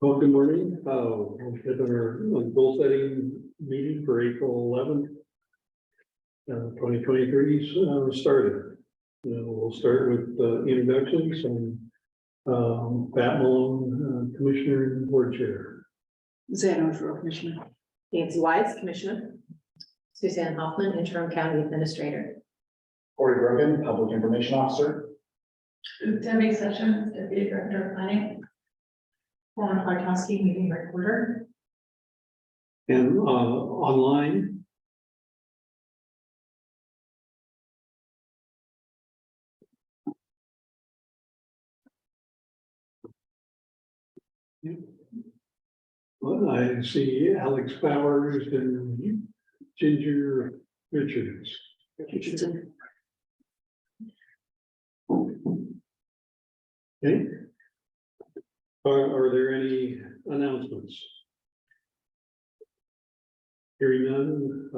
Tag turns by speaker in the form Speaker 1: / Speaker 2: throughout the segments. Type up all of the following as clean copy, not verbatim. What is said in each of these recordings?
Speaker 1: Well, good morning. We'll get our goal setting meeting for April 11th, 2023 started. We'll start with introductions and Pat Malone, Commissioner and Board Chair.
Speaker 2: Zan Oshiro, Commissioner.
Speaker 3: Nancy Wise, Commissioner. Suzanne Hoffman, Interim County Administrator.
Speaker 4: Corey Grogan, Public Information Officer.
Speaker 5: Debbie Sessions, Deputy Director of Planning. Juan Harkowski, Meeting Recorder.
Speaker 1: And online. Well, I see Alex Powers and Ginger Richards.
Speaker 2: Richardson.
Speaker 1: Okay. Are there any announcements? Hearing none,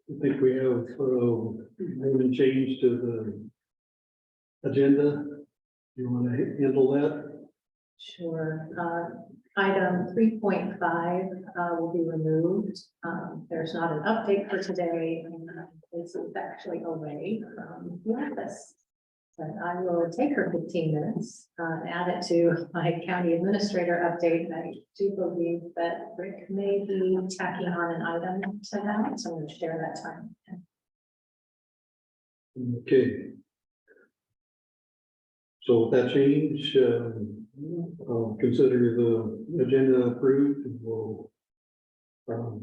Speaker 1: I think we have a change to the agenda. You want to handle that?
Speaker 3: Sure. Item 3.5 will be removed. There's not an update for today. This is actually away from the office. But I will take her 15 minutes, add it to my county administrator update. I do believe that Rick may be tacking on an item to that, so I'm going to share that time.
Speaker 1: Okay. So with that change, I'll consider the agenda approved and we'll go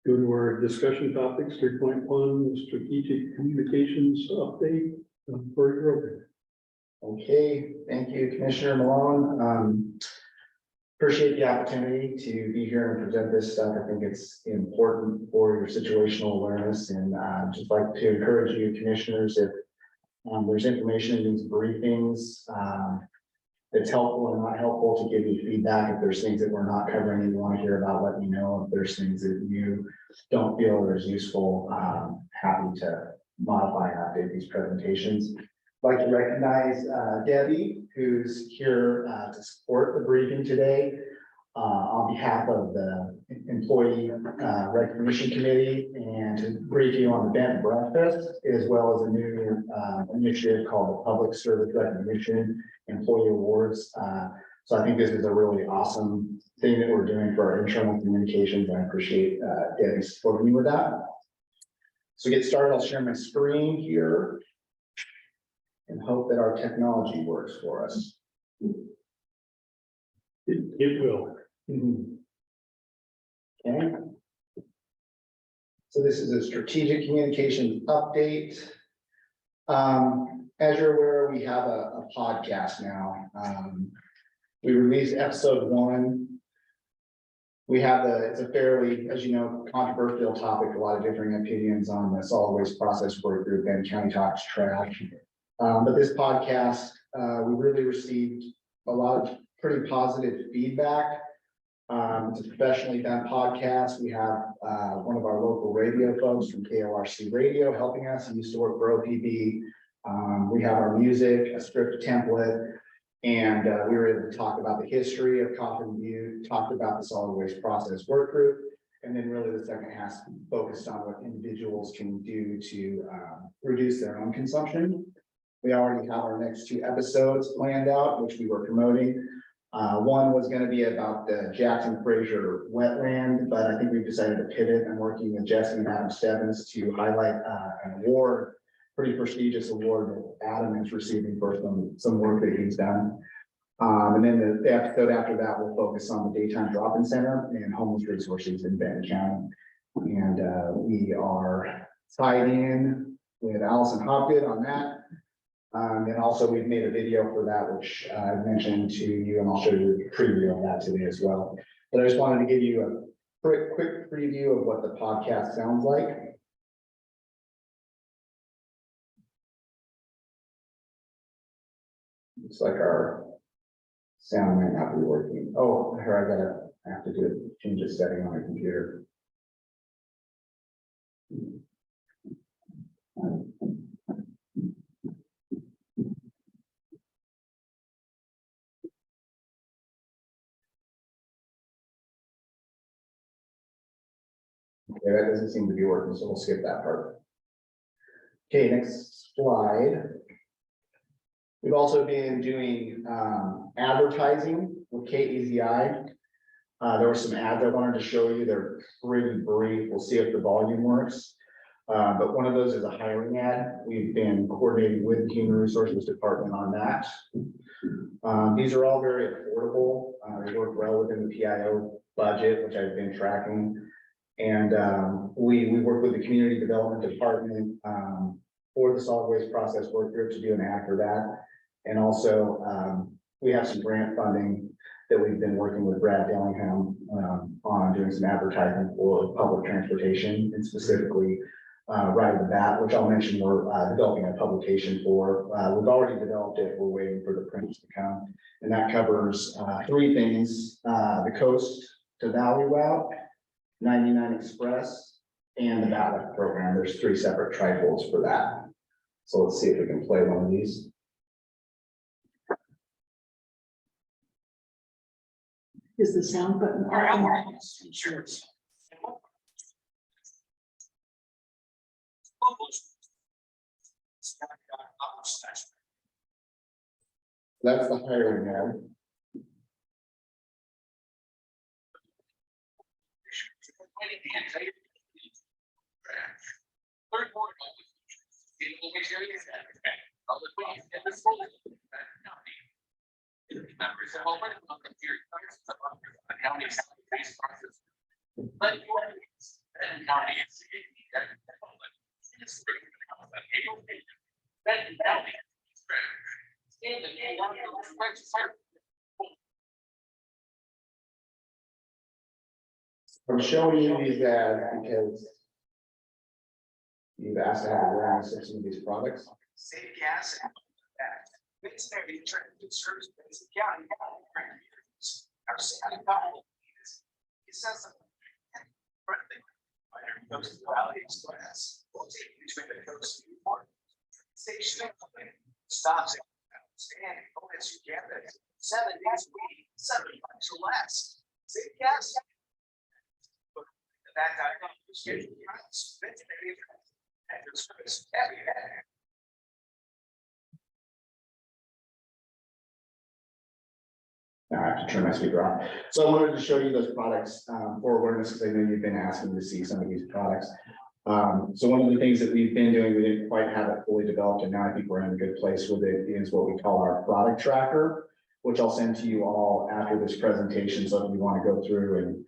Speaker 1: to our discussion topics. 3.1 strategic communications update.
Speaker 4: Okay, thank you, Commissioner Malone. Appreciate the opportunity to be here and present this stuff. I think it's important for your situational awareness, and just like to encourage you, commissioners, if there's information in these briefings that's helpful and not helpful, to give you feedback. If there's things that we're not covering and you want to hear about, let me know. If there's things that you don't feel are as useful, happy to modify and update these presentations. I'd like to recognize Debbie, who's here to support the briefing today on behalf of the Employee Recognition Committee, and to brief you on the Bent Breakfast, as well as a new initiative called the Public Service Recognition Employee Awards. So I think this is a really awesome thing that we're doing for our internal communications. I appreciate Debbie supporting me with that. So to get started, I'll share my screen here and hope that our technology works for us.
Speaker 1: It will.
Speaker 4: Okay. So this is a strategic communications update. As you're aware, we have a podcast now. We released episode 1. We have it's a fairly, as you know, controversial topic, a lot of differing opinions on the solid waste process work group and County Talks Trash. But this podcast, we really received a lot of pretty positive feedback. It's a professionally done podcast. We have one of our local radio folks from KORC Radio helping us. He used to work for OPB. We have our music, a script template. And we were able to talk about the history of Coffin View, talked about the solid waste process work group, and then really the second half focused on what individuals can do to reduce their own consumption. We already have our next 2 episodes planned out, which we were promoting. One was going to be about the Jackson Fraser wetland, but I think we've decided to pivot. I'm working with Jesse and Adam Stebbins to highlight an award, pretty prestigious award that Adam is receiving for some work that he's done. And then the episode after that will focus on the Daytime Drop-In Center and homeless resources in Benton County. And we are tied in with Allison Hopgood on that. And also we've made a video for that, which I mentioned to you, and I'll show you a preview of that today as well. But I just wanted to give you a quick preview of what the podcast sounds like. Looks like our sound might not be working. Oh, here I have to change a setting on my computer. Yeah, that doesn't seem to be working, so we'll skip that part. Okay, next slide. We've also been doing advertising with KEZI. There were some ads I wanted to show you. They're pretty brief. We'll see if the volume works. But one of those is a hiring ad. We've been coordinating with the Human Resources Department on that. These are all very affordable. They work well within the PIO budget, which I've been tracking. And we work with the Community Development Department for the solid waste process work group to do an ad for that. And also we have some grant funding that we've been working with Brad Dillingham on doing some advertising for public transportation, and specifically right at the bat, which I'll mention we're developing a publication for. We've already developed it. We're waiting for the prints to come. And that covers three things: the Coast to Valley route, 99 Express, and the ballot program. There's three separate trifolds for that. So let's see if we can play one of these.
Speaker 2: Is the sound button?
Speaker 6: Insurance.
Speaker 4: That's the hiring ad. I'm showing you these ads because you've asked to have awareness of some of these products.
Speaker 6: Save gas and that. It's there to try to service basic county. Our Santa Paula is, it says something. Coast to Valley Express will take you between the coast and Newport. Station stops at stand as you get it. 7 days a week, $7 or less. Save gas. That time, schedule routes, ventilated, and your service every day.
Speaker 4: Now I have to turn my speaker off. So I wanted to show you those products for awareness, because I know you've been asking to see some of these products. So one of the things that we've been doing, we didn't quite have it fully developed, and now I think we're in a good place with it, is what we call our product tracker, which I'll send to you all after this presentation. So if you want to go through and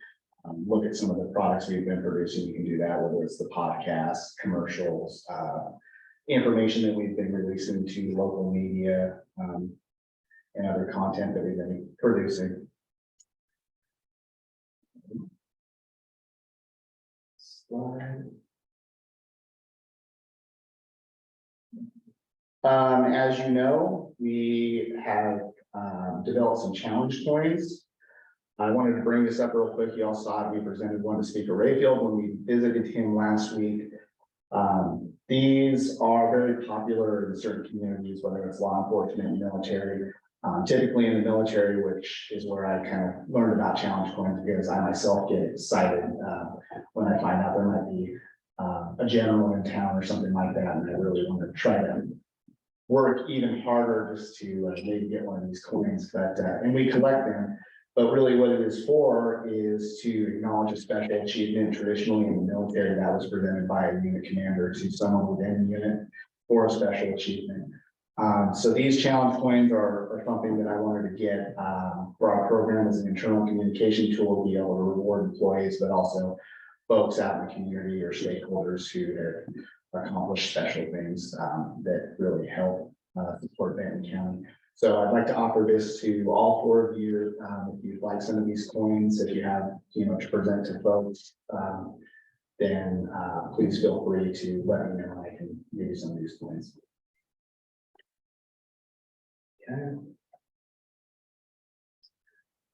Speaker 4: look at some of the products we've been producing, you can do that, whether it's the podcasts, commercials, information that we've been releasing to local media, and other content that we've been producing. Slide. As you know, we have developed some challenge coins. I wanted to bring this up real quick. You all saw it. We presented one to Speaker Rayfield when we visited him last week. These are very popular in certain communities, whether it's law enforcement, military. Typically in the military, which is where I kind of learned about challenge coins, because I myself get excited when I find out there might be a general in town or something like that, and I really want to try to work even harder just to maybe get one of these coins. But and we collect them. But really what it is for is to acknowledge a special achievement. Traditionally in the military, that was presented by a unit commander to someone within the unit for a special achievement. So these challenge coins are something that I wanted to get for our program as an internal communication tool, to be able to reward employees, but also folks out in the community or stakeholders who have accomplished special things that really help support Benton County. So I'd like to offer this to all four of you. If you'd like some of these coins, if you have, to present to folks, then please feel free to let me know, and I can give you some of these coins. Okay.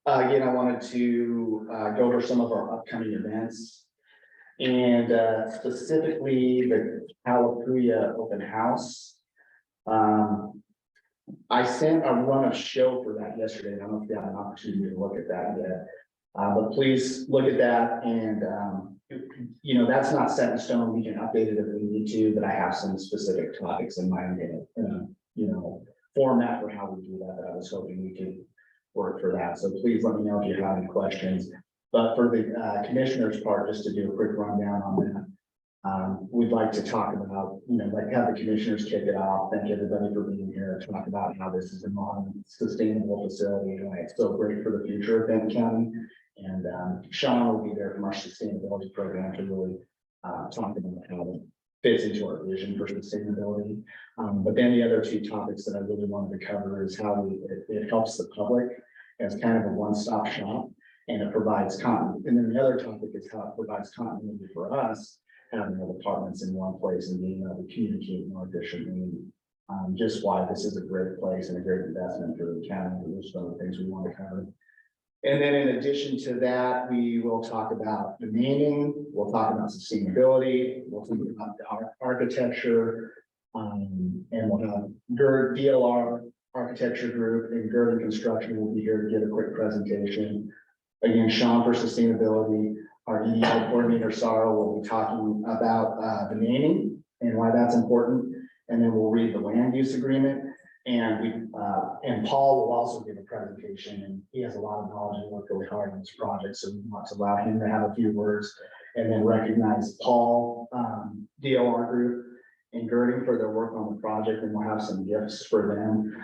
Speaker 4: Again, I wanted to go over some of our upcoming events, and specifically the Calapooya Open House. I sent a run of show for that yesterday. I don't know if you have an opportunity to look at that yet. But please look at that and, you know, that's not set in stone. We can update it if we need to, but I have some specific topics in mind in a, you know, format for how we do that I was hoping we could work for that. So please let me know if you have any questions. But for the commissioners part, just to do a quick rundown on that. We'd like to talk about, you know, like have the commissioners kick it off. Thank everybody for being here. Talk about how this is a modern, sustainable facility and why it's so great for the future of Benton County. And Sean will be there from our sustainability program to really talk about how it fits into our vision for sustainability. But then the other two topics that I really wanted to cover is how it helps the public as kind of a one-stop shop. And it provides continuity. And then the other topic is how it provides continuity for us, having the departments in one place and being able to communicate more efficiently. Just why this is a great place and a great investment for the county. There's some other things we want to cover. And then in addition to that, we will talk about the naming, we'll talk about sustainability, we'll talk about the architecture, and we'll have GERD DLR Architecture Group and GERD Construction will be here to give a quick presentation. Again, Sean for sustainability, our EDI coordinator, Sarah, will be talking about the naming and why that's important. And then we'll read the land use agreement. And Paul will also give a presentation, and he has a lot of knowledge and worked really hard on this project. So we want to allow him to have a few words and then recognize Paul, DLR Group and Girding for their work on the project. And we'll have some gifts for them.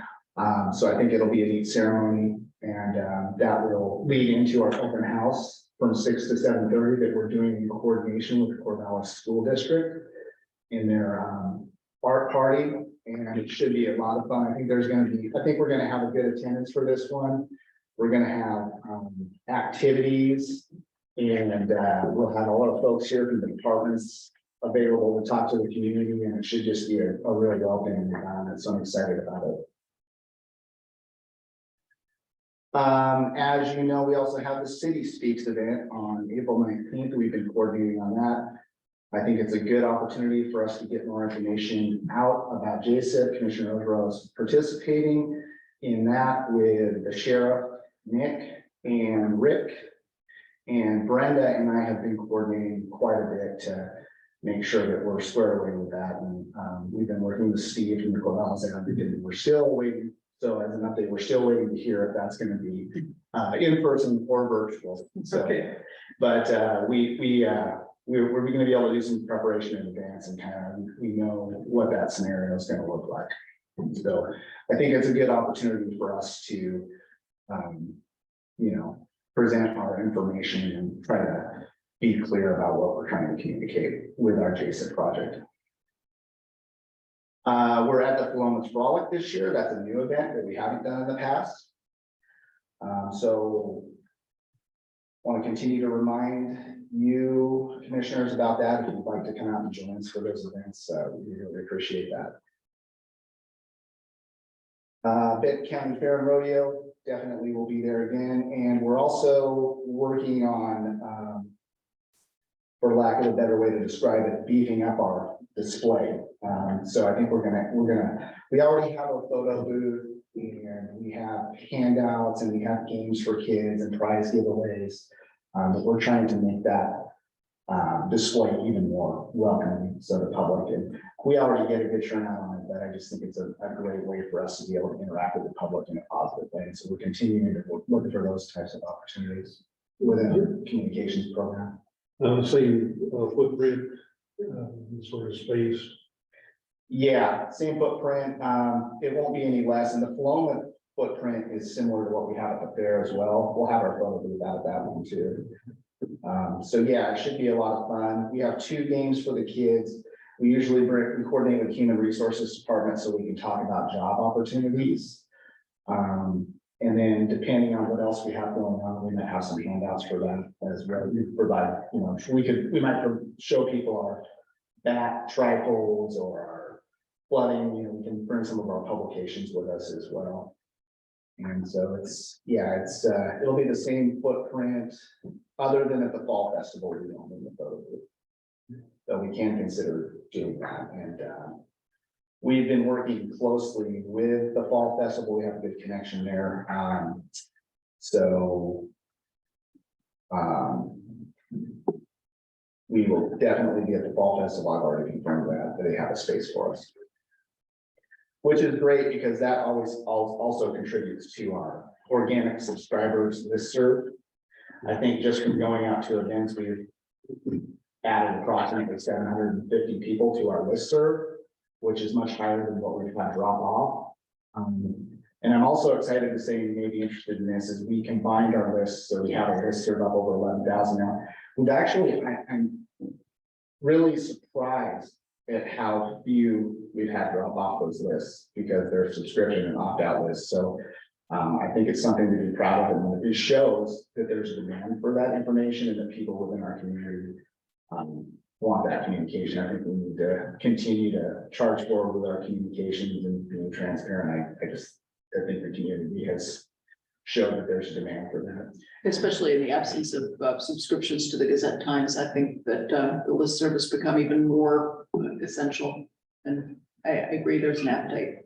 Speaker 4: So I think it'll be a neat ceremony, and that will lead into our open house from 6 to 7:30 that we're doing in coordination with the Corvallis School District in their art party. And it should be a lot of fun. I think we're going to have a good attendance for this one. We're going to have activities, and we'll have a lot of folks here from the departments available to talk to the community, and it should just be a really welcoming environment. So I'm excited about it. As you know, we also have the City Speaks event on April 19th. We've been coordinating on that. I think it's a good opportunity for us to get more information out about JSIP. Commissioner Ogerow is participating in that with the sheriff, Nick and Rick. And Brenda and I have been coordinating quite a bit to make sure that we're squared away with that. And we've been working with Steve from the Corvallis Advocate. We're still waiting. So as an update, we're still waiting to hear if that's going to be in person or virtual. So, okay. But we're going to be able to do some preparation in advance and kind of, we know what that scenario is going to look like. So I think it's a good opportunity for us to, you know, present our information and try to be clear about what we're trying to communicate with our JSIP project. We're at the Philomath Frolic this year. That's a new event that we haven't done in the past. So want to continue to remind you commissioners about that. If you'd like to come out and join us for those events, we really appreciate that. Benton County Fair and Rodeo definitely will be there again. And we're also working on, for lack of a better way to describe it, beefing up our display. So I think we already have a photo booth, and we have handouts, and we have games for kids and prize giveaways. But we're trying to make that display even more welcoming so the public, and we already get a good turnout on it, but I just think it's a great way for us to be able to interact with the public in a positive way. So we're continuing to look for those types of opportunities within our communications program.
Speaker 1: Same footprint, sort of space.
Speaker 4: Yeah, same footprint. It won't be any less, and the Philomath footprint is similar to what we have at the fair as well. We'll have our photo booth out that one too. So yeah, it should be a lot of fun. We have 2 games for the kids. We usually coordinate with Human Resources Department so we can talk about job opportunities. And then depending on what else we have going on, we might have some handouts for them as well. We provide, you know, we might show people our bat trifolds or our flooding. You know, we can bring some of our publications with us as well. And so it'll be the same footprint, other than at the fall festival, we don't in the photo booth. So we can consider doing that. And we've been working closely with the fall festival. We have a good connection there. So We will definitely be at the Fall Festival. I've already confirmed that they have a space for us. Which is great because that always also contributes to our organic subscribers listserv. I think just from going out to events, we've added approximately 750 people to our listserv, which is much higher than what we've had drop off. And I'm also excited to say you may be interested in this, is we combined our lists, so we have a listserv up over 11,000 now. We've actually, I'm really surprised at how few we've had drop off those lists because they're subscription and opt-out lists. So I think it's something to be proud of, and it shows that there's a demand for that information and that people within our community want that communication. I think we need to continue to charge forward with our communications and being transparent. I think the community has showed that there's a demand for that.
Speaker 2: Especially in the absence of subscriptions to the Gazette Times, I think that the list service become even more essential. And I agree, there's an appetite.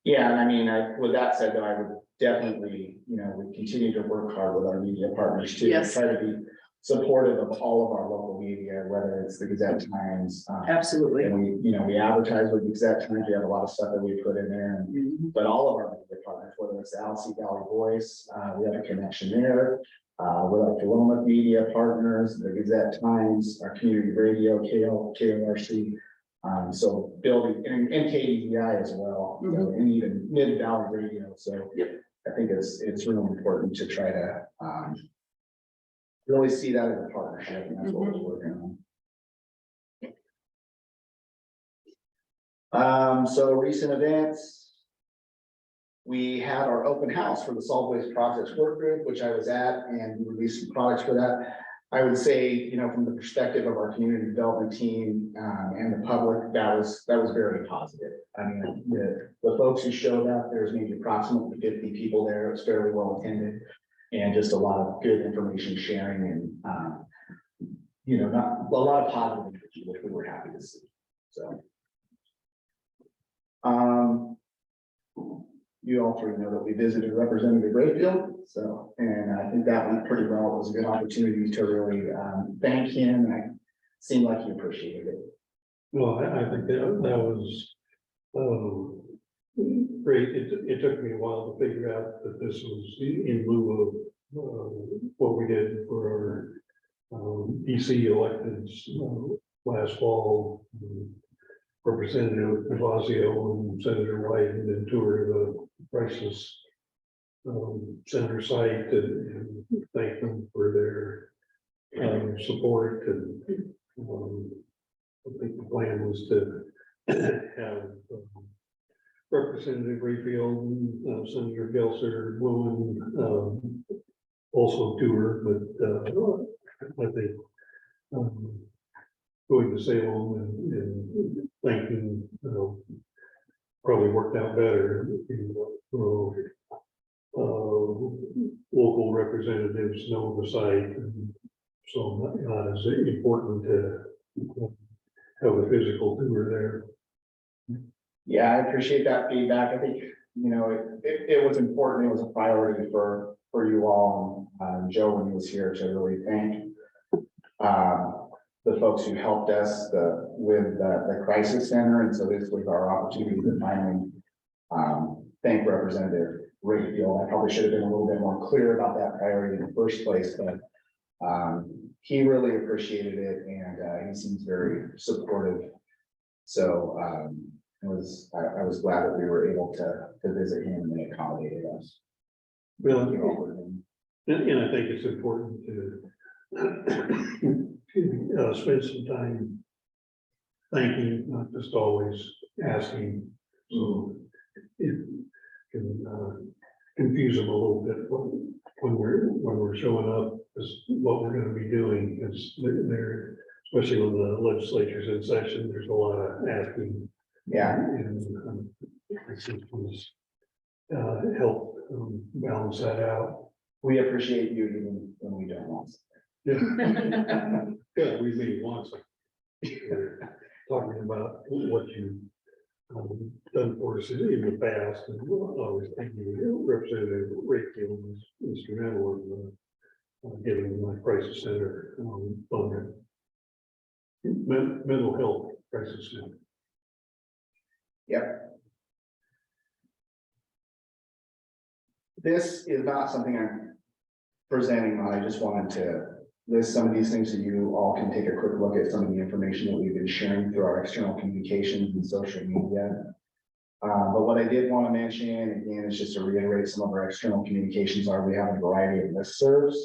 Speaker 4: Yeah, and I mean, with that said, though, I would definitely, we continue to work hard with our media partners too.
Speaker 2: Yes.
Speaker 4: Try to be supportive of all of our local media, whether it's the Gazette Times.
Speaker 2: Absolutely.
Speaker 4: And we advertise with the Gazette Times. We have a lot of stuff that we put in there, but all of our media partners, whether it's the Alsea Valley Voice, we have a connection there. With our Philomath media partners, the Gazette Times, our community radio, KORC. So building and KDVI as well, and even Mid Valley Radio. So I think it's really important to try to really see that as a partnership, and that's what we're working on. So recent events. We had our open house for the solid waste process work group, which I was at, and we released some products for that. I would say, from the perspective of our community development team and the public, that was very positive. I mean, the folks who showed up, there's maybe approximately 50 people there. It was fairly well attended, and just a lot of good information sharing, and not a lot of positive energy, which we were happy to see. So, you all three know that we visited Representative Rayfield, so, and I think that went pretty well. It was a good opportunity to really thank him, and it seemed like he appreciated it.
Speaker 1: Well, I think that was great. It took me a while to figure out that this was in lieu of what we did for our DC electeds last fall. Representative Blasio and Senator White and then toured the crisis center site and thank them for their support. And I think the plan was to have Representative Rayfield and Senator Gelser, Blumen also tour, but I think going to Salem and thanking, probably worked out better. Local representatives know the site, and so not as important to have a physical tour there.
Speaker 4: Yeah, I appreciate that feedback. I think, it was important. It was a priority for you all, and Joe, when he was here, to really thank the folks who helped us with the crisis center. And so this was our opportunity to finally thank Representative Rayfield. I probably should have been a little bit more clear about that priority in the first place, but he really appreciated it, and he seems very supportive. So I was glad that we were able to visit him, and they accommodated us.
Speaker 1: Well, and I think it's important to spend some time thanking, not just always asking. So it can confuse them a little bit when we're showing up as what we're going to be doing, because they're, especially when the legislature's in session, there's a lot of asking.
Speaker 4: Yeah.
Speaker 1: And I think it was help balance that out.
Speaker 4: We appreciate you even when we don't want to.
Speaker 1: Yeah, we really want something. Talking about what you've done for us in the past, and I was thinking Representative Rayfield was instrumental in giving my crisis center, on the mental health crisis center.
Speaker 4: Yep. This is not something I'm presenting on. I just wanted to list some of these things so you all can take a quick look at some of the information that we've been sharing through our external communications and social media. But what I did want to mention, again, is just to reiterate some of our external communications are we have a variety of listservs.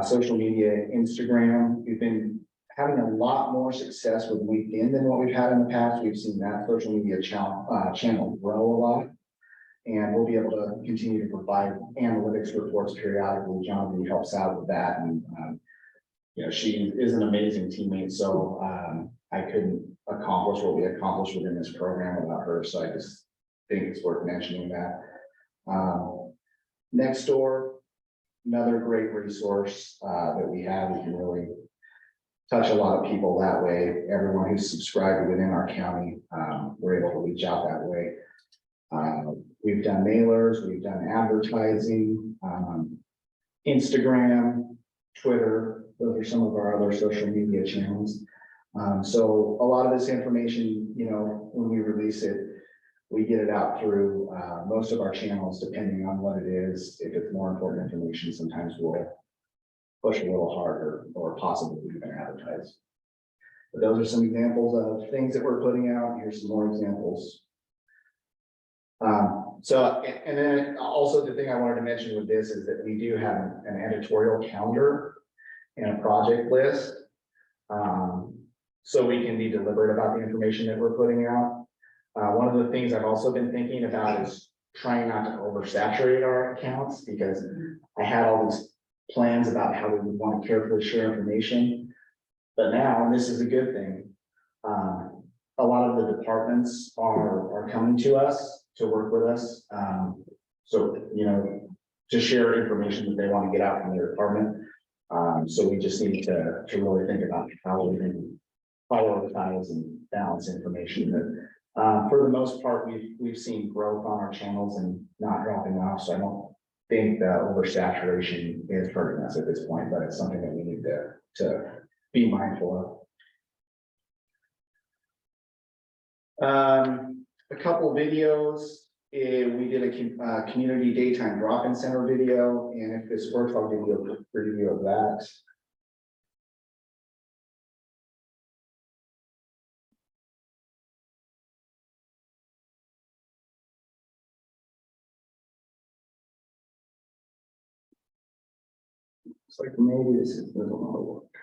Speaker 4: Social media, Instagram, we've been having a lot more success with LinkedIn than what we've had in the past. We've seen that social media channel grow a lot. And we'll be able to continue to provide analytics reports periodically. John helps out with that. And, she is an amazing teammate. So I couldn't accomplish what we accomplished within this program without her. So I just think it's worth mentioning that. Nextdoor, another great resource that we have. We can really touch a lot of people that way. Everyone who's subscribed within our county, we're able to reach out that way. We've done mailers, we've done advertising, Instagram, Twitter. Those are some of our other social media channels. So a lot of this information, when we release it, we get it out through most of our channels, depending on what it is. If it's more important information, sometimes we'll push a little harder or possibly even advertise. But those are some examples of things that we're putting out. Here's some more examples. And then also the thing I wanted to mention with this is that we do have an editorial calendar and a project list. So we can be deliberate about the information that we're putting out. One of the things I've also been thinking about is trying not to oversaturate our accounts, because I had all these plans about how we would want to carefully share information. But now, and this is a good thing, a lot of the departments are coming to us to work with us. So, to share information that they want to get out from their department. So we just need to really think about how we can prioritize and balance information. But for the most part, we've seen growth on our channels and not dropping off. So I don't think that oversaturation is hurting us at this point, but it's something that we need to be mindful of. A couple of videos. We did a community daytime drop-in center video, and if this works, I'll give you a quick preview of that. Looks like maybe this is doesn't want to work.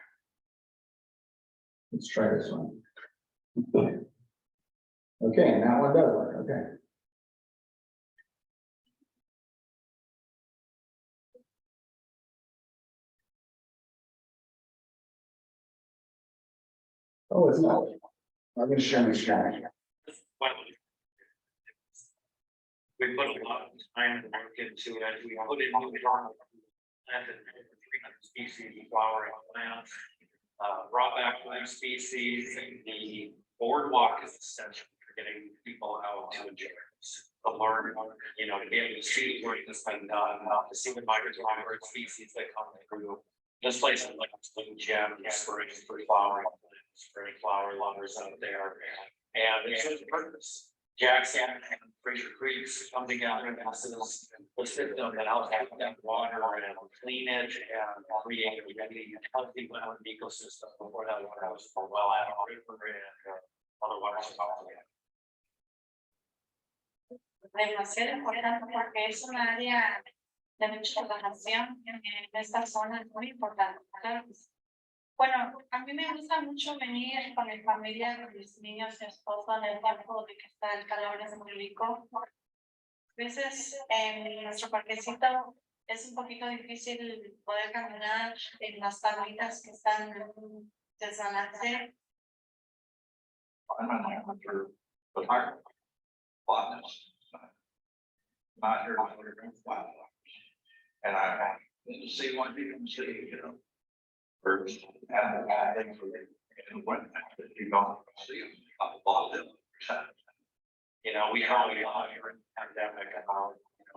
Speaker 4: Let's try this one. Okay, and that one does work. Okay. Oh, it's not. I'm going to share my screen.
Speaker 7: We put a lot of time and work into it. We put in new planted 300 species of flowering plants, brought back new species. The boardwalk is essential for getting people out to enjoy this, to learn, to be able to see where this has been done, to see the migratory bird species that come through. This place is like a little gem, spring for flowering plants, spring flower lovers out there, and it serves a purpose. Jackson and Fraser Creeks come together, and this is the system that helps have that water and clean it and create a really healthy ecosystem before that water goes for well out of river and other water supplies.
Speaker 8: Demasiado importante porque es un área de mucha relación en esta zona, es muy importante. Bueno, a mí me gusta mucho venir con mi familia, con mis niños y esposo en el tiempo de que está el calor, es muy rico. A veces en nuestro parquecito es un poquito difícil poder caminar en las tablitas que están desbalance.
Speaker 6: And I didn't see one people say, birds and I think for and when you don't see them, a lot of them.
Speaker 7: We probably here in the pandemic about,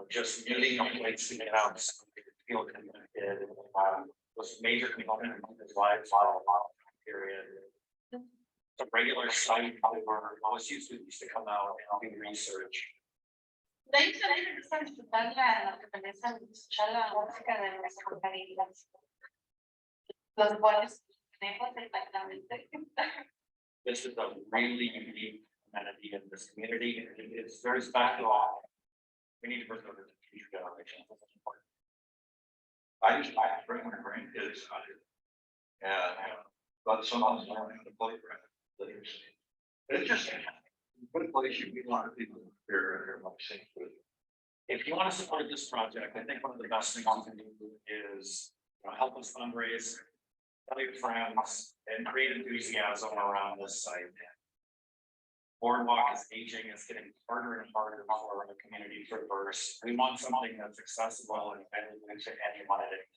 Speaker 7: just meeting a place to get out, feel connected, was was a major component of his life for a long period. The regular site where most used to come out and do research.
Speaker 8: De hecho, a mí me gusta disfrutar la naturaleza, escuchar la música de las compañías, los cuales tenemos exactamente.
Speaker 7: This is a really unique amenity in this community, and it's very special. We need to preserve it for future generations. That's important.
Speaker 9: I bring my grandkids out here. And, but someone's learning to play for it. It's just, what a place you meet a lot of people here, like St. Louis.
Speaker 7: If you want to support this project, I think one of the best things you can do is, help us fundraise, tell your friends, and create enthusiasm around this site. Boardwalk is aging, it's getting harder and harder for the community to traverse. We want something that's accessible and available to anyone at any.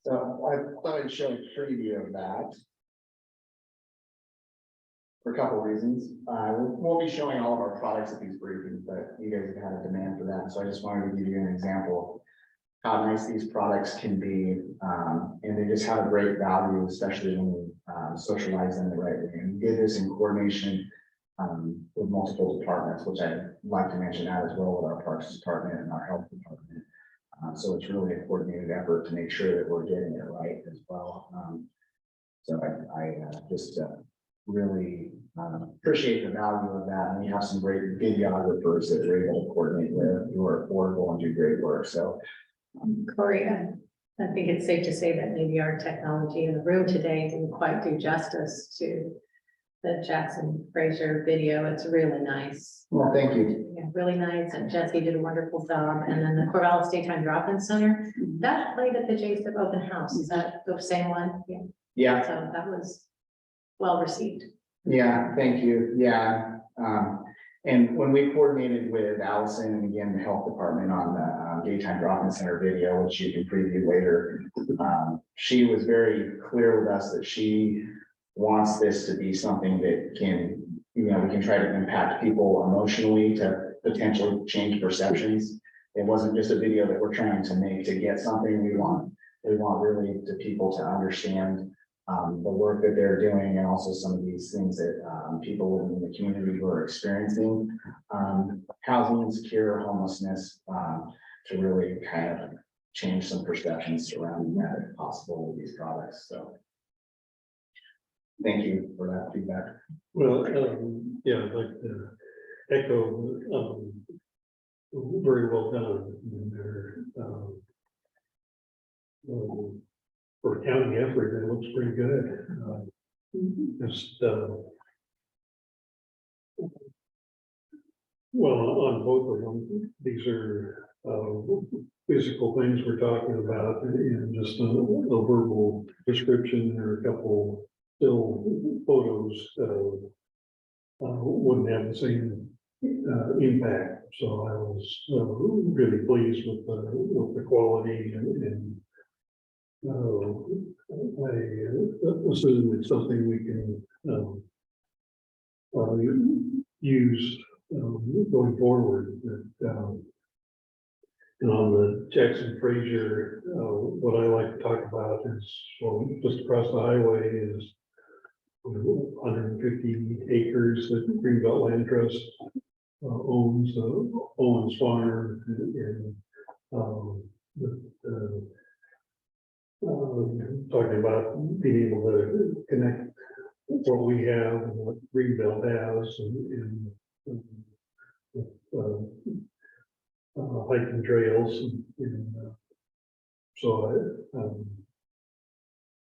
Speaker 4: So I thought I'd show a preview of that. For a couple of reasons. We'll be showing all of our products at these briefings, but you guys have had a demand for that. So I just wanted to give you an example of how nice these products can be. And they just have a great value, especially when we socialize them the right way. And we did this in coordination with multiple departments, which I'd like to mention that as well with our Parks Department and our Health Department. So it's really a coordinated effort to make sure that we're getting it right as well. So I just really appreciate the value of that. And we have some great videographers that we're able to coordinate with who are affordable and do great work. So
Speaker 3: Corey, I think it's safe to say that maybe our technology in the room today didn't quite do justice to the Jackson Fraser video. It's really nice.
Speaker 4: well, thank you.
Speaker 3: Yeah, really nice. And Jesse did a wonderful job. And then the Corvallis Daytime Drop-In Center, that played at the JSIP Open House. Is that the same one? Yeah.
Speaker 4: Yeah,
Speaker 3: So that was well received.
Speaker 4: yeah, thank you. Yeah. And when we coordinated with Allison and again, the Health Department on the daytime drop-in center video, which you can preview later, she was very clear with us that she wants this to be something that can, we can try to impact people emotionally to potentially change perceptions. It wasn't just a video that we're trying to make to get something. We want really the people to understand the work that they're doing and also some of these things that people living in the community who are experiencing housing insecure, homelessness, to really kind of change some perceptions surrounding that if possible with these products. So thank you for that feedback.
Speaker 1: Well, yeah, I'd like to echo, very well done. And they're, for county effort, it looks pretty good. Just, well, on both of them, these are physical things we're talking about, and just a verbal description. There are a couple still photos wouldn't have the same impact. So I was really pleased with the quality and I assume it's something we can use going forward. And on the Jackson Fraser, what I like to talk about is, well, just across the highway is 150 acres that Greenbelt Land Trust owns, Owens Farm, and talking about being able to connect what we have and what Greenbelt has and hiking trails and so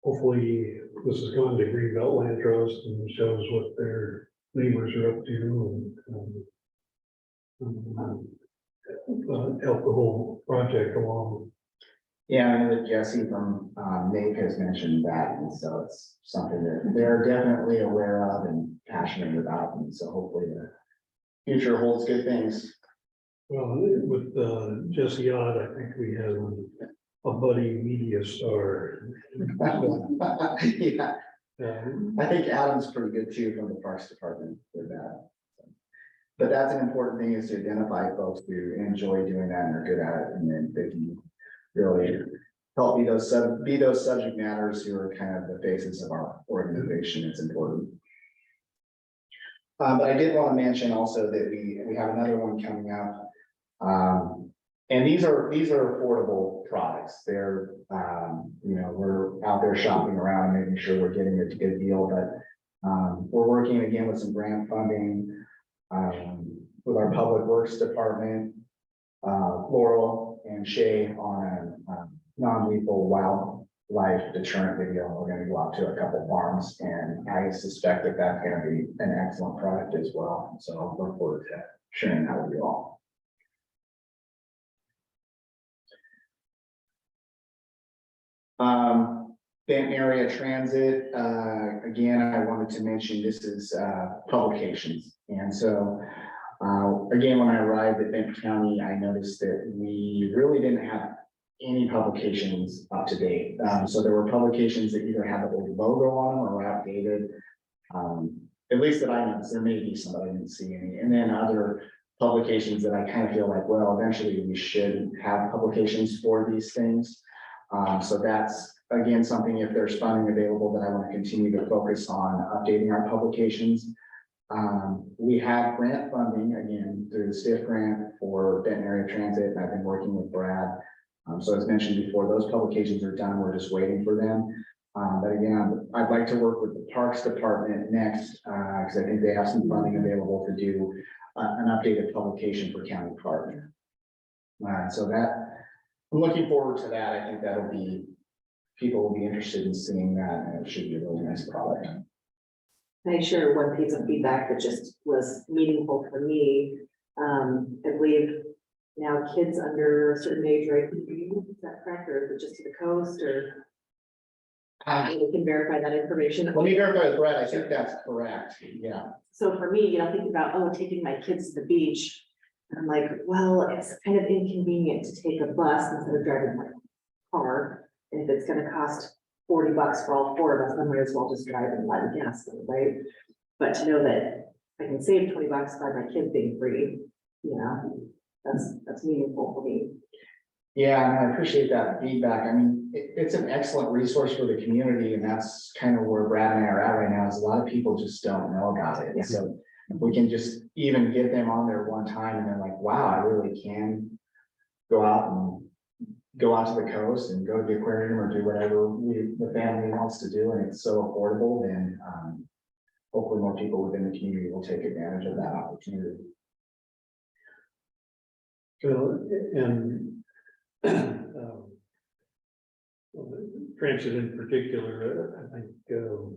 Speaker 1: hopefully this has gone to Greenbelt Land Trust and shows what their neighbors are up to and help the whole project along.
Speaker 4: Yeah, I know that Jesse from NAPE has mentioned that, and so it's something that they're definitely aware of and passionate about, and so hopefully the future holds good things.
Speaker 1: Well, with Jesse Odd, I think we have a buddy media star.
Speaker 4: Yeah, I think Adam's pretty good too from the Parks Department with that. But that's an important thing, is to identify folks who enjoy doing that and are good at it, and then they can really help be those subject matters who are kind of the faces of our organization. It's important. But I did want to mention also that we have another one coming up. And these are affordable products. They're, we're out there shopping around and making sure we're getting a good deal, but we're working again with some grant funding with our Public Works Department, Laurel and Shay on a non-lethal wildlife deterrent video. We're going to go out to a couple farms, and I suspect that that's going to be an excellent product as well. So I'll look forward to sharing that with you all. Benton Area Transit, again, I wanted to mention this is publications. And so, again, when I arrived at Benton County, I noticed that we really didn't have any publications up to date. So there were publications that either had the old logo on them or were outdated. At least that I noticed, there may be some, but I didn't see any. And then other publications that I kind of feel like, well, eventually we should have publications for these things. So that's, again, something, if there's funding available, that I want to continue to focus on updating our publications. We have grant funding, again, through the STIF grant for Benton Area Transit, and I've been working with Brad. So as mentioned before, those publications are done. We're just waiting for them. But again, I'd like to work with the Parks Department next, because I think they have some funding available to do an updated publication for County Park. So that, I'm looking forward to that. I think that'll be, people will be interested in seeing that, and it should be a really nice product.
Speaker 10: I share one piece of feedback that just was meaningful for me. I believe now kids under a certain age, right? Is that correct, or is it just to the coast, or? We can verify that information.
Speaker 4: Let me verify with Brad. I think that's correct. Yeah.
Speaker 10: So for me, thinking about, taking my kids to the beach, I'm like, well, it's kind of inconvenient to take a bus instead of driving my car. And if it's gonna cost $40 for all four of us, I might as well just drive and buy the gas, right? But to know that I can save $20 by my kids being free, that's meaningful for me.
Speaker 4: Yeah, and I appreciate that feedback. I mean, it's an excellent resource for the community, and that's kind of where Brad and I are at right now, is a lot of people just don't know about it.
Speaker 10: Yeah.
Speaker 4: So if we can just even get them on there one time and they're like, wow, I really can go out to the coast and go to the aquarium or do whatever the family wants to do, and it's so affordable, then hopefully more people within the community will take advantage of that opportunity.
Speaker 1: So, and transit in particular, I think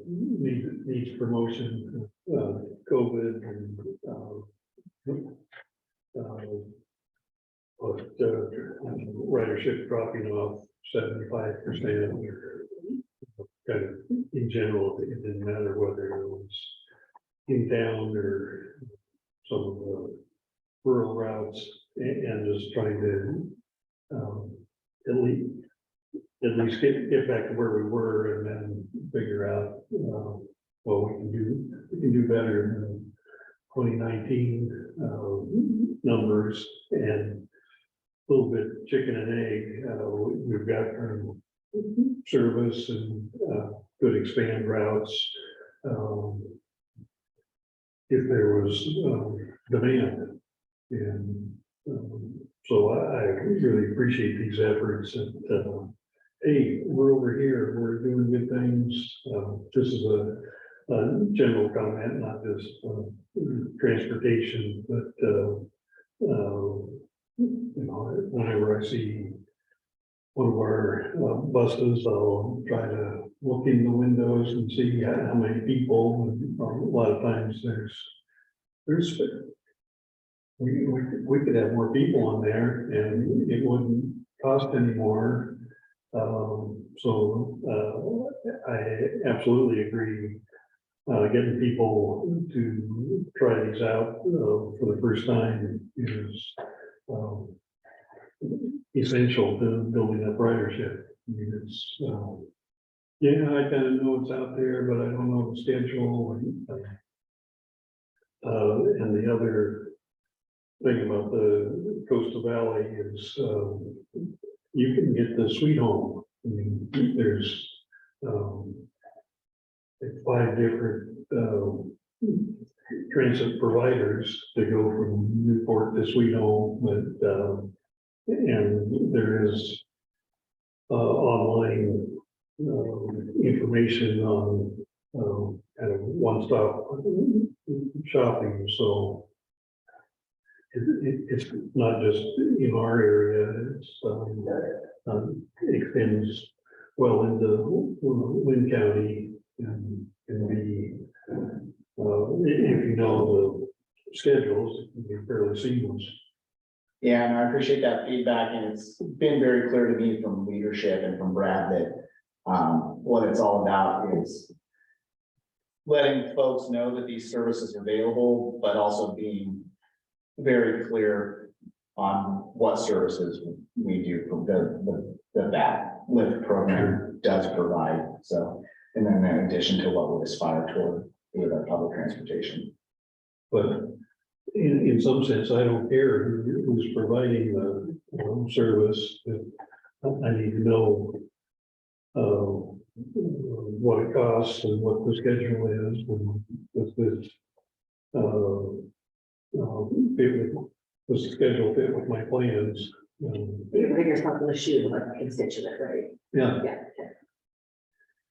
Speaker 1: needs promotion. COVID and ridership dropping off 75%, or kind of in general, it didn't matter whether it was in town or some of the rural routes, and just trying to at least get back to where we were, and then figure out what we can do better than 2019 numbers, and a little bit chicken and egg. We've got service and good expand routes. If there was demand, and so I really appreciate these efforts. And hey, we're over here, we're doing good things. This is a general comment, not just transportation, but whenever I see one of our buses, I'll try to look in the windows and see how many people. And a lot of times we could have more people on there, and it wouldn't cost any more. So I absolutely agree. Getting people to try these out for the first time is essential to building up ridership. I mean, it's I kind of know it's out there, but I don't know the schedule. And the other thing about the Coastal Valley is you can get the Sweet Home. I mean, there's, like 5 different, transit providers to go from Newport to Sweet Home, but, and there is, online, information on, kind of one-stop shopping, so it's not just in our area, it's, extends well into Lynn County and can be, if you know the schedules, it can be fairly seamless.
Speaker 4: Yeah, and I appreciate that feedback, and it's been very clear to me from leadership and from Brad that what it's all about is letting folks know that these services are available, but also being very clear on what services we do from that LIFT program does provide. So, and then in addition to what we aspire toward with our public transportation.
Speaker 1: But in some sense, I don't care who's providing the service. I need to know what it costs and what the schedule is, and does this fit with, does the schedule fit with my plans?
Speaker 10: You bring yourself in the shoe of a constituent, right?
Speaker 1: Yeah,
Speaker 10: Yeah.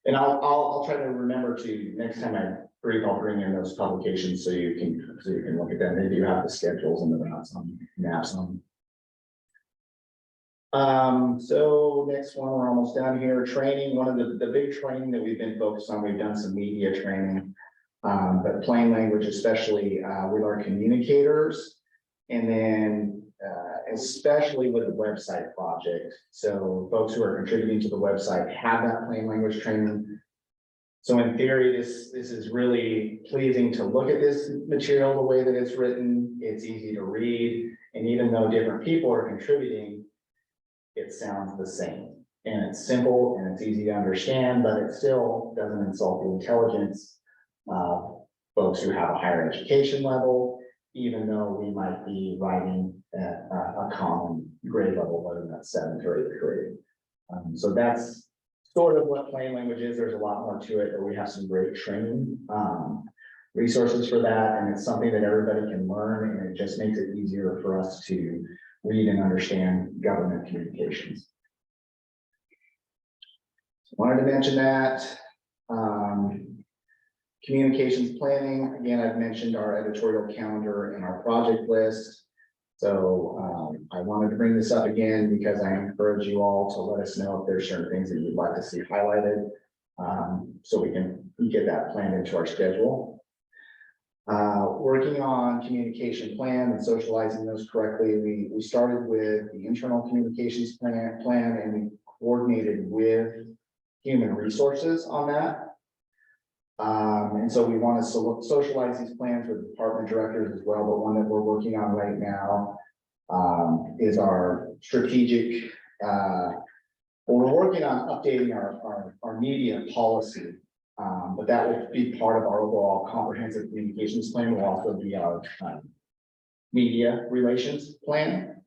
Speaker 4: And I'll try to remember to, next time I brief, I'll bring in those publications so you can look at them. Maybe you have the schedules and the maps on. So next one, we're almost done here. Training, one of the big training that we've been focused on, we've done some media training. But plain language, especially with our communicators, and then especially with the website project. So folks who are contributing to the website have that plain language training. So in theory, this is really pleasing to look at this material the way that it's written. It's easy to read, and even though different people are contributing, it sounds the same. And it's simple and it's easy to understand, but it still doesn't insult the intelligence of folks who have a higher education level, even though we might be writing at a common grade level, whether that's 7th or 8th grade. So that's sort of what plain language is. There's a lot more to it, but we have some great training resources for that. And it's something that everybody can learn, and it just makes it easier for us to read and understand government communications. So wanted to mention that. Communications planning, again, I've mentioned our editorial calendar and our project list. So I wanted to bring this up again because I encourage you all to let us know if there's certain things that you'd like to see highlighted, so we can get that planned into our schedule. Working on communication plan and socializing those correctly. We started with the internal communications plan and we coordinated with human resources on that. And so we want to socialize these plans with department directors as well, but one that we're working on right now is our strategic, well, we're working on updating our media policy, but that will be part of our overall comprehensive communications plan. Will also be our media relations plan.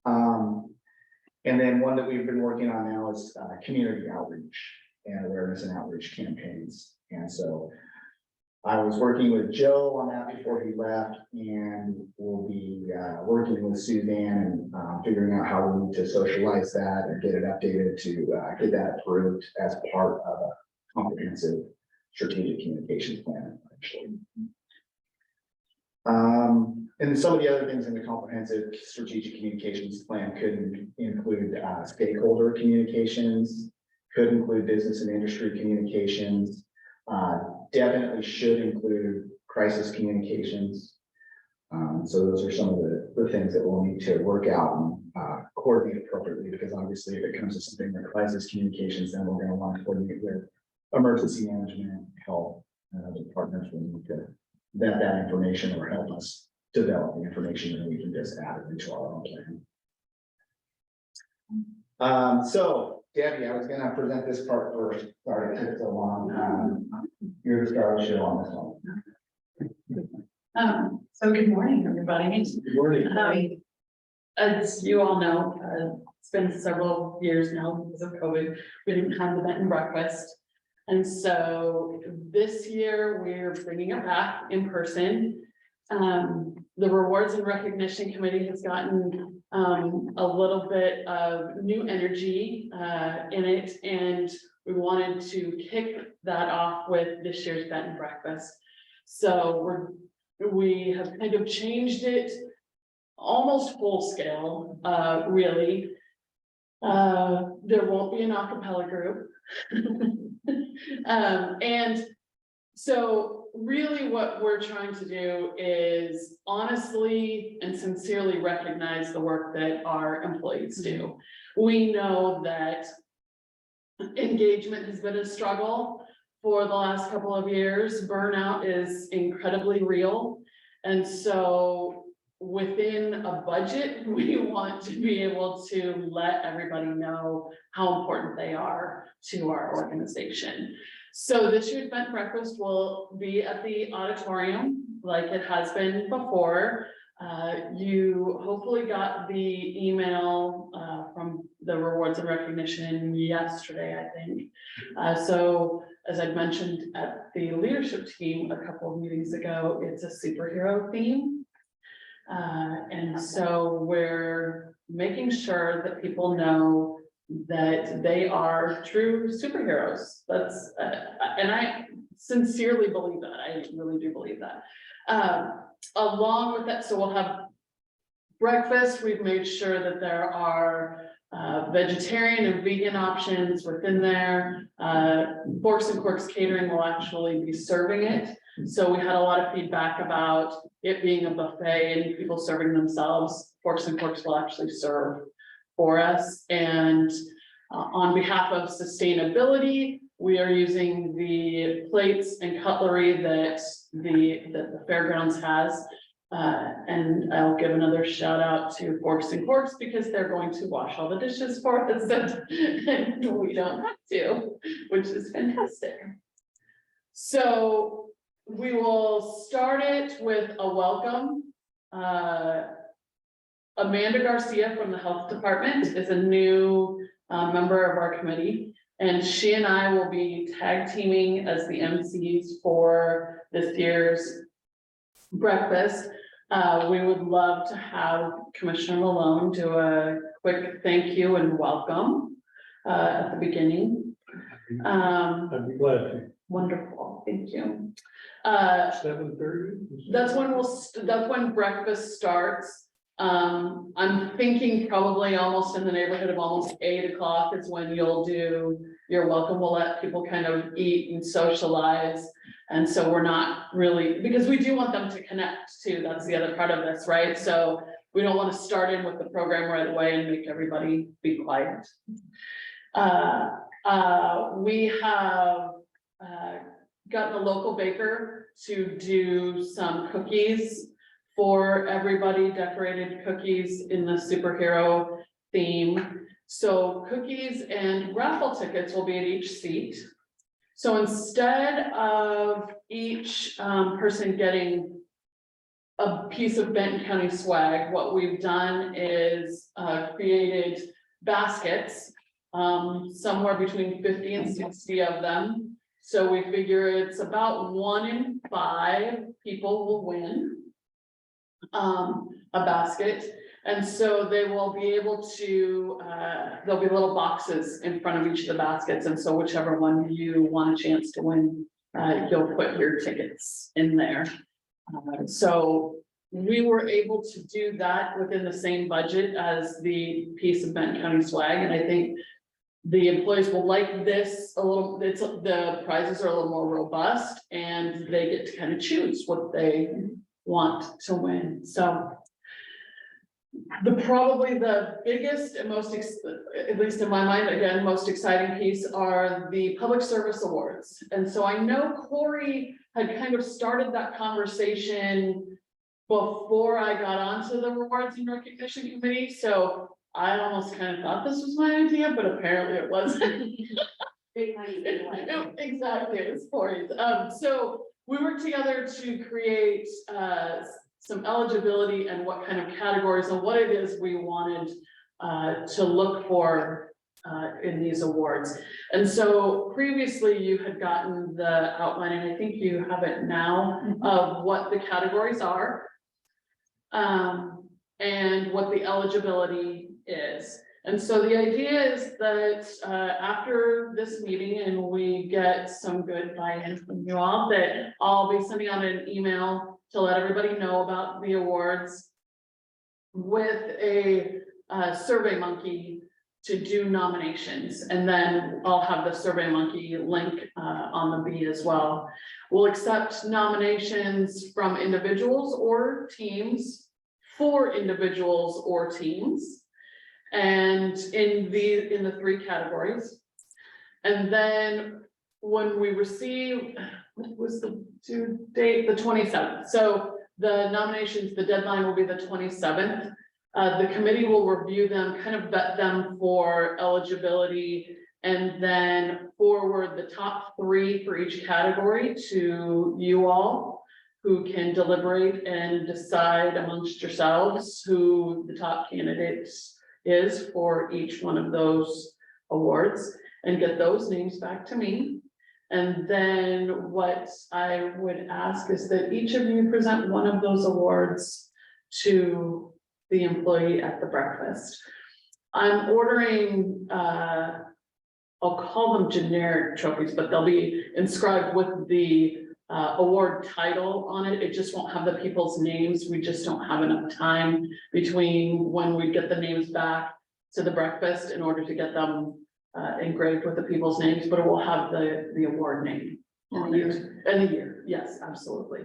Speaker 4: And then one that we've been working on now is community outreach and awareness and outreach campaigns. And so I was working with Joe on that before he left, and we'll be working with Suzanne and figuring out how we need to socialize that and get it updated to get that approved as part of a comprehensive strategic communications plan, actually. And some of the other things in the comprehensive strategic communications plan could include stakeholder communications, could include business and industry communications, definitely should include crisis communications. So those are some of the things that we'll need to work out and coordinate appropriately, because obviously if it comes to something like crisis communications, then we're going to want to coordinate with emergency management, health, and other partners. We need to vet that information or help us develop the information, and we can just add it into our own plan. So Debbie, I was going to present this part first. Sorry it took so long. You're the star of the show on this one.
Speaker 5: So good morning, everybody.
Speaker 1: good morning.
Speaker 5: As you all know,
Speaker 11: it's been several years now because of COVID, we didn't have the Benton breakfast. And so this year, we're bringing it back in person. The Rewards and Recognition Committee has gotten a little bit of new energy in it, and we wanted to kick that off with this year's Benton breakfast. So we have kind of changed it almost full scale, really. There won't be an a cappella group. And so really what we're trying to do is honestly and sincerely recognize the work that our employees do. We know that engagement has been a struggle for the last couple of years. Burnout is incredibly real. And so within a budget, we want to be able to let everybody know how important they are to our organization. So this year's Benton breakfast will be at the auditorium like it has been before. You hopefully got the email from the Rewards and Recognition yesterday, I think. So as I mentioned at the leadership team a couple of meetings ago, it's a superhero theme. And so we're making sure that people know that they are true superheroes. That's, and I sincerely believe that. I really do believe that. Along with that, so we'll have breakfast. We've made sure that there are vegetarian and vegan options within there. Forks and Corks Catering will actually be serving it. So we had a lot of feedback about it being a buffet and people serving themselves. Forks and Corks will actually serve for us. And on behalf of sustainability, we are using the plates and cutlery that the fairgrounds has. And I'll give another shout out to Forks and Corks because they're going to wash all the dishes for us and we don't have to, which is fantastic. So we will start it with a welcome. Amanda Garcia from the Health Department is a new member of our committee, and she and I will be tag teaming as the MCs for this year's breakfast. We would love to have Commissioner Malone do a quick thank you and welcome at the beginning.
Speaker 1: I'd be glad to.
Speaker 11: Wonderful, thank you.
Speaker 1: 7:30?
Speaker 11: That's when breakfast starts. I'm thinking probably almost in the neighborhood of almost 8 o'clock is when you'll do your welcome. We'll let people kind of eat and socialize. And so we're not really, because we do want them to connect too. That's the other part of this, right? So we don't want to start in with the program right away and make everybody be quiet. We have gotten a local baker to do some cookies for everybody, decorated cookies in the superhero theme. So cookies and raffle tickets will be at each seat. So instead of each person getting a piece of Benton County swag, what we've done is created baskets, somewhere between 50 and 60 of them. So we figure it's about 1 in 5 people will win a basket. And so they will be able to, there'll be little boxes in front of each of the baskets. And so whichever one you want a chance to win, you'll put your tickets in there. So we were able to do that within the same budget as the piece of Benton County swag. And I think the employees will like this a little. The prizes are a little more robust and they get to kind of choose what they want to win. So probably the biggest and most, at least in my mind, again, most exciting piece are the public service awards. And so I know Corey had kind of started that conversation before I got onto the Rewards and Recognition Committee. So I almost kind of thought this was my idea, but apparently it wasn't. Exactly, it was Corey's. So we worked together to create some eligibility and what kind of categories and what it is we wanted to look for in these awards. And so previously you had gotten the outline, and I think you have it now, of what the categories are. And what the eligibility is. And so the idea is that after this meeting and we get some good buy-in from you all, that I'll be sending out an email to let everybody know about the awards with a Survey Monkey to do nominations. And then I'll have the Survey Monkey link on the B as well. We'll accept nominations from individuals or teams, for individuals or teams, and in the 3 categories. And then when we receive, what was the due date? The 27th. So the nominations, the deadline will be the 27th. The committee will review them, kind of vet them for eligibility, and then forward the top 3 for each category to you all, who can deliberate and decide amongst yourselves who the top candidate is for each one of those awards, and get those names back to me. And then what I would ask is that each of you present one of those awards to the employee at the breakfast. I'm ordering, I'll call them generic trophies, but they'll be inscribed with the award title on it. It just won't have the people's names. We just don't have enough time between when we get the names back to the breakfast in order to get them engraved with the people's names, but it will have the award name on it. And the year, yes, absolutely.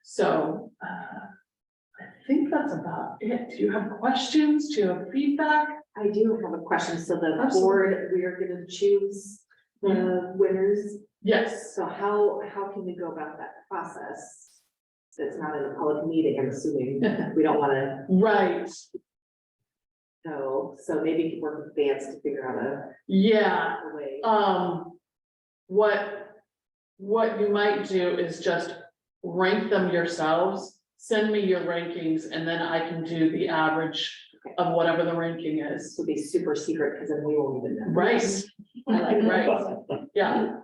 Speaker 11: So I think that's about it. Do you have questions? Do you have feedback?
Speaker 10: I do have a question. So the
Speaker 11: Absolutely.
Speaker 10: board, we are gonna choose the winners.
Speaker 11: Yes.
Speaker 10: So how can we go about that process? So it's not in a public meeting, I'm assuming. We don't wanna
Speaker 11: Right.
Speaker 10: know. So maybe you can work with Vance to figure out
Speaker 11: Yeah.
Speaker 10: a way.
Speaker 11: What you might do is just rank them yourselves, send me your rankings, and then I can do the average of whatever the ranking
Speaker 10: This
Speaker 11: is.
Speaker 10: will be super secret because then we won't even know.
Speaker 11: Right,
Speaker 10: I like that.
Speaker 11: right, yeah.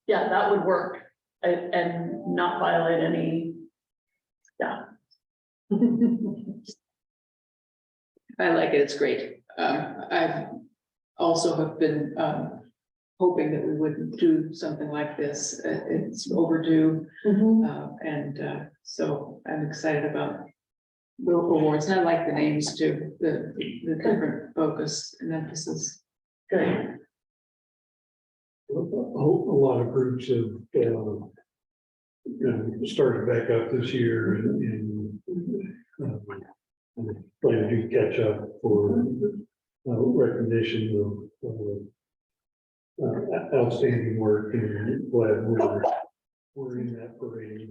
Speaker 11: Yeah, that would work and not violate any, yeah.
Speaker 2: I like it, it's great. I've also have been hoping that we would do something like this. It's overdue. So I'm excited about the awards. And I like the names too, the different focus and emphasis.
Speaker 11: Good.
Speaker 1: A lot of groups have, started back up this year and plan to catch up for recognition of outstanding work, and glad we're in that parade.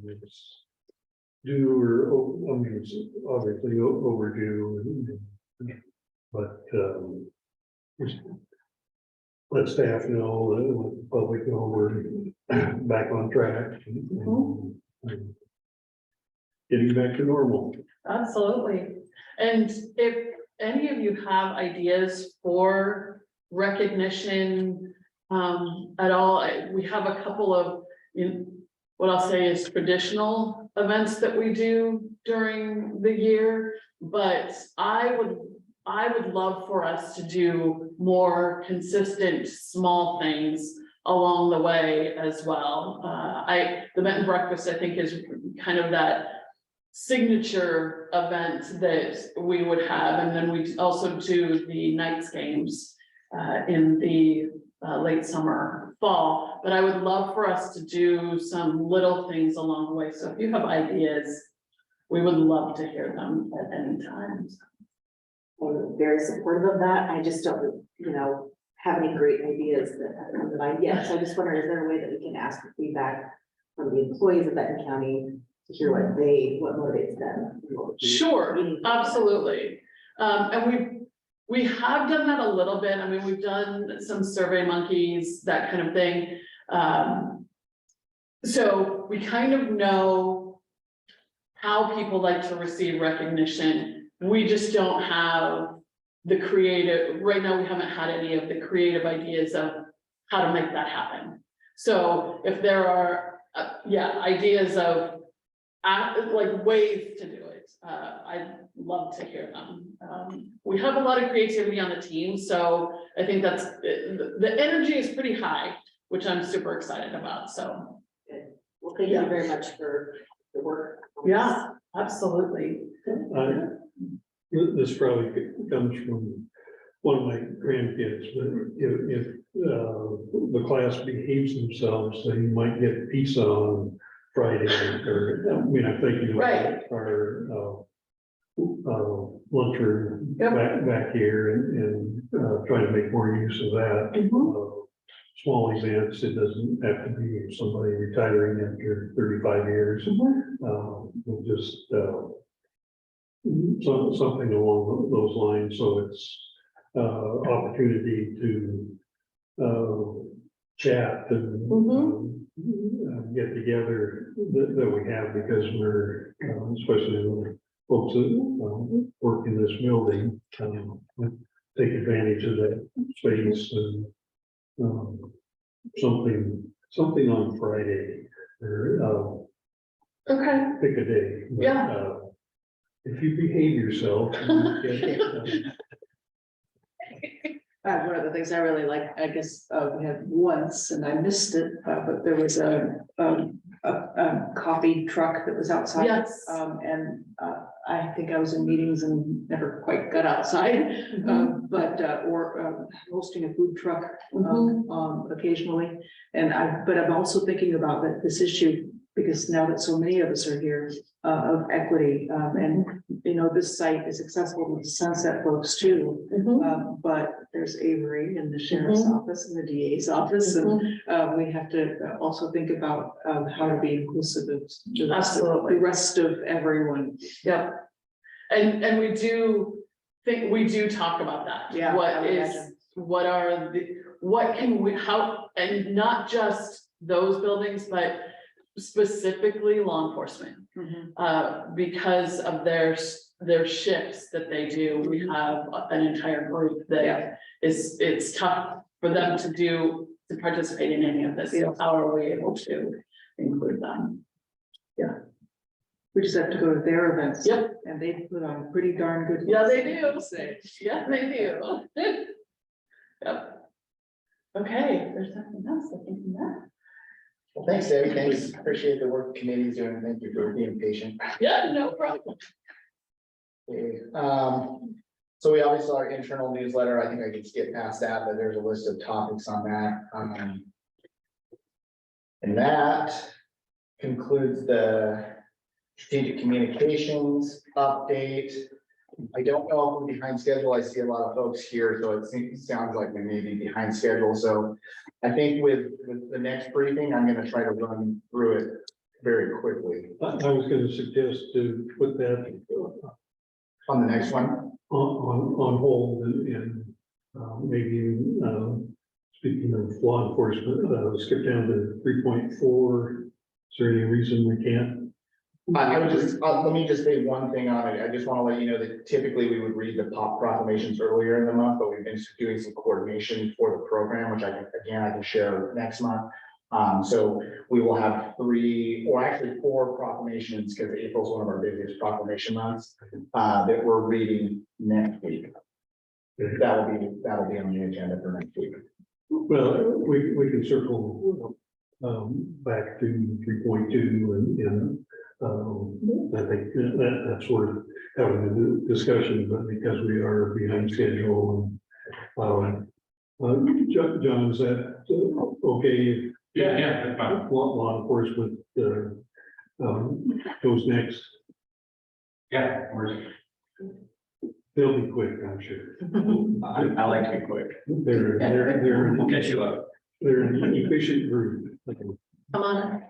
Speaker 1: It's due, or, I mean, it's obviously overdue, but just let staff know, let the public know we're back on track. And getting back to normal.
Speaker 11: Absolutely. And if any of you have ideas for recognition at all, we have a couple of, what I'll say is traditional events that we do during the year, but I would love for us to do more consistent small things along the way as well. The Benton Breakfast, I think, is kind of that signature event that we would have, and then we also do the Knights games in the late summer, fall. But I would love for us to do some little things along the way. So if you have ideas, we would love to hear them at any time.
Speaker 10: I'm very supportive of that. I just don't, have any great ideas that have come to mind yet. So I just wonder, is there a way that we can ask for feedback from the employees of Benton County to hear what motivates them?
Speaker 11: Sure, absolutely. And we have done that a little bit. I mean, we've done some Survey Monkeys, that kind of thing. So we kind of know how people like to receive recognition. we just don't have the creative, right now, we haven't had any of the creative ideas of how to make that happen. So if there are, ideas of, like ways to do it, I'd love to hear them. We have a lot of creativity on the team, so I think that's, the energy is pretty high, which I'm super excited about, so.
Speaker 10: Well, thank you very much for the work.
Speaker 11: Yeah, absolutely.
Speaker 1: This probably comes from one of my grandkids, but if the class behaves themselves, they might get pizza on Friday, or, I mean, I'm thinking
Speaker 11: Right.
Speaker 1: of our lunchroom
Speaker 11: Yep.
Speaker 1: back here and try to make more use of that.
Speaker 11: Mhm.
Speaker 1: Small events, it doesn't have to be somebody retiring after 35 years. We'll just, something along those lines, so it's, opportunity to, chat and, get together that we have, because we're, especially when folks that, work in this building, take advantage of that space and, something on Friday, or,
Speaker 11: Okay,
Speaker 1: pick a day. But,
Speaker 11: Yeah.
Speaker 1: If you behave yourself.
Speaker 2: One of the things I really like, I guess, we had once, and I missed it, but there was a coffee truck that was outside.
Speaker 11: yes.
Speaker 2: And I think I was in meetings and never quite got outside, or hosting a food truck occasionally. But I'm also thinking about this issue, because now that so many of us are here, of equity, and this site is accessible to the Sunset folks too. But there's Avery and the sheriff's office and the DA's office, and we have to also think about how to be inclusive of the rest of everyone.
Speaker 11: Yep. And we do talk about that.
Speaker 2: Yeah, I would
Speaker 11: What can we, how, and not just those buildings, but specifically law enforcement. Because of their shifts that they do, we have an entire group that it's tough for them to participate in any of this. So how are we able to include them?
Speaker 2: We just have to go to their events.
Speaker 11: Yep.
Speaker 2: And they put on pretty darn good.
Speaker 11: Yeah, they
Speaker 2: ones,
Speaker 11: do.
Speaker 2: I have to say.
Speaker 11: Yeah, they do. Yep. Okay, there's something else I think in that.
Speaker 4: Well, thanks, Debbie. Thanks. Appreciate the work the committee's doing. Thank you for being patient.
Speaker 11: Yeah, no problem.
Speaker 4: Okay, so we obviously saw our internal newsletter. I think I could skip past that, but there's a list of topics on that. And that concludes the strategic communications update. I don't know if we're behind schedule. I see a lot of folks here, so it sounds like we may be behind schedule. So I think with the next briefing, I'm going to try to run through it very quickly.
Speaker 1: I was gonna suggest to put that
Speaker 4: On the next one,
Speaker 1: on hold and maybe, speaking of law enforcement, skip down to 3.4. Is there any reason we can't?
Speaker 4: I would just, let me just say one thing on it. I just want to let you know that typically we would read the pop proclamations earlier in the month, but we've been doing some coordination for the program, which I can share next month. So we will have 3 or actually 4 proclamations, because April's one of our busiest proclamation months, that we're reading next week. That'll be on the agenda for next week.
Speaker 1: Well, we can circle back to 3.2 and I think that's worth having a discussion, but because we are behind schedule. John, is that okay?
Speaker 7: Yeah, that's fine.
Speaker 1: Law enforcement goes next.
Speaker 7: Yeah,
Speaker 1: They'll be quick, I'm sure.
Speaker 7: I like to be quick.
Speaker 1: They're
Speaker 7: We'll catch you up.
Speaker 1: they're an efficient group.
Speaker 3: Come on.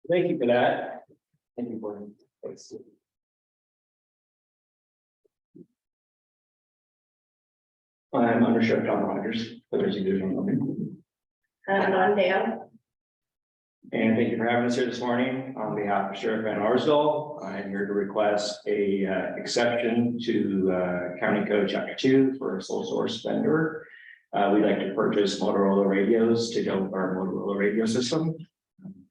Speaker 7: Thank you for that. Thank you for it. I'm Under Sheriff John Rogers, the Division.
Speaker 3: I'm Dale.
Speaker 12: And thank you for having us here this morning. On behalf of Sheriff Van Arsdale, I'm here to request a exception to County Code Chapter 2 for a sole source vendor. We'd like to purchase Motorola radios to go with our Motorola radio system.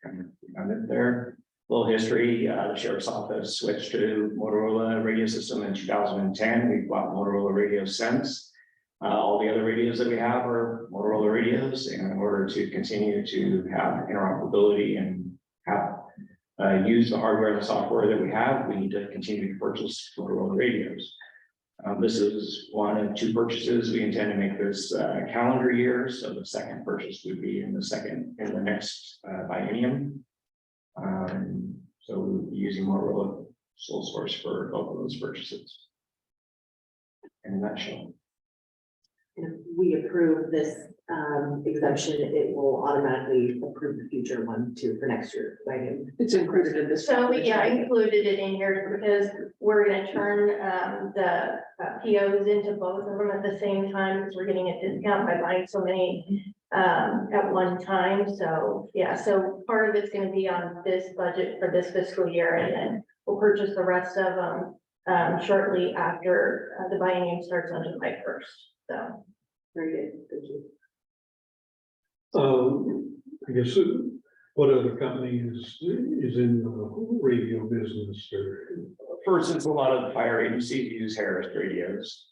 Speaker 12: Kind of redundant there. Little history, the Sheriff's Office switched to Motorola radio system in 2010. We've bought Motorola radios since. All the other radios that we have are Motorola radios, and in order to continue to have interoperability and have use the hardware and the software that we have, we need to continue to purchase Motorola radios. This is one of 2 purchases we intend to make this calendar year, so the second purchase would be in the next biennium. So we'll be using Motorola sole source for both of those purchases. In a nutshell.
Speaker 10: If we approve this exemption, it will automatically approve the future one too for next year, right?
Speaker 2: It's included in this.
Speaker 3: So, yeah, I included it in here because we're gonna turn, the POs into both of them at the same time, because we're getting a discount by buying so many, at one time. So, yeah, so part of it's gonna be on this budget for this fiscal year, and then we'll purchase the rest of them, shortly after, the biennium starts on July 1st. So,
Speaker 10: Very good, thank you.
Speaker 1: I guess, what other company is in the radio business or?
Speaker 12: For instance, a lot of fire agencies use Harris radios,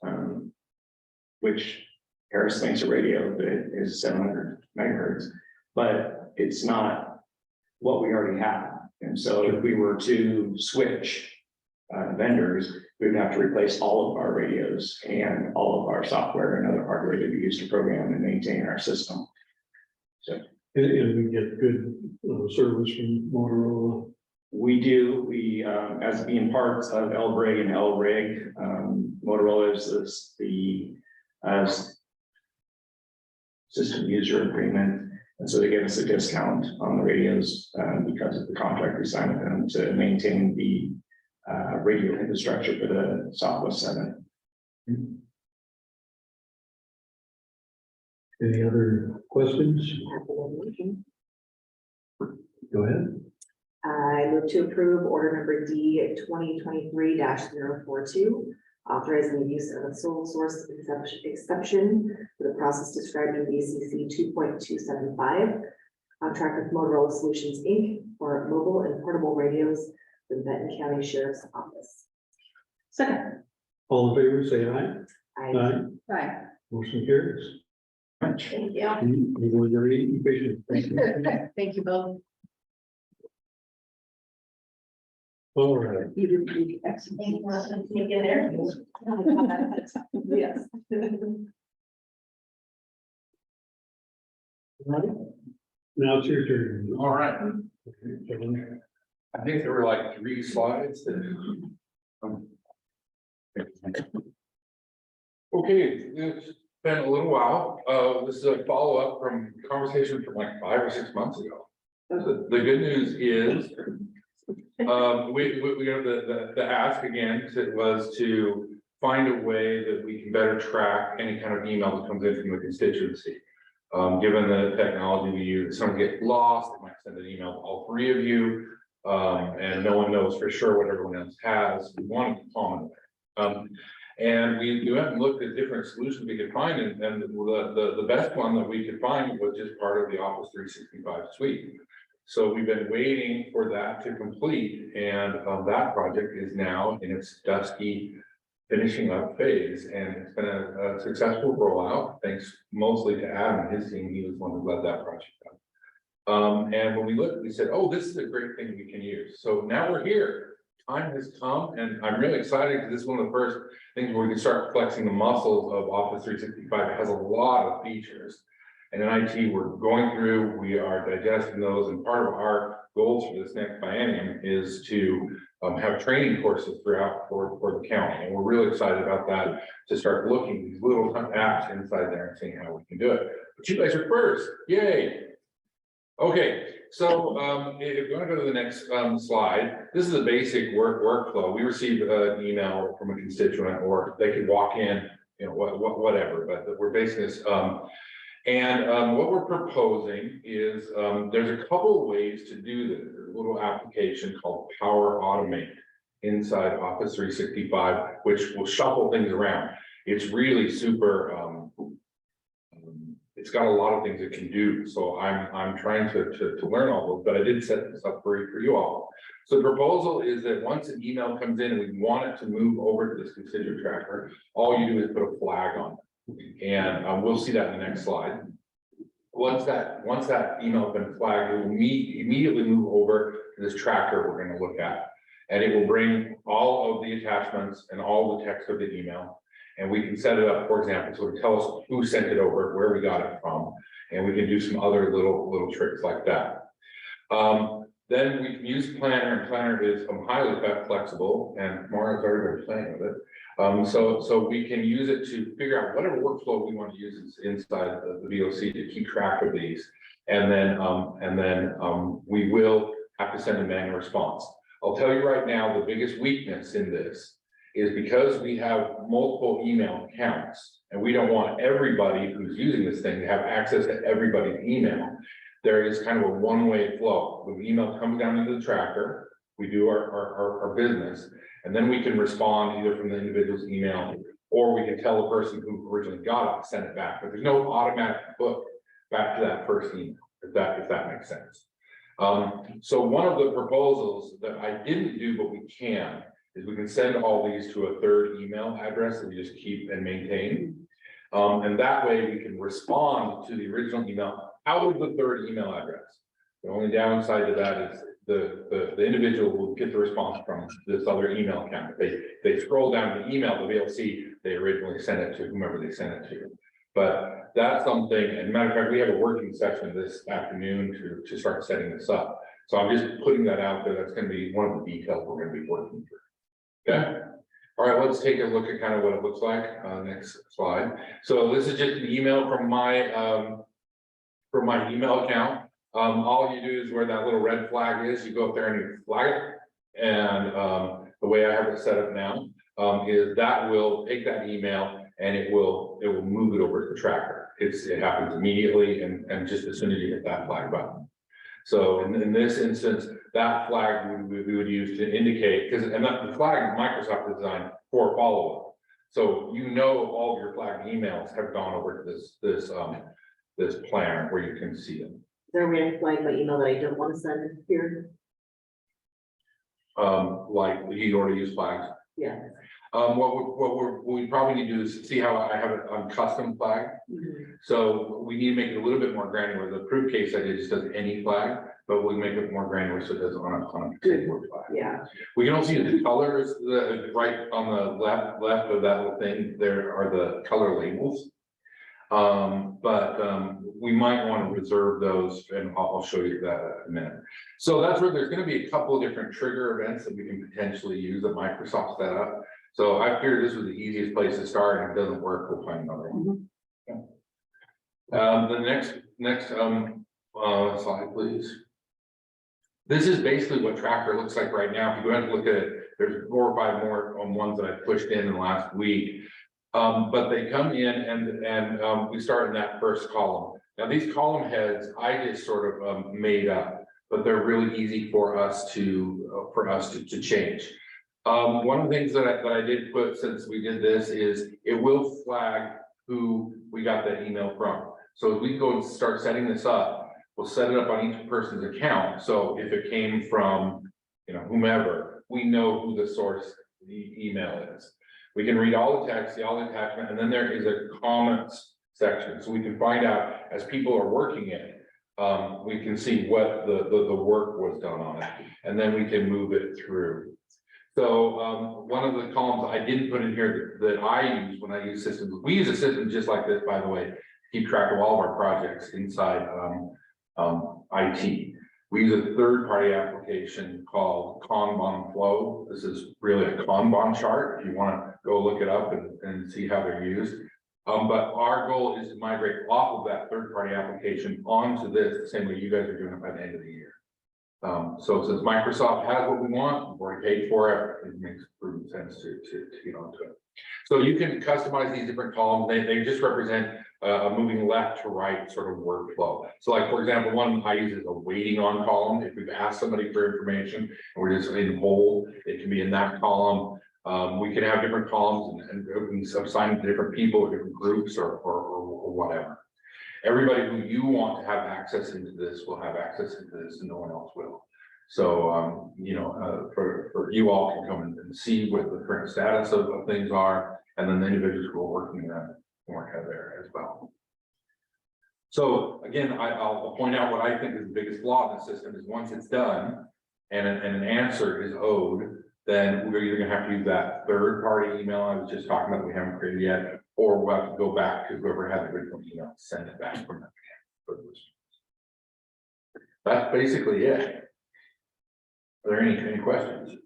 Speaker 12: which Harris makes a radio that is 700 megahertz, but it's not what we already have. And so if we were to switch vendors, we would have to replace all of our radios and all of our software and other hardware that we use to program and maintain our system. So.
Speaker 1: And we get good service from Motorola.
Speaker 12: We do, as being parts of LBRIG and LRIG, Motorola is the system user agreement. And so they give us a discount on the radios because of the contract we signed with them to maintain the radio infrastructure for the Southwest 7.
Speaker 1: Any other questions? Go ahead.
Speaker 10: I move to approve order number D 2023-042, authorizing the use of a sole source exception for the process described in BCC 2.275, contract with Motorola Solutions, Inc. for mobile and portable radios for the Benton County Sheriff's Office.
Speaker 2: Second.
Speaker 1: All in favor, say aye.
Speaker 10: I
Speaker 2: Right.
Speaker 1: Motion carries.
Speaker 3: thank you.
Speaker 1: You were very efficient. Thank you.
Speaker 2: Thank you both.
Speaker 1: All right.
Speaker 2: You didn't do the excellent.
Speaker 3: Thank you, Wilson. Can you get there?
Speaker 2: Yes.
Speaker 1: Now it's your turn.
Speaker 13: All right,
Speaker 1: Okay, Kevin.
Speaker 13: I think there were like 3 slides that. Okay, it's been a little while. This is a follow-up from conversation from like 5 or 6 months ago. The good news is, we got the ask again was to find a way that we can better track any kind of email that comes in from the constituency. Given the technology we use, someone gets lost, they might send an email to all 3 of you, and no one knows for sure what everyone else has. We want it common. And we went and looked at different solutions we could find, and the best one that we could find was just part of the Office 365 suite. So we've been waiting for that to complete, and that project is now in its dusky finishing up phase, and it's been a successful rollout, thanks mostly to Adam and his team. He was the one who led that project up. And when we looked, we said, oh, this is a great thing we can use. So now we're here. Time has come, and I'm really excited because this is one of the first things where we can start flexing the muscles of Office 365. It has a lot of features. And in IT, we're going through, we are digesting those, and part of our goals for this next biennium is to have training courses throughout for the county. And we're really excited about that, to start looking at these little apps inside there and seeing how we can do it. But you guys are first, yay. Okay, so if you want to go to the next slide, this is a basic workflow. We received an email from a constituent, or they could walk in, you know, whatever, but we're basing this. And what we're proposing is, there's a couple of ways to do this. There's a little application called Power Automate inside Office 365, which will shuffle things around. It's really super, it's got a lot of things it can do. So I'm trying to learn all those, but I did set this up for you all. So the proposal is that once an email comes in and we want it to move over to this constituent tracker, all you do is put a flag on it. And we'll see that in the next slide. Once that email has been flagged, it will immediately move over to this tracker we're going to look at. And it will bring all of the attachments and all the text of the email. And we can set it up, for example, so to tell us who sent it over, where we got it from, and we can do some other little tricks like that. Then we can use Planner, and Planner is highly flexible, and Mara's already been playing with it. So we can use it to figure out whatever workflow we want to use inside the VOC to keep track of these. And then we will have to send a manual response. I'll tell you right now, the biggest weakness in this is because we have multiple email accounts and we don't want everybody who's using this thing to have access to everybody's email. There is kind of a one-way flow. The email comes down into the tracker, we do our business, and then we can respond either from the individual's email, or we can tell the person who originally got it to send it back. But there's no automatic hook back to that first email, if that makes sense. So one of the proposals that I didn't do, but we can, is we can send all these to a third email address that we just keep and maintain. And that way we can respond to the original email out of the third email address. The only downside to that is the individual will get the response from this other email account. If they scroll down the email, they'll be able to see they originally sent it to whomever they sent it to. But that's something, and matter of fact, we have a working session this afternoon to start setting this up. So I'm just putting that out there. That's going to be one of the details we're going to be working through. Okay. All right, let's take a look at kind of what it looks like. Next slide. So this is just an email from my email account. All you do is where that little red flag is, you go up there and you flag it. And the way I have it set up now is that will take that email and it will move it over to the tracker. It happens immediately and just as soon as you hit that flag button. So in this instance, that flag we would use to indicate, the flag Microsoft designed for follow-up. So you know all of your flagged emails have gone over to this planner where you can see them.
Speaker 10: Is there a way to flag my email that I don't want to send here?
Speaker 13: Like he already used flags.
Speaker 10: Yeah.
Speaker 13: What we probably need to do is see how I have it on custom flag. So we need to make it a little bit more granular. The proof case I did just does any flag, but we make it more granular so it does on a particular flag.
Speaker 10: Yeah.
Speaker 13: We can also use the colors, right on the left of that little thing, there are the color labels. But we might want to reserve those, and I'll show you that in a minute. So that's where there's going to be a couple of different trigger events that we can potentially use that Microsoft set up. So I figured this was the easiest place to start, and if it doesn't work, we'll find another one. The next slide, please. This is basically what Tracker looks like right now. If you go ahead and look at it, there's 4 or 5 more ones that I pushed in the last week. But they come in and we start in that first column. Now these column heads, I just sort of made up, but they're really easy for us to change. One of the things that I did put since we did this is it will flag who we got that email from. So as we go and start setting this up, we'll set it up on each person's account. So if it came from, whomever, we know who the source the email is. We can read all the text, all the attachment, and then there is a comments section. So we can find out as people are working it, we can see what the work was done on it, and then we can move it through. So one of the columns I didn't put in here that I use when I use systems, we use a system just like this, by the way, to keep track of all of our projects inside IT. We use a third-party application called Kanban Flow. This is really a Kanban chart if you want to go look it up and see how they're used. But our goal is to migrate off of that third-party application onto this, the same way you guys are doing it by the end of the year. So since Microsoft has what we want, we've already paid for it, it makes prudent sense to get onto it. So you can customize these different columns, they just represent a moving left to right sort of workflow. So like, for example, one I use is a waiting on column. If we've asked somebody for information and we're just in hold, it can be in that column. We can have different columns and we can assign to different people, different groups or whatever. Everybody who you want to have access into this will have access into this and no one else will. So, you know, for you all can come and see what the current status of things are, and then the individuals who are working that work out there as well. So again, I'll point out what I think is the biggest flaw in the system is once it's done and an answer is owed, then we're either gonna have to use that third party email I was just talking about, we haven't created yet, or we'll have to go back to whoever had the original email, send it back from them. That's basically it. Are there any questions?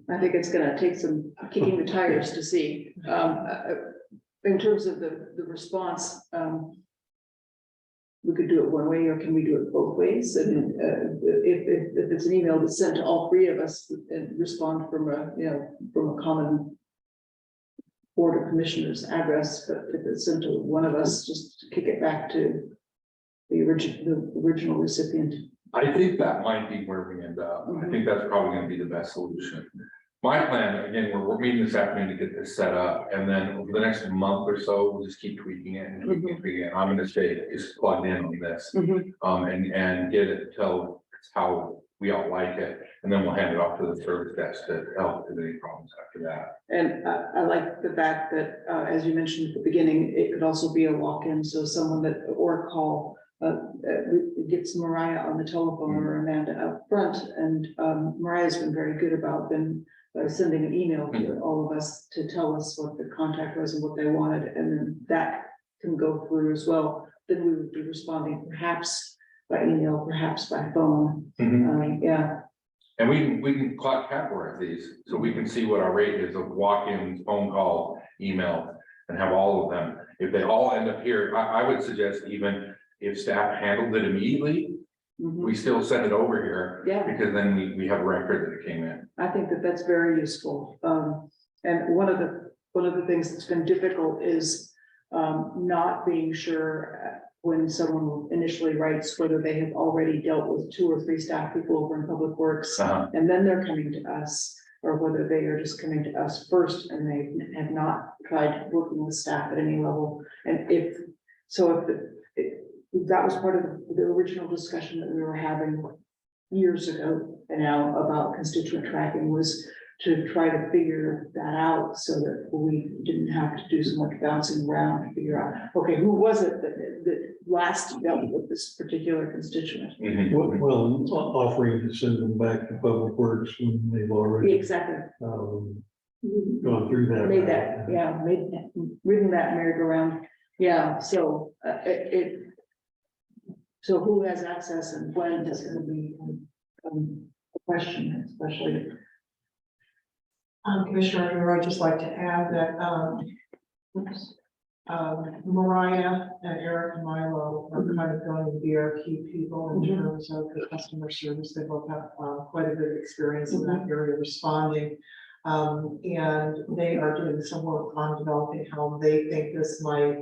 Speaker 2: I think it's gonna take some kicking the tires to see, in terms of the response, we could do it one way, or can we do it both ways? And if it's an email that's sent to all three of us and respond from a common board of commissioners address, but if it's sent to one of us, just kick it back to the original recipient.
Speaker 13: I think that might be where we end up. I think that's probably gonna be the best solution. My plan, again, we're meeting this afternoon to get this set up, and then over the next month or so, we'll just keep tweaking it and tweaking it, tweaking it. I'm gonna stay just plugged in on this. And get it until it's how we all like it, and then we'll hand it off to the service desk to help with any problems after that.
Speaker 2: And I like the fact that, as you mentioned at the beginning, it could also be a walk-in, so someone that, or a call, gets Mariah on the telephone or Amanda up front, and Mariah's been very good about then sending an email to all of us to tell us what the contact was and what they wanted, and then that can go through as well. Then we would be responding perhaps by email, perhaps by phone. Yeah.
Speaker 13: And we can categorize these, so we can see what our rate is of walk-ins, phone calls, email, and have all of them. If they all end up here, I would suggest even if staff handled it immediately, we still send it over here.
Speaker 2: Yeah.
Speaker 13: Because then we have a record that it came in.
Speaker 2: I think that that's very useful. And one of the things that's been difficult is not being sure when someone initially writes whether they have already dealt with 2 or 3 staff people over in Public Works, and then they're coming to us, or whether they are just coming to us first and they have not tried working with staff at any level. And if that was part of the original discussion that we were having years ago and now about constituent tracking, was to try to figure that out so that we didn't have to do so much bouncing around to figure out, okay, who was it that last dealt with this particular constituent?
Speaker 1: Well, offering to send them back to Public Works when they've already
Speaker 2: Exactly.
Speaker 1: gone through that.
Speaker 2: Ridden that merry-go-round. Yeah, so so who has access and when is going to be a question, especially.
Speaker 5: Commissioner, Arthur, I'd just like to add that, Mariah and Eric and Milo are kind of going to be our key people in terms of the customer service. They both have quite a bit of experience in that area responding. And they are doing some work on developing how they think this might,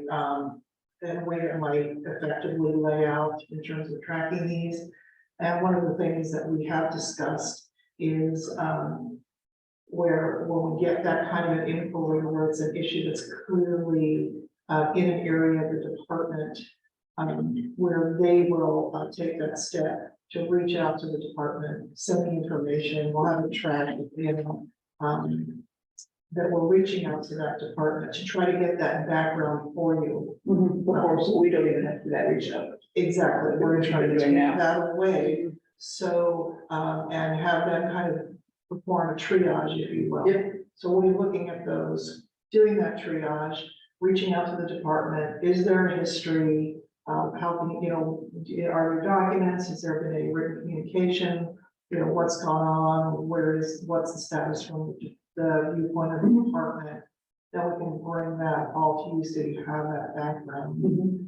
Speaker 5: in a way that might effectively lay out in terms of tracking these. And one of the things that we have discussed is, where when we get that kind of an inquiry where it's an issue that's clearly in an area of the department, where they will take that step to reach out to the department, send the information, we'll have a track, that we're reaching out to that department to try to get that background for you.
Speaker 2: Of course, we don't even have to do that reach out.
Speaker 5: Exactly, we're trying to
Speaker 2: Doing
Speaker 5: take
Speaker 2: now.
Speaker 5: that away, so, and have them kind of perform a triage, if you will.
Speaker 2: Yep.
Speaker 5: So we'll be looking at those, doing that triage, reaching out to the department, is there a history? How can, are there documents, has there been any written communication? What's gone on, what's the status from the viewpoint of the department? Then we can bring that all to you, so you have that background,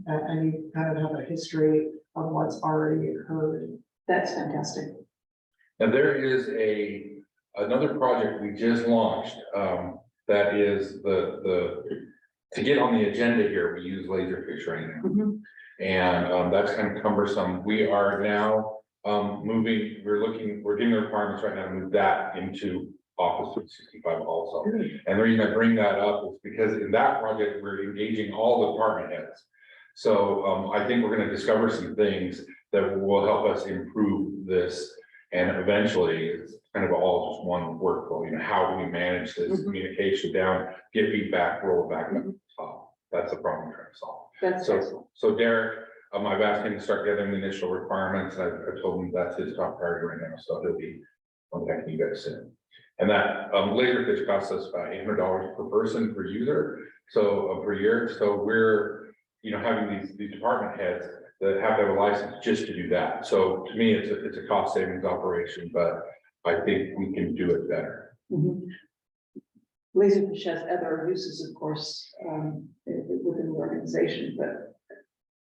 Speaker 5: and you kind of have a history of what's already occurred.
Speaker 2: That's fantastic.
Speaker 13: And there is another project we just launched, that is to get on the agenda here, we use Laserfish right now.
Speaker 2: Mhm.
Speaker 13: And, that's kind of cumbersome. We are now, we're getting the requirements right now to move that into Office 365 also. And the reason I bring that up is because in that project, we're engaging all the department heads. So, I think we're gonna discover some things that will help us improve this. And eventually, it's kind of all just one workflow, you know, how do we manage this communication down, get feedback, roll it back up to the top. That's the problem we're trying to solve.
Speaker 2: That's excellent.
Speaker 13: So Derek, I've asked him to start gathering the initial requirements. I've told him that's his top priority right now, so he'll be contacting you guys soon. And that Laserfish costs us about $800 per person per user, so per year. So we're, you know, having these department heads that have to have a license just to do that. So to me, it's a cost savings operation, but I think we can do it better.
Speaker 2: Mhm. Laserfish has other uses, of course, within the organization, but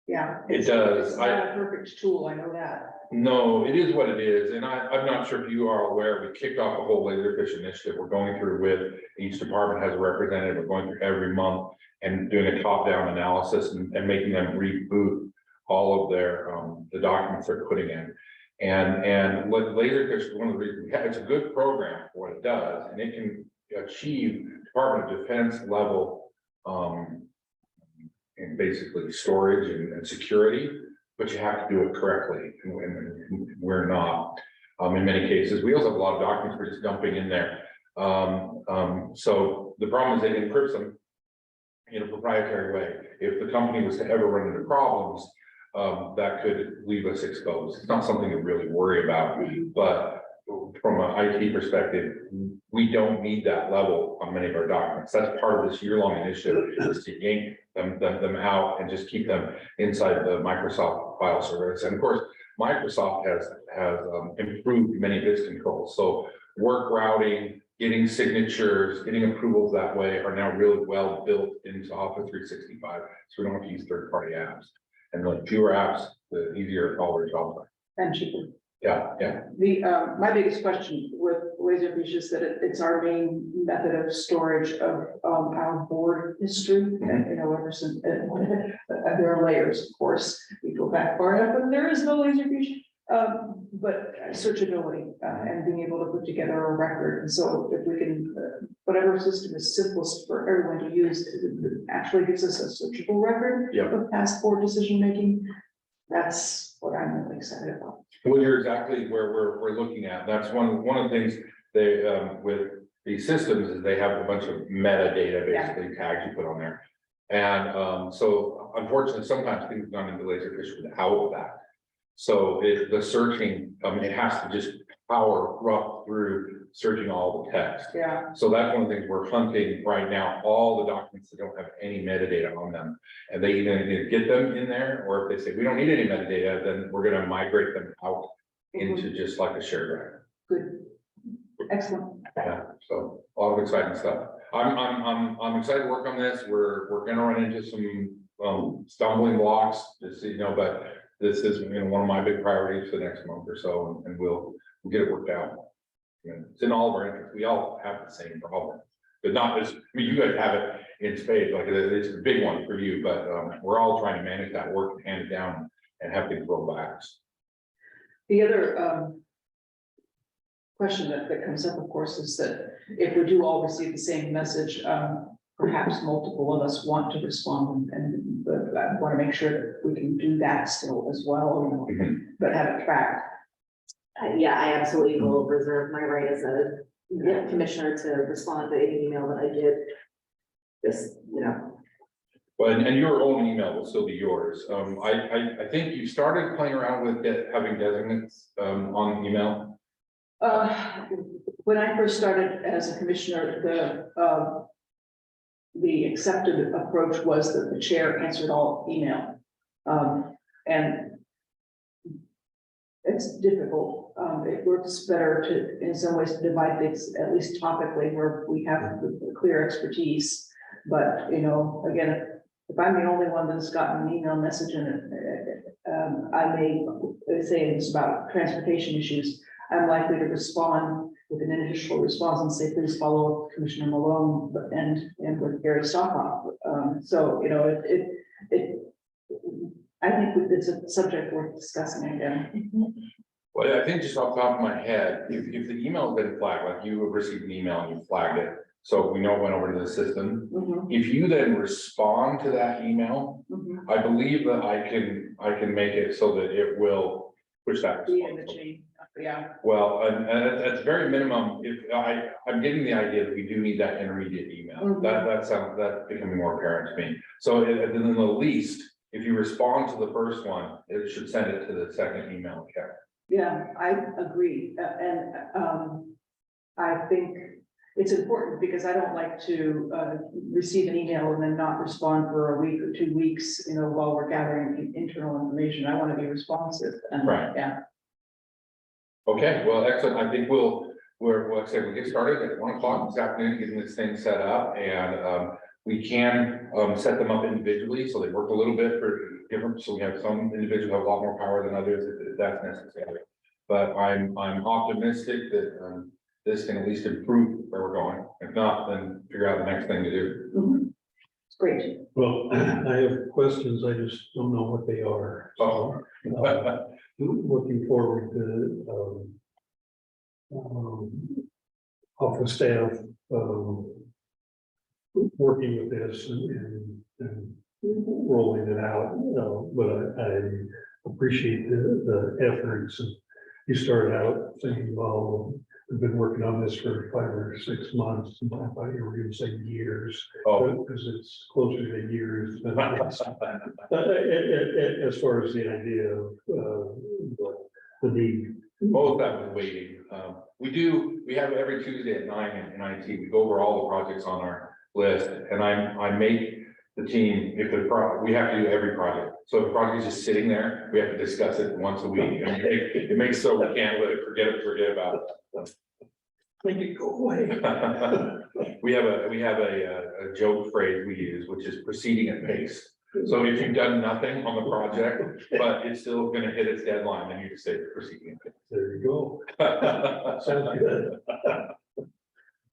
Speaker 2: yeah.
Speaker 13: It does.
Speaker 2: It's not a perfect tool, I know that.
Speaker 13: No, it is what it is, and I'm not sure if you are aware, we kicked off a whole Laserfish initiative we're going through with, each department has a representative, we're going through every month and doing a top-down analysis and making them reboot all of their, the documents they're putting in. And what Laserfish is one of the reasons we have, it's a good program for what it does, and it can achieve Department of Defense level, and basically storage and security, but you have to do it correctly, and we're not. In many cases, we also have a lot of documents we're just dumping in there. So the problem is they encrypt them in a proprietary way. If the company was to ever run into problems, that could leave us exposed. It's not something to really worry about, but from an IT perspective, we don't need that level on many of our documents. That's part of this year-long initiative, is to yank them out and just keep them inside the Microsoft file service. And of course, Microsoft has improved many of its controls. So work routing, getting signatures, getting approvals that way are now really well built into Office 365. So we don't have to use third-party apps. And the fewer apps, the easier all our jobs are.
Speaker 2: And cheaper.
Speaker 13: Yeah.
Speaker 2: The, my biggest question with Laserfish is that it's our main method of storage of, our board history. And, you know, ever since, there are layers, of course, we go back far enough, and there is no Laserfish. But searchability, and being able to put together a record. And so if we can, whatever system is simplest for everyone to use, it actually gives us a searchable record of past board decision-making. That's what I'm really excited about.
Speaker 13: Well, you're exactly where we're looking at. That's one of the things they, with these systems is they have a bunch of metadata, basically tags you put on there. And so unfortunately, sometimes things have gone into Laserfish without that. So the searching, it has to just power rough through searching all the text.
Speaker 2: Yeah.
Speaker 13: So that's one of the things we're hunting right now, all the documents that don't have any metadata on them. And they either get them in there, or if they say, we don't need any metadata, then we're gonna migrate them out into just like a shared record.
Speaker 2: Good. Excellent.
Speaker 13: Yeah, so a lot of exciting stuff. I'm excited to work on this. We're gonna run into some stumbling blocks, just, you know, but this is, you know, one of my big priorities for the next month or so, and we'll get it worked out. And it's in all of our interests. We all have the same problem, but not as, I mean, you guys have it in spades, like it's a big one for you, but we're all trying to manage that work and hand it down and have things roll back.
Speaker 2: The other question that comes up, of course, is that if we do all receive the same message, perhaps multiple of us want to respond, and I want to make sure that we can do that still as well, you know, but have it tracked.
Speaker 10: Yeah, I absolutely will reserve my right as a commissioner to respond to any email that I get. Just, you know.
Speaker 13: Well, and your own email will still be yours. I think you started playing around with having designates on email.
Speaker 2: When I first started as a commissioner, the accepted approach was that the chair answered all email. And it's difficult. It works better to, in some ways, to divide things, at least topically, where we have the clear expertise. But, you know, again, if I'm the only one that's gotten an email message in it, I may, say it's about transportation issues, I'm likely to respond with an initial response and say, please follow up Commissioner Malone and with Gary Stockoff. So, you know, I think it's a subject worth discussing again.
Speaker 13: Well, I think just off the top of my head, if the email's been flagged, like you have received an email and you flagged it, so we know it went over to the system.
Speaker 2: Mhm,
Speaker 13: If you then respond to that email,
Speaker 2: mhm.
Speaker 13: I believe that I can make it so that it will push that.
Speaker 2: Be in the
Speaker 13: response.
Speaker 2: chain, yeah.
Speaker 13: Well, and at very minimum, if I'm getting the idea that we do need that intermediate email,
Speaker 2: Mhm.
Speaker 13: that's becoming more apparent to me. So at the least, if you respond to the first one, it should send it to the second email account.
Speaker 2: Yeah, I agree, I think it's important because I don't like to, receive an email and then not respond for a week or 2 weeks, you know, while we're gathering internal information. I want to be responsive and,
Speaker 13: Right.
Speaker 2: yeah.
Speaker 13: Okay, well, excellent. I think like I said, we get started at 1 o'clock this afternoon, getting this thing set up, and we can set them up individually, so they work a little bit for different, so we have some individuals have a lot more power than others if that's necessary. But I'm optimistic that this can at least improve where we're going. If not, then figure out the next thing to do.
Speaker 2: Mhm. It's great.
Speaker 1: Well, I have questions, I just don't know what they are.
Speaker 13: Oh.
Speaker 1: Looking forward to, office staff, working with this and rolling it out, but I appreciate the efforts. And you started out saying, well, we've been working on this for 5 or 6 months, and I thought you were going to say years.
Speaker 13: Oh.
Speaker 1: Because it's closer to years than it's, as far as the idea of, the need.
Speaker 13: Both that was waiting. We have every Tuesday at 9 in IT, we go over all the projects on our list, and I make the team, we have to do every project. So if the project is just sitting there, we have to discuss it once a week, and it makes so we can't let it forget about it.
Speaker 1: Make it go away.
Speaker 13: We have a joke phrase we use, which is proceeding at pace. So if you've done nothing on the project, but it's still gonna hit its deadline, then you just say proceeding at pace.
Speaker 1: There you go. Sounds good.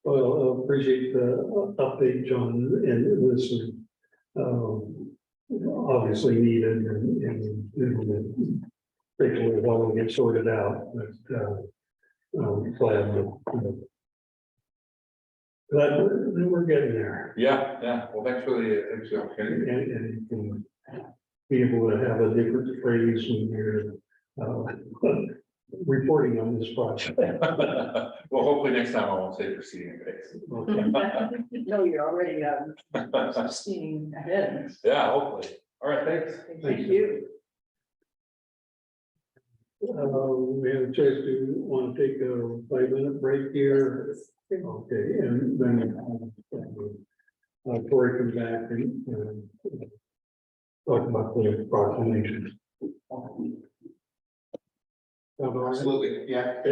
Speaker 1: Well, appreciate the update, John, and this is obviously needed and take a little while to get sorted out, but glad that we're getting there.
Speaker 13: Yeah, well, thanks for the opportunity.
Speaker 1: And you can be able to have a different phrase when you're reporting on this project.
Speaker 13: Well, hopefully next time I won't say proceeding at pace.
Speaker 1: Okay.
Speaker 2: No, you're already, steaming ahead.
Speaker 13: Yeah, hopefully. All right, thanks.
Speaker 2: Thank you.
Speaker 1: We have a chance to want to take a 5-minute break here. Okay, and then Cory comes back and talk about the proclamation.
Speaker 4: Absolutely, yeah.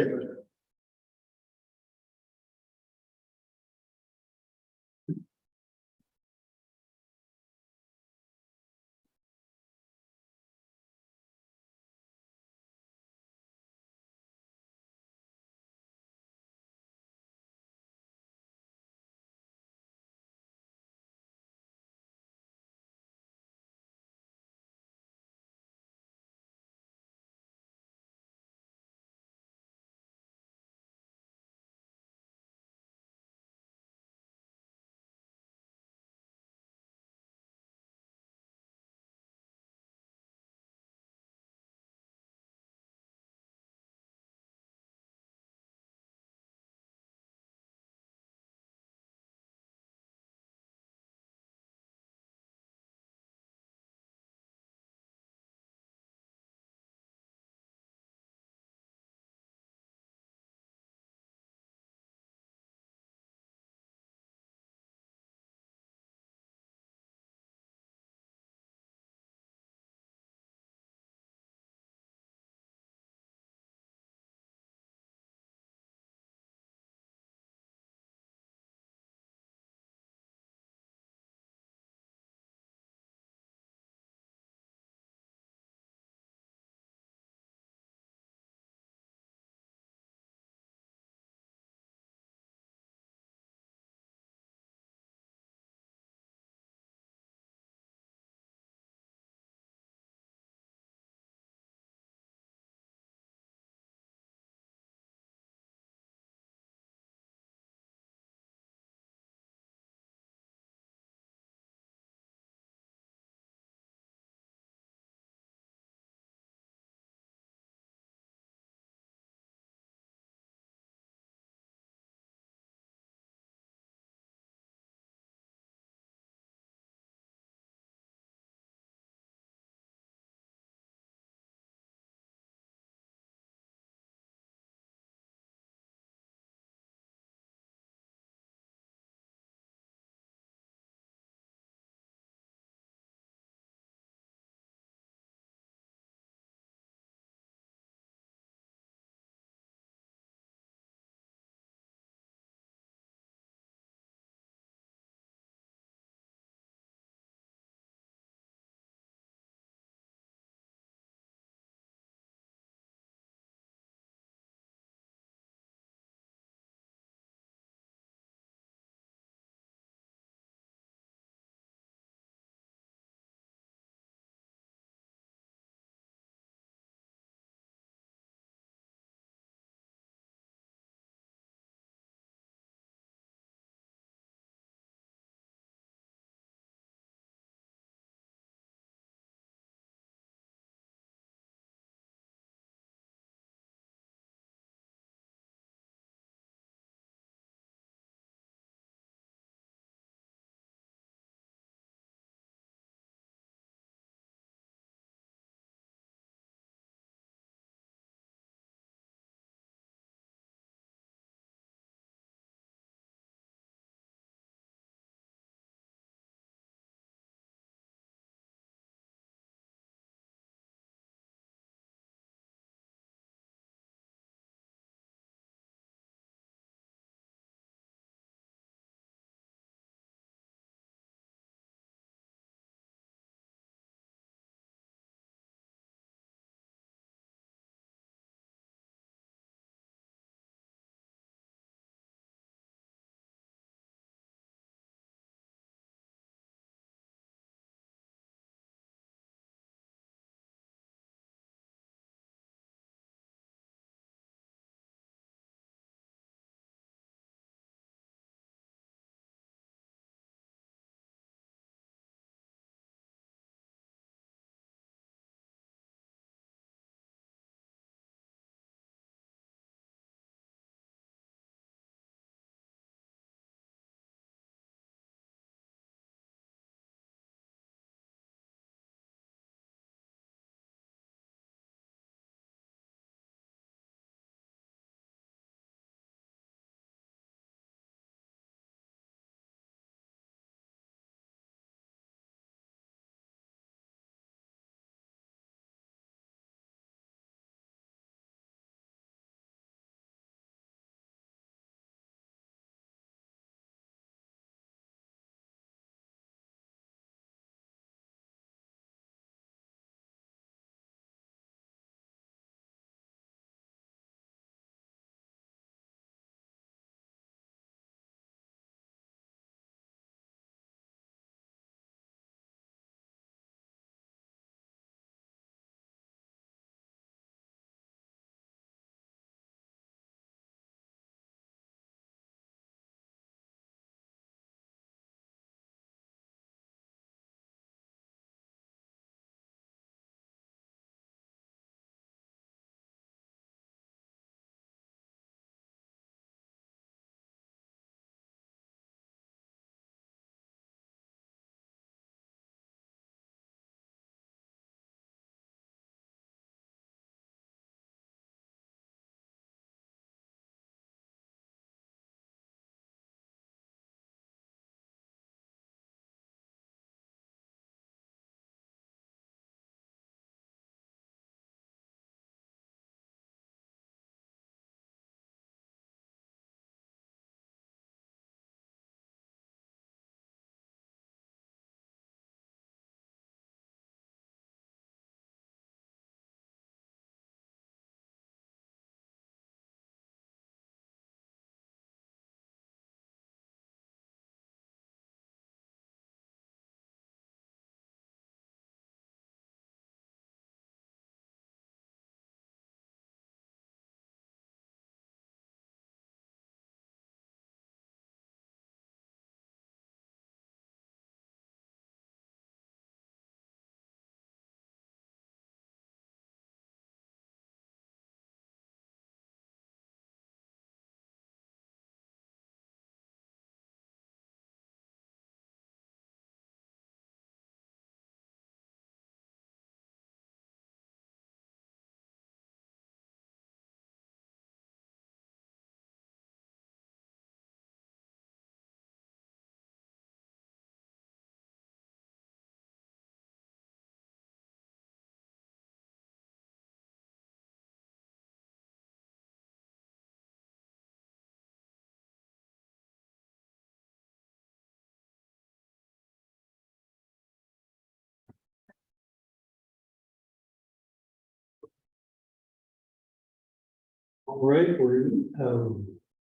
Speaker 1: All right, we're,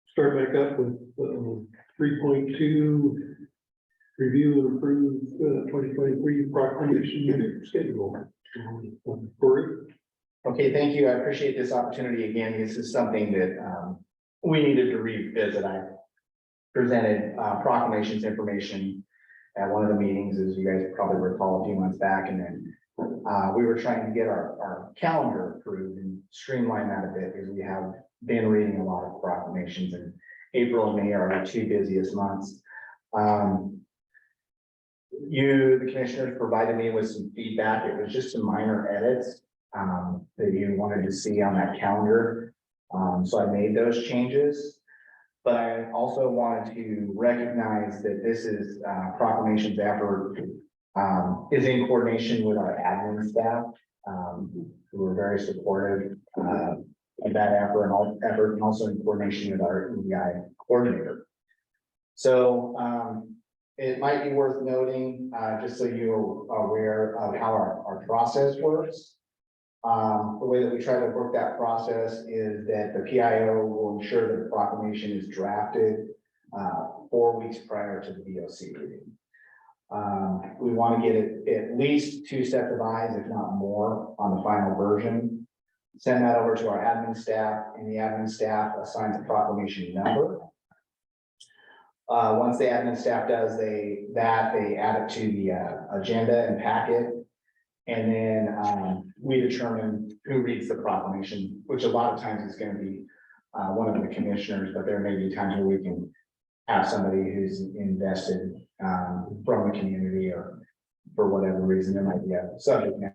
Speaker 1: start back up with, 3.2. Review and approve, 2023 proclamation schedule. Corey?
Speaker 4: Okay, thank you. I appreciate this opportunity again. This is something that we needed to revisit. I presented proclamations information at one of the meetings, as you guys probably recall, a few months back, and then we were trying to get our calendar approved and streamline that a bit, because we have been reading a lot of proclamations, and April and May are our two busiest months. The commissioners provided me with some feedback. It was just some minor edits that you wanted to see on that calendar. So I made those changes. But I also wanted to recognize that this is proclamations effort is in coordination with our admin staff, who are very supportive of that effort and also in coordination with our EDI coordinator. So it might be worth noting, just so you're aware of how our process works. The way that we try to work that process is that the PIO will ensure that the proclamation is drafted 4 weeks prior to the VOC meeting. We want to get it at least 2 sets of eyes, if not more, on the final version. Send that over to our admin staff, and the admin staff assigns a proclamation number. Once the admin staff does they add it to the agenda and packet. And then we determine who reads the proclamation, which a lot of times is going to be one of the commissioners, but there may be times where we can have somebody who's invested from the community, or for whatever reason, there might be a subject matter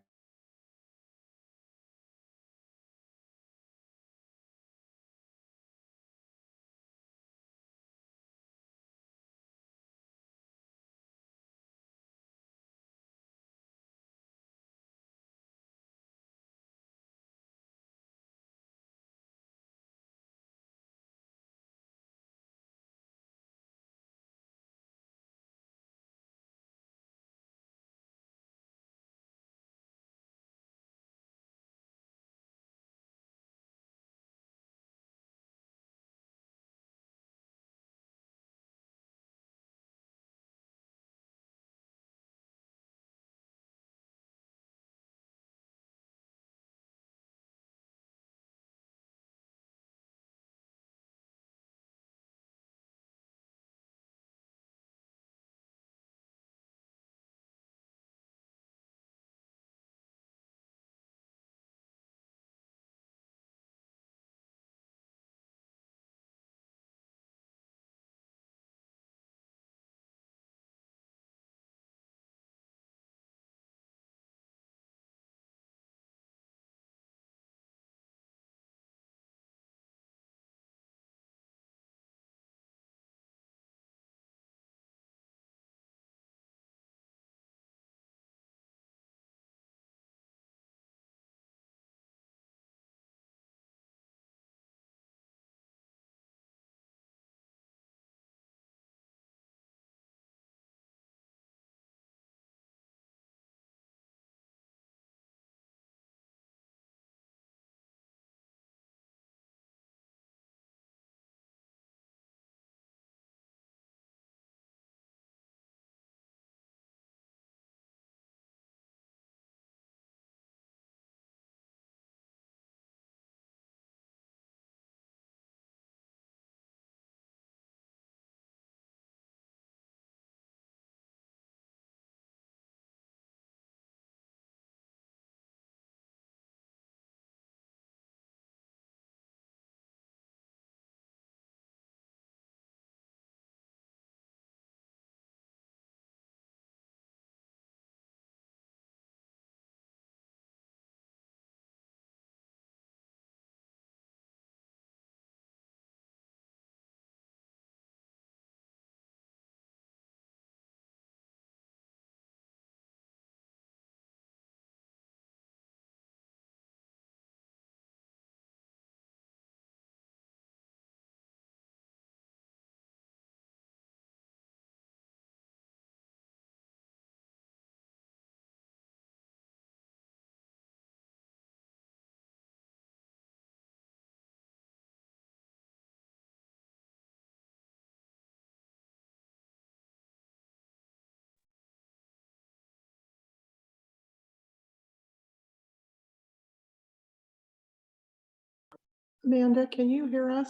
Speaker 5: Amanda, can you hear us?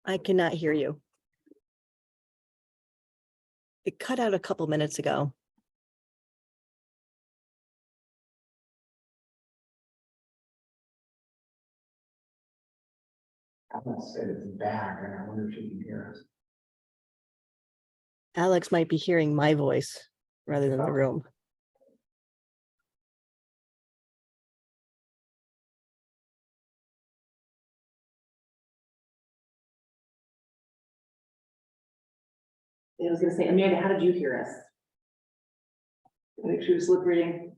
Speaker 14: I cannot hear you. It cut out a couple minutes ago.
Speaker 4: Alan said it's back, and I wonder if you can hear us.
Speaker 14: Alex might be hearing my voice rather than the room.
Speaker 10: I was gonna say, Amanda, how did you hear us?
Speaker 2: I think she was lip reading.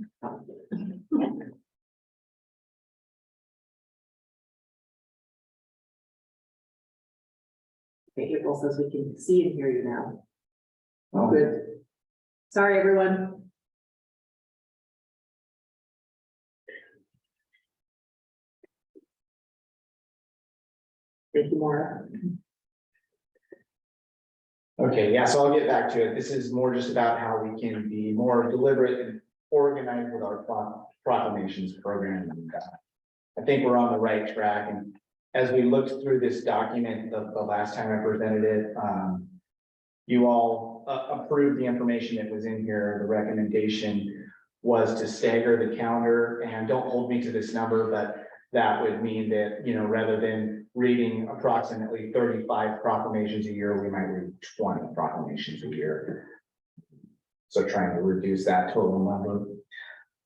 Speaker 10: Okay, April says we can see and hear you now.
Speaker 4: Oh,
Speaker 10: Good. Sorry, everyone. Thank you, Maura.
Speaker 4: Okay, yeah, so I'll get back to it. This is more just about how we can be more deliberate and organized with our proclamations program. And, I think we're on the right track, and as we looked through this document, the last time I presented it, you all approved the information that was in here. The recommendation was to stagger the calendar, and don't hold me to this number, but that would mean that, you know, rather than reading approximately 35 proclamations a year, we might read 20 proclamations a year. So trying to reduce that total number.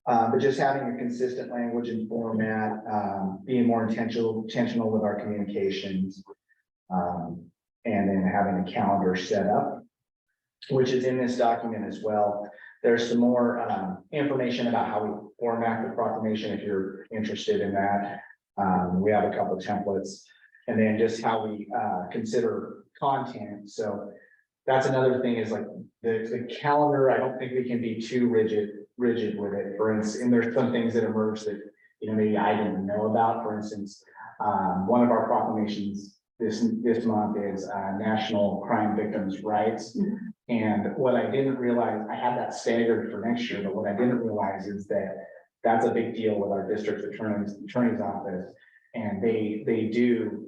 Speaker 4: But just having a consistent language and format, being more intentional with our communications. And then having a calendar set up, which is in this document as well. There's some more information about how we format the proclamation if you're interested in that. We have a couple of templates, and then just how we consider content. So that's another thing, is like the calendar. I don't think we can be too rigid with it. For instance, and there's some things that emerge that, you know, maybe I didn't know about. For instance, one of our proclamations this month is National Crime Victims' Rights. And what I didn't realize, I had that staggered for next year, but what I didn't realize is that that's a big deal with our district attorney's office. And they do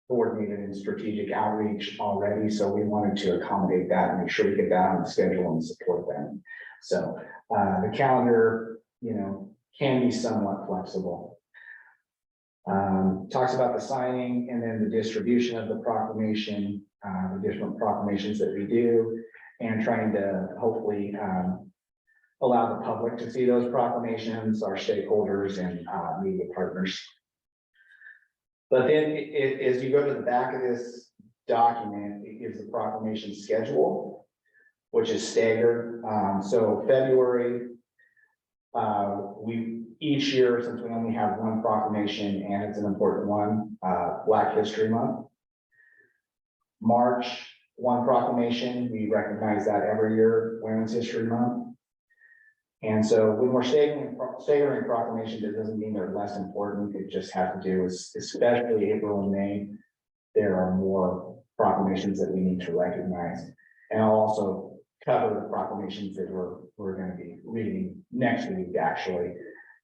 Speaker 4: coordinated and strategic outreach already. So we wanted to accommodate that and make sure we get that on the schedule and support them. So the calendar, you know, can be somewhat flexible. Talks about the signing and then the distribution of the proclamation, the different proclamations that we do, and trying to hopefully allow the public to see those proclamations, our stakeholders and media partners. But then as you go to the back of this document, it gives the proclamation schedule, which is staggered. So February, each year, since we only have one proclamation and it's an important one, Black History Month. March, one proclamation, we recognize that every year, Women's History Month. And so when we're staggering proclamations, it doesn't mean they're less important. It just has to do with, especially April and May, there are more proclamations that we need to recognize. And I'll also cover the proclamations that we're going to be reading next week, actually,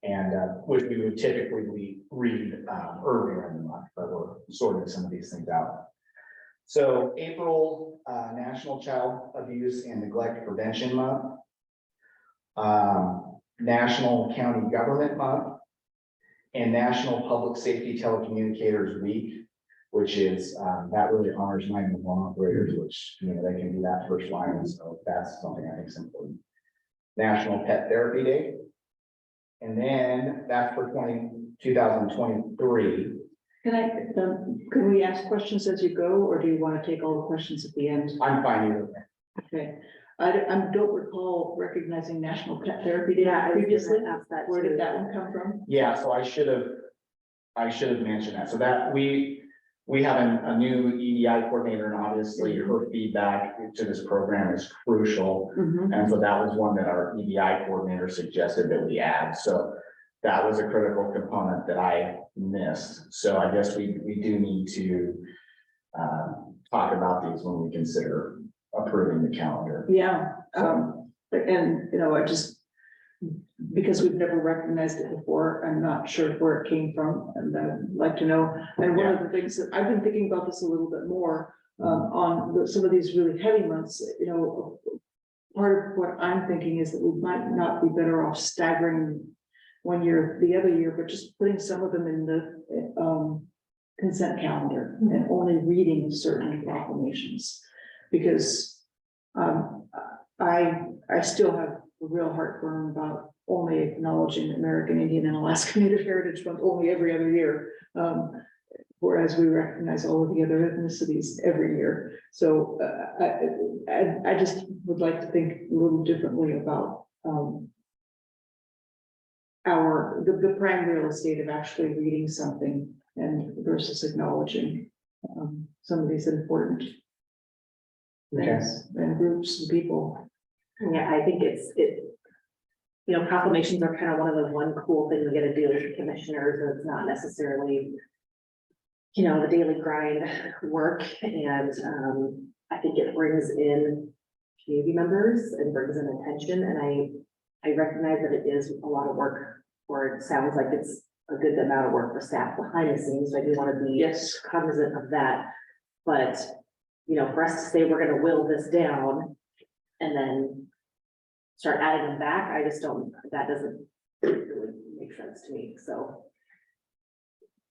Speaker 4: and which we would typically read earlier in the month, but we're sorting some of these things out. So April, National Child Abuse and Neglect Prevention Month, National County Government Month, and National Public Safety Telecommunicators Week, which is that really honors 911 operators, which, you know, they can do that first line. So that's something I think is important. National Pet Therapy Day. And then that's for 2023.
Speaker 2: Can we ask questions as you go, or do you want to take all the questions at the end?
Speaker 4: I'm fine either way.
Speaker 2: Okay, I don't recall recognizing National Pet Therapy Day previously. Where did that one come from?
Speaker 4: Yeah, so I should have mentioned that. So that we have a new EDI coordinator, and obviously her feedback to this program is crucial. And so that was one that our EDI coordinator suggested that we add. So that was a critical component that I missed. So I guess we do need to talk about these when we consider approving the calendar.
Speaker 2: Yeah, and you know, because we've never recognized it before, I'm not sure where it came from, and I'd like to know. And one of the things that I've been thinking about this a little bit more, some of these really heavy months, you know. Part of what I'm thinking is that we might not be better off staggering one year, the other year, but just putting some of them in the consent calendar and only reading certain proclamations. Because I still have a real heartburn about only acknowledging American Indian and Alaska Native Heritage Month only every other year. Whereas we recognize all of the other ethnicities every year. So I just would like to think a little differently about the prime real estate of actually reading something and versus acknowledging some of these important things and groups and people.
Speaker 10: Yeah, I think you know, proclamations are kind of one cool thing we get to do as commissioners, and it's not necessarily, you know, the daily grind work. And I think it brings in community members and brings in attention. And I recognize that it is a lot of work, or it sounds like it's a good amount of work for staff behind the scenes. So I do want to be cognizant of that. But, you know, for us to say we're going to will this down and then start adding them back, I just don't, that doesn't really make sense to me. So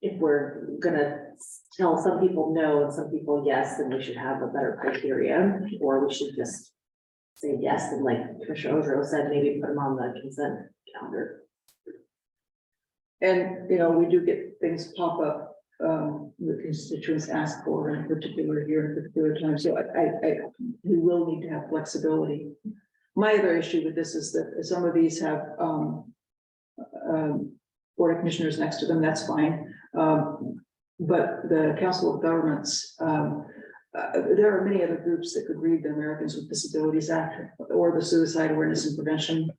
Speaker 10: if we're gonna tell some people no and some people yes, then we should have a better criteria, or we should just say yes, and like Commissioner Ojo said, maybe put them on the consent calendar.
Speaker 2: And, you know, we do get things pop up, the constituents ask for in particular here in particular times. So we will need to have flexibility. My other issue with this is that some of these have, board of commissioners next to them, that's fine. But the Council of Governments, there are many other groups that could read the Americans with Disabilities Act or the Suicide Awareness and Prevention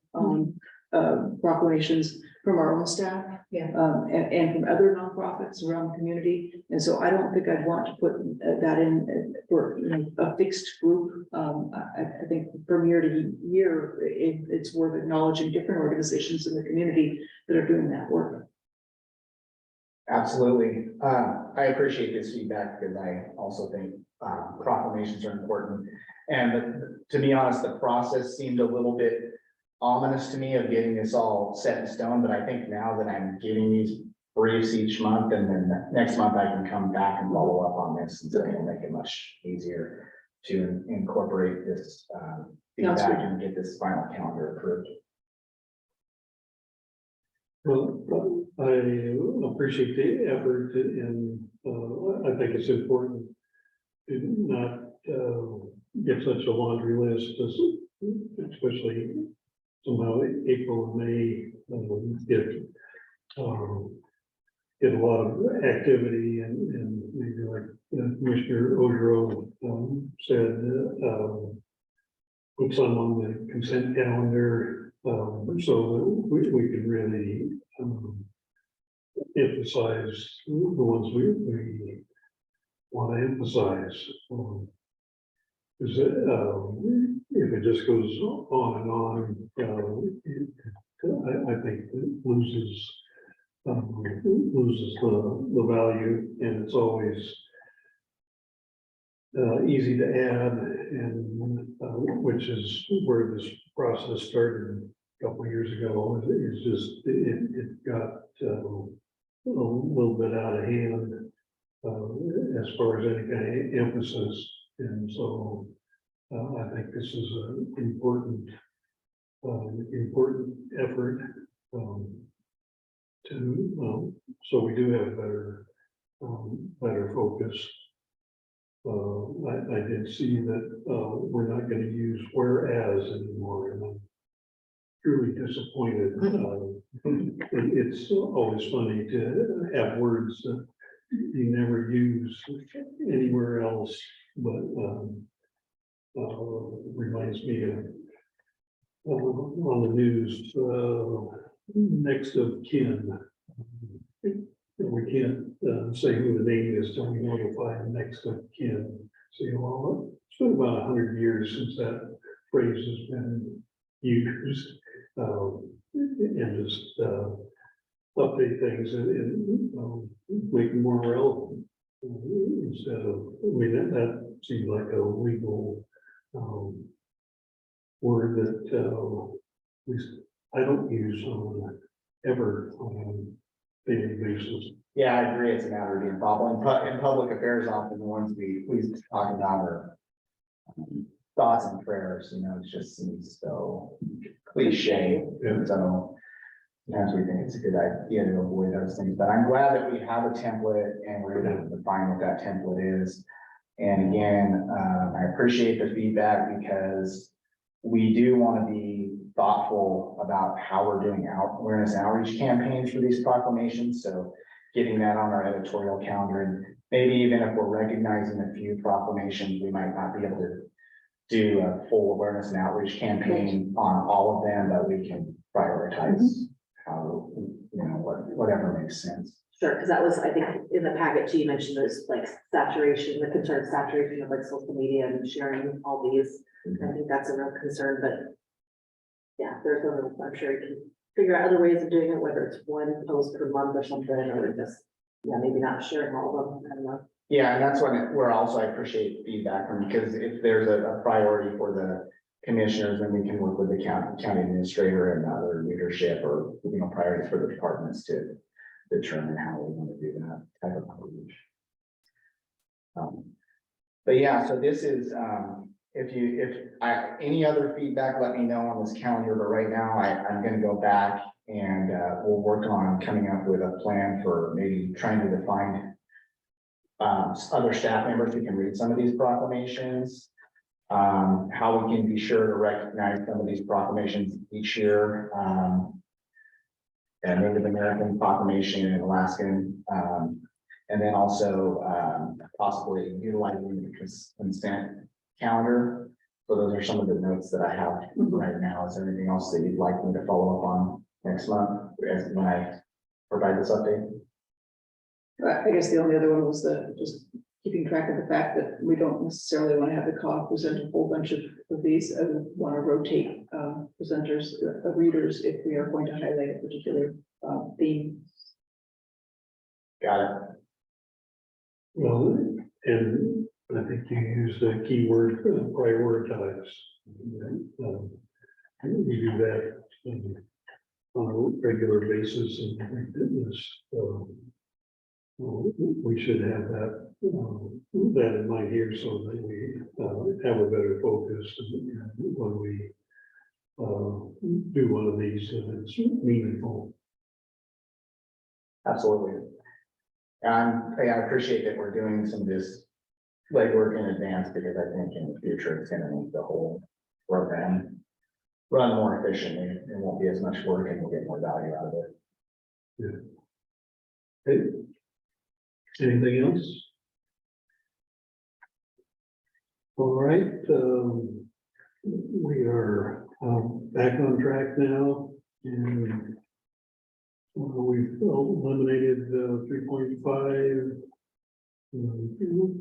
Speaker 2: proclamations from our own staff.
Speaker 3: Yeah.
Speaker 2: And from other nonprofits around the community. And so I don't think I'd want to put that in for, you know, a fixed group. I think from year to year, it's worth acknowledging different organizations in the community that are doing that work.
Speaker 4: Absolutely. I appreciate this feedback because I also think proclamations are important. And to be honest, the process seemed a little bit ominous to me of getting this all set in stone, but I think now that I'm giving these briefs each month, and then next month I can come back and follow up on this, and so it'll make it much easier to incorporate this feedback and get this final calendar approved.
Speaker 1: Well, I appreciate the effort, and I think it's important to not get such a laundry list, especially somehow April and May get a lot of activity, and maybe like Commissioner Ojo said, put some on the consent calendar so that we can really emphasize the ones we want to emphasize. Because if it just goes on and on, I think it loses the value, and it's always easy to add, and which is where this process started a couple of years ago. It's just it got a little bit out of hand as far as any kind of emphasis. And so I think this is an important effort so we do have better focus. I did see that we're not going to use whereas anymore, and I'm truly disappointed. It's always funny to have words that you never use anywhere else, but reminds me of on the news, next of kin. We can't say who the name is till we notify next of kin. So, well, it's been about 100 years since that phrase has been used. and just, update things and make them more relevant. Instead of, I mean, that seems like a legal, word that, at least I don't use ever on a daily basis.
Speaker 4: Yeah, I agree. It's a matter of being thoughtful. In public affairs, often the ones we talk about are thoughts and prayers, you know, it just seems so cliche.
Speaker 1: Yeah.
Speaker 4: So sometimes we think it's a good idea to avoid those things, but I'm glad that we have a template and we're able to define what that template is. And again, I appreciate the feedback because we do want to be thoughtful about how we're doing awareness outreach campaigns for these proclamations. So getting that on our editorial calendar, and maybe even if we're recognizing a few proclamations, we might not be able to do a full awareness and outreach campaign on all of them, but we can prioritize how, you know, whatever makes sense.
Speaker 10: Sure, because that was, I think, in the packet too, you mentioned those like saturation, the concern saturation of like social media and sharing all these. I think that's a real concern, but yeah, I'm sure you can figure out other ways of doing it, whether it's one post per month or something, or just, yeah, maybe not sharing all of them. I don't know.
Speaker 4: Yeah, and that's where also I appreciate feedback from, because if there's a priority for the commissioners, then we can work with the county administrator and other leadership, or, you know, priorities for the departments to determine how we want to do that type of outreach. But yeah, so this is, any other feedback, let me know on this calendar, but right now I'm gonna go back and we'll work on coming up with a plan for maybe trying to define other staff members who can read some of these proclamations, how we can be sure to recognize some of these proclamations each year, and Native American proclamation and Alaskan, and then also possibly utilizing the consent calendar. So those are some of the notes that I have right now. Is there anything else that you'd like me to follow up on next month when I provide this update?
Speaker 2: I guess the only other one was just keeping track of the fact that we don't necessarily want to have the COG present a whole bunch of these. I would want to rotate presenters, readers, if we are going to highlight a particular theme.
Speaker 4: Got it.
Speaker 1: Well, and I think you use the keyword prioritize. You do that on a regular basis and we should have that in mind here so that we have a better focus when we do one of these and it's meaningful.
Speaker 4: Absolutely. And I appreciate that we're doing some of this legwork in advance, because I think in the future it's gonna make the whole program run more efficiently. It won't be as much work and we'll get more value out of it.
Speaker 1: Yeah. Hey. Anything else? All right, we are back on track now, and we've eliminated 3.5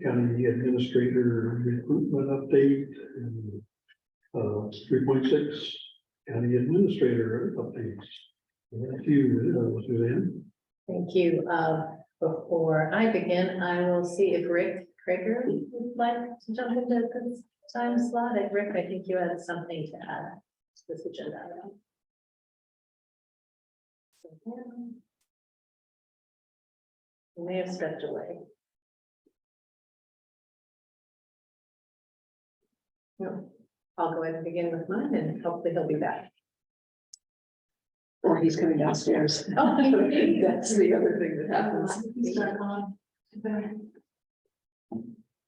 Speaker 1: county administrator recruitment update, and 3.6 county administrator updates. Thank you, Suzanne.
Speaker 3: Thank you. Before I begin, I will see if Rick Krager would like to jump into this time slot. Rick, I think you had something to add to this agenda item. You may have stepped away. No, I'll go ahead and begin with mine and hopefully he'll be back.
Speaker 2: Or he's coming downstairs.
Speaker 3: Oh,
Speaker 2: That's the other thing that happens.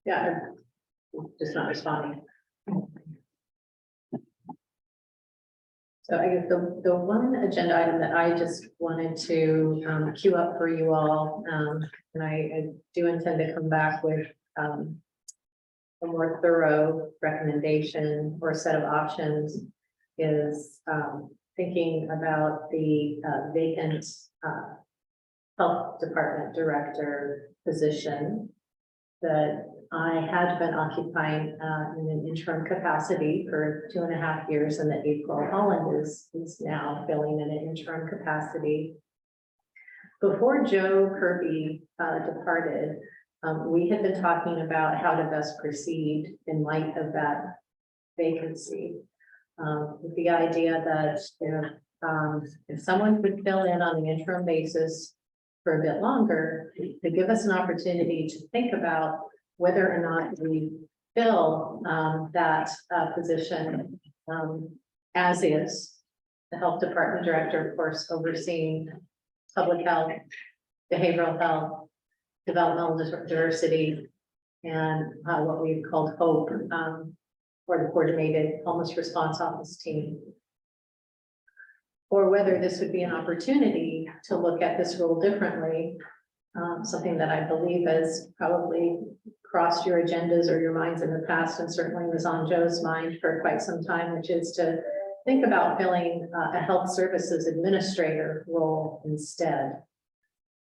Speaker 3: Yeah, I'm just not responding. So I guess the one agenda item that I just wanted to queue up for you all, and I do intend to come back with a more thorough recommendation or set of options, is thinking about the vacant health department director position that I had been occupying in an interim capacity for 2.5 years, and that April Holland is now filling in an interim capacity. Before Joe Kirby departed, we had been talking about how to best proceed in light of that vacancy. With the idea that if someone could fill in on an interim basis for a bit longer, to give us an opportunity to think about whether or not we fill that position as is. The health department director, of course, overseeing public health, behavioral health, developmental diversity, and what we've called HOPE, or the Coordinated Homeless Response Office team. Or whether this would be an opportunity to look at this role differently, something that I believe has probably crossed your agendas or your minds in the past, and certainly was on Joe's mind for quite some time, which is to think about filling a health services administrator role instead.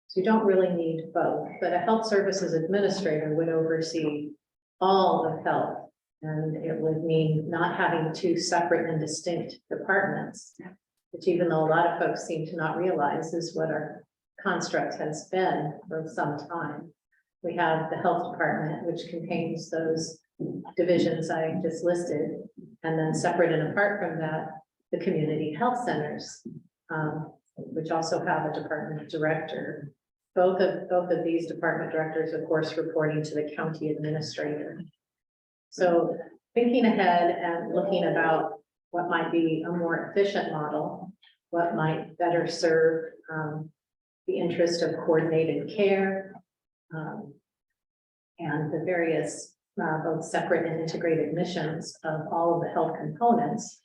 Speaker 3: So you don't really need both, but a health services administrator would oversee all of health. And it would mean not having two separate and distinct departments, which, even though a lot of folks seem to not realize, is what our construct has been for some time. We have the health department, which contains those divisions I just listed, and then separate and apart from that, the community health centers, which also have a department director. Both of these department directors, of course, reporting to the county administrator. So thinking ahead and looking about what might be a more efficient model, what might better serve the interest of coordinated care, and the various both separate and integrated missions of all of the health components.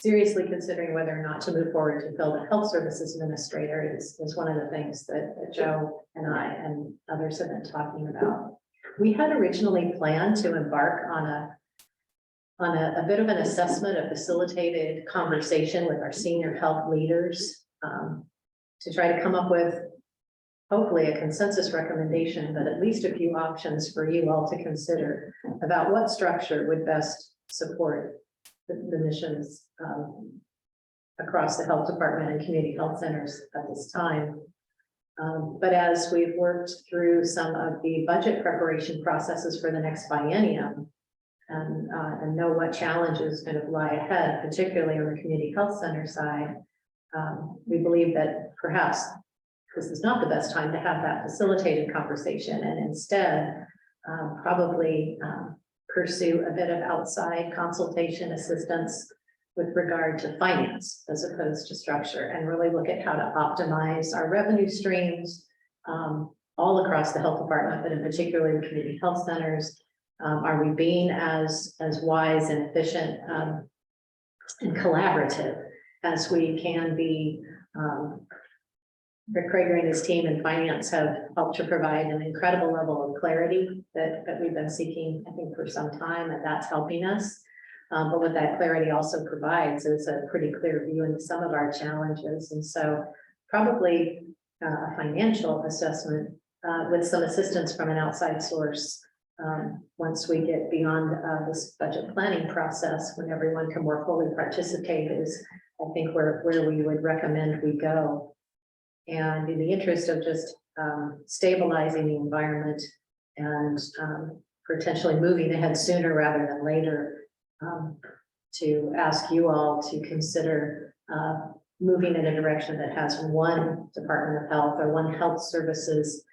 Speaker 3: Seriously considering whether or not to move forward to fill the health services administrator is one of the things that Joe and I and others have been talking about. We had originally planned to embark on a bit of an assessment, a facilitated conversation with our senior health leaders to try to come up with hopefully a consensus recommendation, but at least a few options for you all to consider about what structure would best support the missions across the health department and community health centers at this time. But as we've worked through some of the budget preparation processes for the next biennium and know what challenges kind of lie ahead, particularly on the community health center side, we believe that perhaps this is not the best time to have that facilitated conversation, and instead probably pursue a bit of outside consultation assistance with regard to finance as opposed to structure, and really look at how to optimize our revenue streams all across the health department, but in particular the community health centers. Are we being as wise and efficient and collaborative as we can be? Rick Krager and his team in finance have helped to provide an incredible level of clarity that we've been seeking, I think, for some time, and that's helping us. But what that clarity also provides is a pretty clear view into some of our challenges. And so probably a financial assessment with some assistance from an outside source once we get beyond this budget planning process, when everyone can more fully participate, is I think where we would recommend we go. And in the interest of just stabilizing the environment and potentially moving ahead sooner rather than later, to ask you all to consider moving in a direction that has one Department of Health or one health services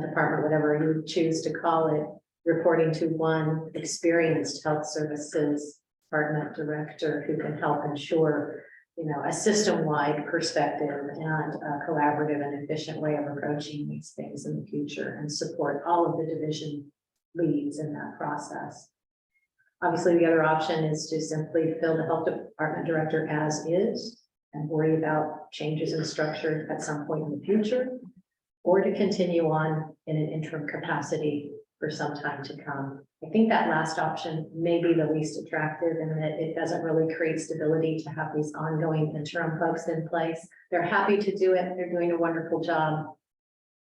Speaker 3: department, whatever you choose to call it, reporting to one experienced health services department director who can help ensure, you know, a system-wide perspective and a collaborative and efficient way of approaching these things in the future, and support all of the division leads in that process. Obviously, the other option is to simply fill the health department director as is and worry about changes in structure at some point in the future, or to continue on in an interim capacity for some time to come. I think that last option may be the least attractive, in that it doesn't really create stability to have these ongoing interim folks in place. They're happy to do it. They're doing a wonderful job.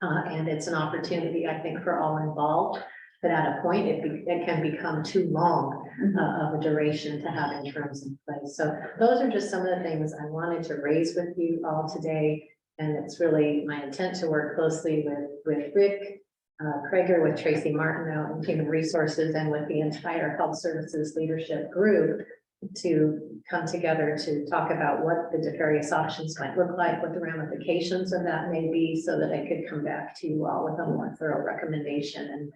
Speaker 3: And it's an opportunity, I think, for all involved. But at a point, it can become too long of a duration to have in terms in place. So those are just some of the things I wanted to raise with you all today. And it's really my intent to work closely with Rick Krager, with Tracy Martineau and Human Resources, and with the entire Health Services Leadership Group to come together to talk about what the various options might look like, what the ramifications of that may be, so that I could come back to you all with a more thorough recommendation, and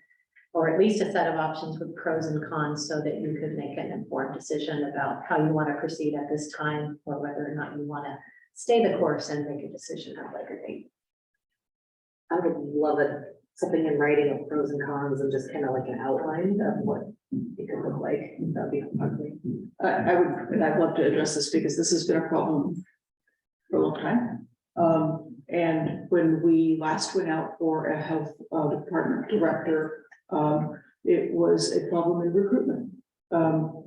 Speaker 3: or at least a set of options with pros and cons, so that you could make an informed decision about how you want to proceed at this time, or whether or not you want to stay the course and make a decision at a later date.
Speaker 10: I would love it, something in writing of pros and cons and just kind of like an outline of what it could look like. That'd be ugly.
Speaker 2: I would, and I'd love to address this because this has been a problem for a long time. And when we last went out for a health department director, it was a problem in recruitment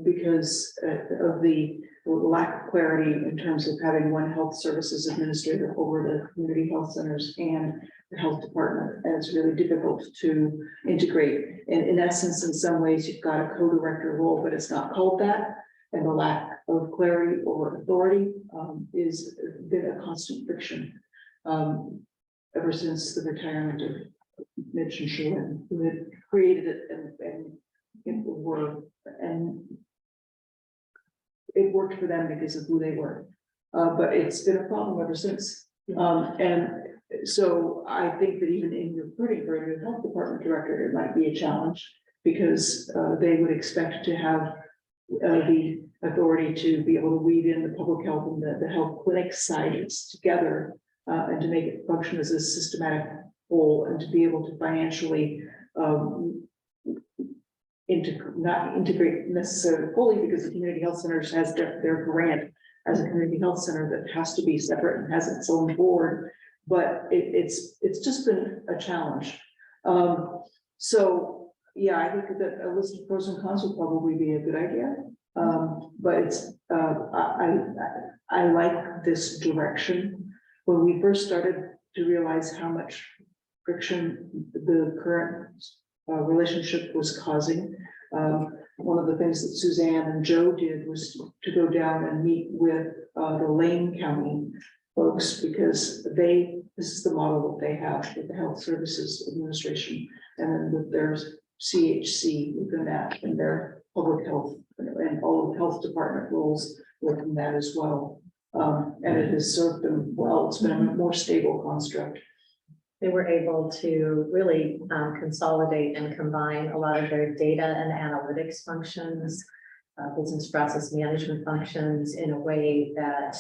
Speaker 2: because of the lack of clarity in terms of having one health services administrator over the community health centers and the health department. And it's really difficult to integrate. And in essence, in some ways, you've got a co-director role, but it's not called that. And the lack of clarity or authority is been a constant friction ever since the retirement of Mitch and Sherwin, who had created it and it worked for them because of who they were. But it's been a problem ever since. And so I think that even in recruiting for a new health department director, it might be a challenge because they would expect to have the authority to be able to weave in the public health and the health clinic sides together and to make it function as a systematic whole, and to be able to financially not integrate necessarily fully, because the community health centers has their grant as a community health center that has to be separate and has its own board, but it's just been a challenge. So yeah, I think that a list of pros and cons would probably be a good idea. But it's I like this direction. When we first started to realize how much friction the current relationship was causing, one of the things that Suzanne and Joe did was to go down and meet with the Lane County folks, because this is the model that they have with the Health Services Administration, and then with their CHC within that, and their public health and all of the health department roles within that as well. And it has served them well. It's been a more stable construct.
Speaker 3: They were able to really consolidate and combine a lot of their data and analytics functions, business process management functions, in a way that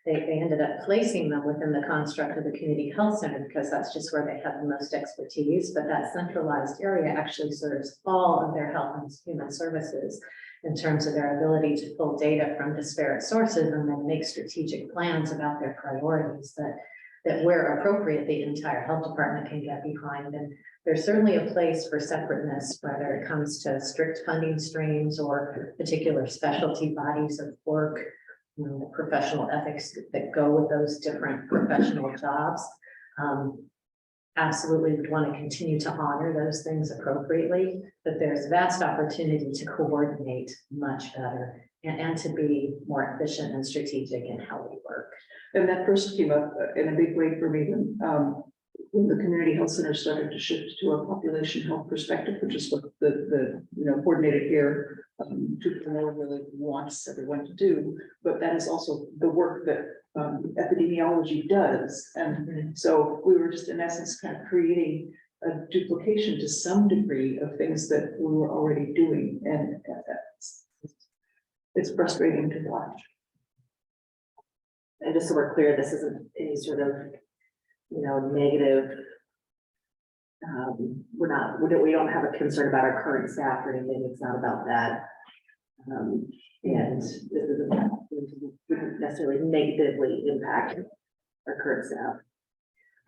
Speaker 3: they ended up placing them within the construct of the community health center, because that's just where they have the most expertise. But that centralized area actually serves all of their health and human services in terms of their ability to pull data from disparate sources and then make strategic plans about their priorities that where appropriate, the entire health department can get behind. And there's certainly a place for separateness, whether it comes to strict funding streams or particular specialty bodies of work, the professional ethics that go with those different professional jobs. Absolutely would want to continue to honor those things appropriately, but there's vast opportunity to coordinate much better and to be more efficient and strategic in how we work.
Speaker 2: And that first came up in a big way for me when the community health center started to shift to a population health perspective, which is what the coordinated care really wants everyone to do. But that is also the work that epidemiology does. And so we were just in essence kind of creating a duplication to some degree of things that we were already doing. And it's frustrating to watch.
Speaker 10: And just so we're clear, this isn't any sort of, negative. We don't have a concern about our current staff or anything. It's not about that. And this wouldn't necessarily negatively impact our current staff.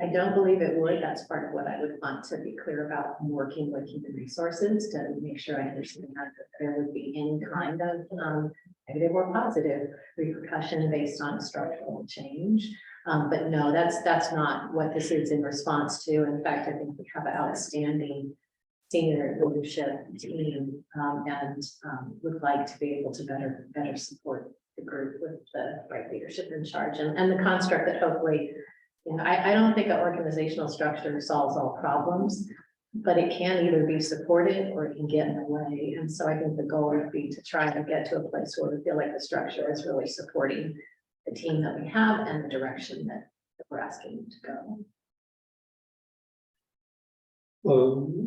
Speaker 3: I don't believe it would. That's part of what I would want to be clear about working with human resources to make sure I understand that there would be any kind of negative or positive repercussion based on structural change. But no, that's not what this is in response to. In fact, I think we have an outstanding senior leadership team, and would like to be able to better support the group with the right leadership in charge and the construct that hopefully, you know, I don't think an organizational structure solves all problems, but it can either be supported or it can get in the way. And so I think the goal would be to try to get to a place where we feel like the structure is really supporting the team that we have and the direction that we're asking them to go.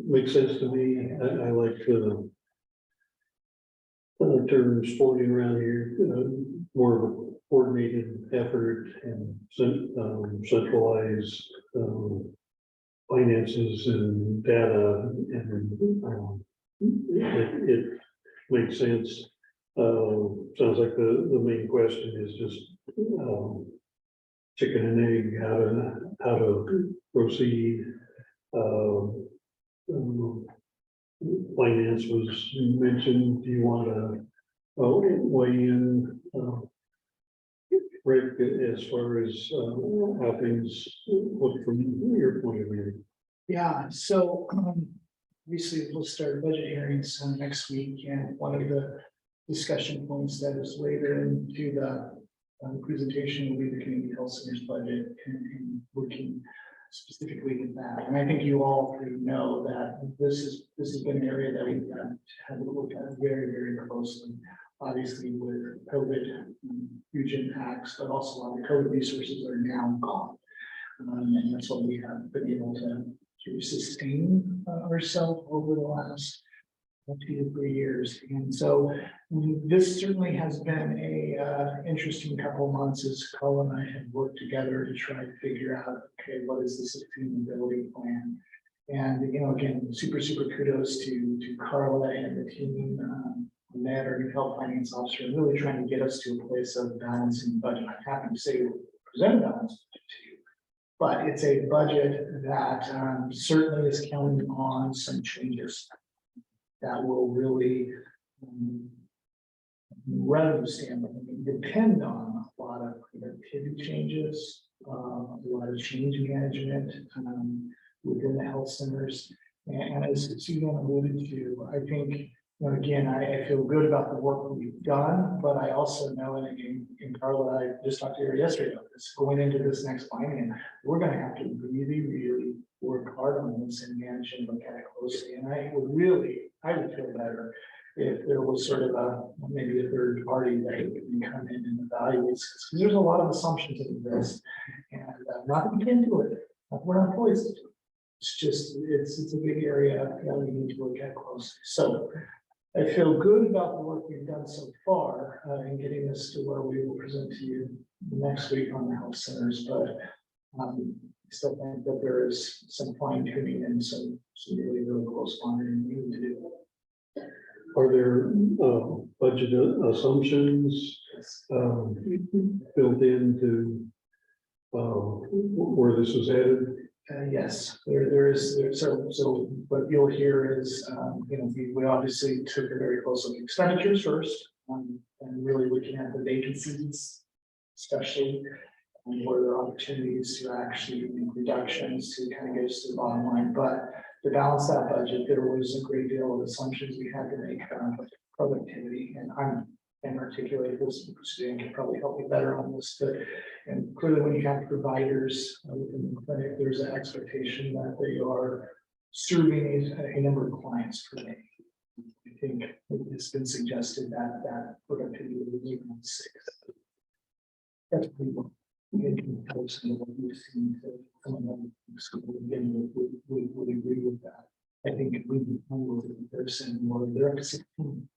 Speaker 1: Makes sense to me. I like the term sporting around here, more of a coordinated effort and centralized finances and data, and it makes sense. Sounds like the main question is just chicken and egg, how to proceed. Finance was mentioned. Do you want to weigh in, Rick, as far as how things look from your point of view?
Speaker 15: Yeah, so obviously we'll start budget hearings next week, and one of the discussion points that is later into the presentation will be the community health center's budget and working specifically with that. And I think you all already know that this has been an area that we've had to look at very closely. Obviously with COVID, huge impacts, but also a lot of the COVID resources are now gone. And that's what we have been able to sustain ourselves over the last 2 to 3 years. And so this certainly has been a interesting couple of months as Carl and I have worked together to try to figure out, okay, what is the sustainability plan? And, you know, again, super kudos to Carla and the team, Ned, our new health finance officer, and really trying to get us to a place of balancing the budget. I'm happy to say we'll present a balanced budget to you, but it's a budget that certainly is counting on some changes that will really, revenue standpoint, depend on a lot of productivity changes, a lot of change management within the health centers. And as Susan alluded to, I think, you know, again, I feel good about the work we've done, but I also know, and again, Carla, I just talked to her yesterday about this, going into this next finance, we're going to have to really work hard on this and manage and look at it closely. And I would feel better if there was sort of maybe a third party that can come in and evaluate this, because there's a lot of assumptions in this, and not that we can't do it, we're not poised to do it. It's just, it's a big area that we need to look at closely. So I feel good about the work we've done so far in getting us to where we will present to you next week on the health centers, but I still think that there is some fine tuning and some really close monitoring we need to do.
Speaker 1: Are there budget assumptions built into where this is headed?
Speaker 15: Yes, there is. So what you'll hear is, you know, we obviously took a very close look at expenditures first, and really looking at the vacancies, especially, and where there are opportunities to actually make reductions to kind of get us to the bottom line. But to balance that budget, there was a great deal of assumptions we had to make around productivity, and I'm and articulate this. Suzanne can probably help me better on this, but and clearly when you have providers within the clinic, there's an expectation that they are serving a number of clients per day. I think it's been suggested that productivity will be around 6. That's pretty well. In comparison to what we've seen, some of them again would agree with that. I think we will in comparison more they're up to 16.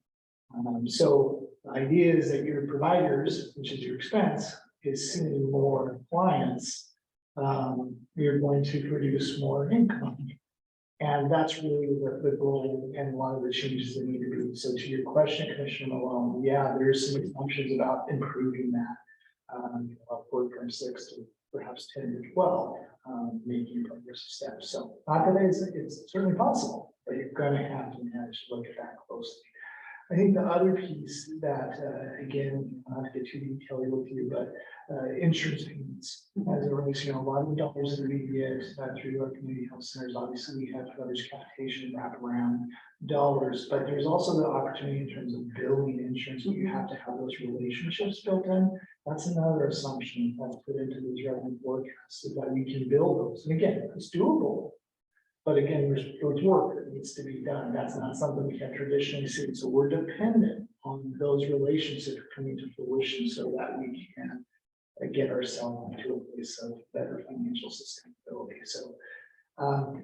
Speaker 15: So the idea is that your providers, which is your expense, is seeing more clients. You're going to produce more income. And that's really the goal and a lot of the changes that need to be. So to your question, Commissioner Malone, yeah, there's some assumptions about improving that. Upward from 6 to perhaps 10 to 12, making progressive steps. So not that it's certainly possible, but you're going to have to manage to look at that closely. I think the other piece that, again, not to get too detailed with you, but insurance payments. As it relates, a lot of the dollars that we get through our community health centers, obviously we have coverage capitation wraparound dollars, but there's also the opportunity in terms of building insurance, but you have to have those relationships built in. That's another assumption that's put into these revenue forecasts, is that we can build those. And again, it's doable. But again, there's work that needs to be done. That's not something we have traditionally seen. So we're dependent on those relationships coming to fruition so that we can get ourselves into a place of better financial sustainability. So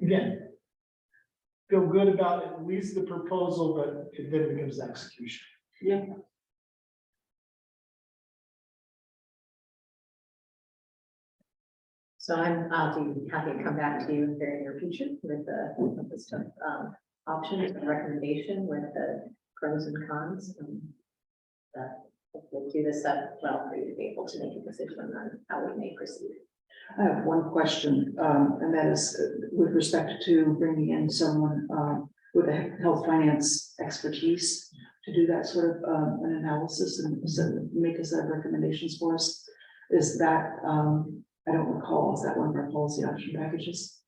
Speaker 15: again, feel good about at least the proposal, but it then becomes execution.
Speaker 2: Yeah.
Speaker 3: So I'll be happy to come back to you in the very near future with the list of options and recommendation with the pros and cons. And hopefully do this up well for you to be able to make a decision on how we may proceed.
Speaker 2: I have one question, and that is with respect to bringing in someone with a health finance expertise to do that sort of an analysis and make a set of recommendations for us. Is that, I don't recall, is that one of our policy option packages?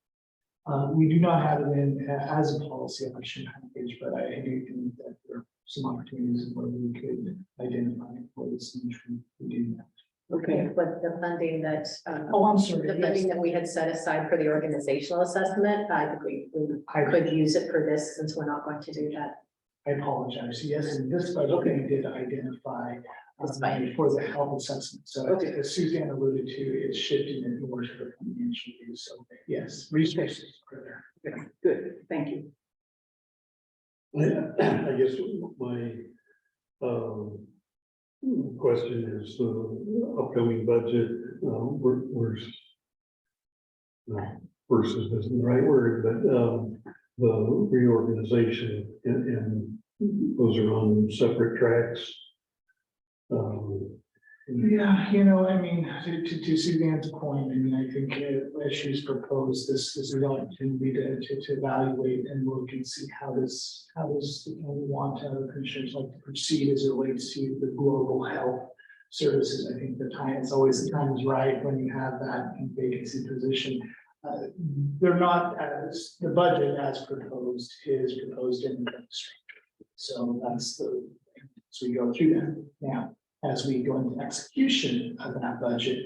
Speaker 15: We do not have it in as a policy option package, but I do think that there are some opportunities where we could identify employees and we do that.
Speaker 2: Okay.
Speaker 3: But the funding that,
Speaker 15: Oh, I'm sorry.
Speaker 3: the
Speaker 15: Yes.
Speaker 3: funding that we had set aside for the organizational assessment, I think we could use it for this since we're not going to do that.
Speaker 15: I apologize. Yes, in this budget, we did identify
Speaker 3: That's fine.
Speaker 15: for the health assessment. So
Speaker 2: Okay.
Speaker 15: as Suzanne alluded to, it's shifting it more to the financial use. So yes, resources are there.
Speaker 2: Okay, good, thank you.
Speaker 1: I guess my question is the upcoming budget, versus isn't the right word, but the reorganization and those are on separate tracks.
Speaker 15: Yeah, I mean, to Suzanne's point, I mean, I think as she's proposed, this is an opportunity to evaluate and look and see how does we want commissioners like to proceed as it relates to the global health services. I think the time is right when you have that vacancy position. They're not as the budget as proposed is proposed in the structure. So that's so we go through that now. As we go into execution of that budget,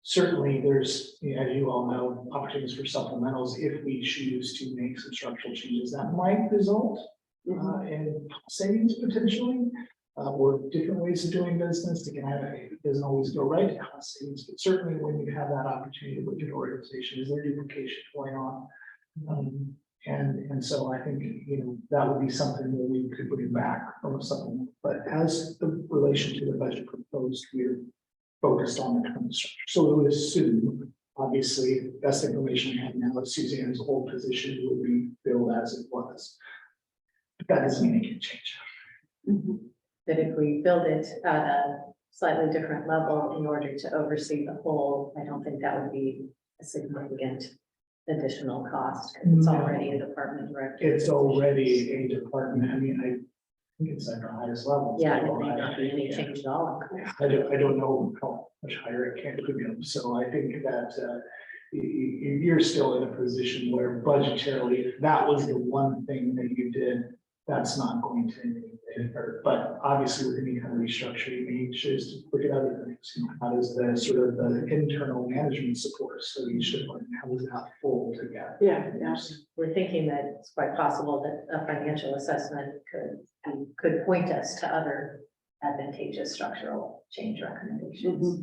Speaker 15: certainly there's, as you all know, opportunities for supplementals if we choose to make some structural changes that might result in savings potentially, or different ways of doing business. Again, it doesn't always go right to cost savings, but certainly when you have that opportunity to look at organization, is there duplication going on? And so I think, that would be something that we could bring back from a supplement. But as the relation to the budget proposed, we're focused on the current structure. So we would assume, obviously, best information I have now is Suzanne's old position will be filled as it was. But that doesn't mean it can change.
Speaker 3: That if we build it at a slightly different level in order to oversee the whole, I don't think that would be a significant additional cost, because it's already a department director.
Speaker 15: It's already a department. I mean, I think it's at our highest level.
Speaker 3: Yeah, it may not be any change at all.
Speaker 15: I don't know how much higher it can go. So I think that you're still in a position where budgetarily, if that was the one thing that you did, that's not going to hurt. But obviously, with any kind of restructure, you may choose to look at other things. How does the sort of the internal management support? So you should learn how does that fold together?
Speaker 2: Yeah.
Speaker 3: We're thinking that it's quite possible that a financial assessment could point us to other advantageous structural change recommendations.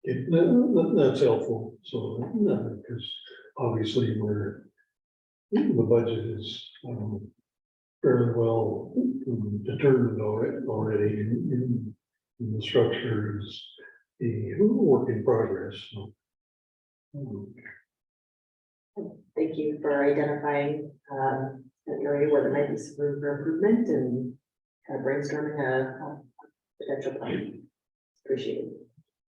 Speaker 1: That's helpful. So, because obviously the budget is fairly well determined already, and the structure is a work in progress. So.
Speaker 10: Thank you for identifying an area where there might be some room for improvement and kind of brainstorming a potential plan. Appreciate it.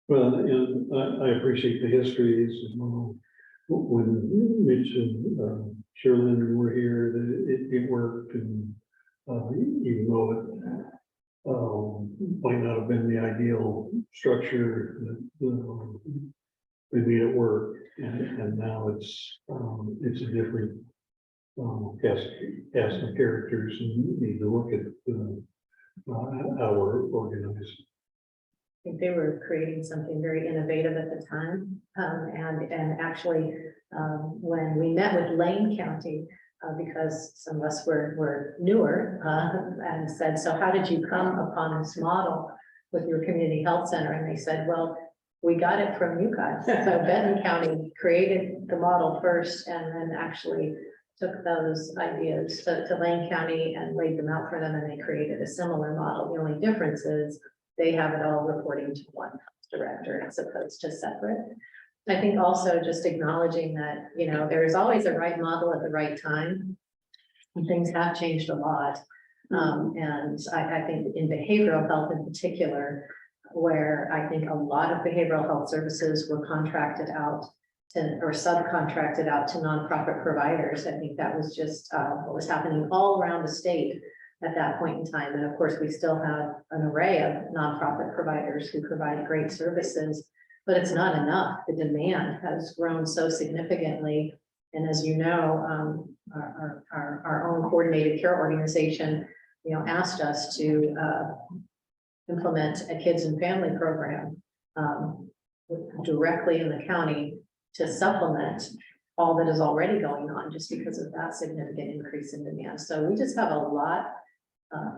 Speaker 1: Well, and I appreciate the histories as well. When Mitch and Sherlyn were here, that it worked, and Even though it might not have been the ideal structure that they made it work, and now it's a different cast of characters, and you need to look at how we're organized.
Speaker 3: I think they were creating something very innovative at the time. And actually, when we met with Lane County, because some of us were newer, and said, so how did you come upon this model with your community health center? And they said, well, we got it from you guys. So Benton County created the model first and then actually took those ideas to Lane County and laid them out for them, and they created a similar model. The only difference is they have it all reporting to one director as opposed to separate. I think also just acknowledging that, you know, there's always a right model at the right time. And things have changed a lot. And I think in behavioral health in particular, where I think a lot of behavioral health services were contracted out to, or subcontracted out to nonprofit providers. I think that was just what was happening all around the state at that point in time. And of course, we still have an array of nonprofit providers who provide great services, but it's not enough. The demand has grown so significantly. And as you know, our own coordinated care organization, you know, asked us to implement a kids and family program directly in the county to supplement all that is already going on, just because of that significant increase in demand. So we just have a lot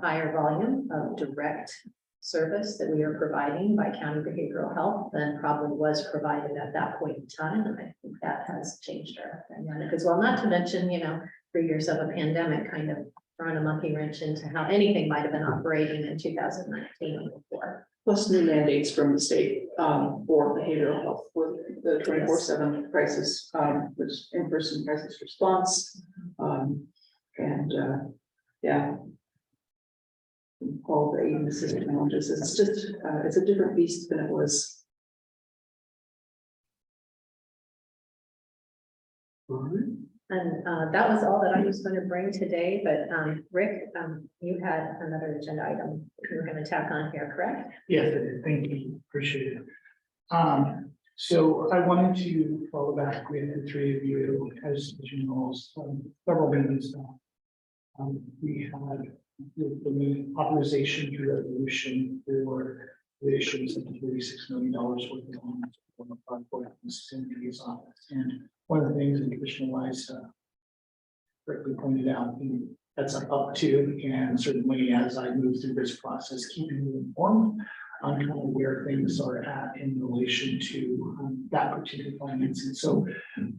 Speaker 3: higher volume of direct service that we are providing by county behavioral health than probably was provided at that point in time. And I think that has changed our dynamic as well, not to mention, you know, 3 years of a pandemic kind of throwing a monkey wrench into how anything might have been operating in 2019 and before.
Speaker 2: Plus new mandates from the state for behavioral health with the 24/7 crisis, which in-person crisis response. Yeah. All the aid assist challenges. It's just, it's a different beast than it was.
Speaker 1: All right.
Speaker 3: And that was all that I was going to bring today, but Rick, you had another agenda item you were going to tack on here, correct?
Speaker 15: Yes, I did. Thank you, appreciate it. So I wanted to follow back with the three of you, as you know, several meetings now. We had the authorization to resolution for the issuance of $36 million worth of loans from the Cindy's office. And one of the things that Commissioner Wise correctly pointed out, that's up to, and certainly as I move through this process, keeping you informed on kind of where things are at in relation to that particular financing. So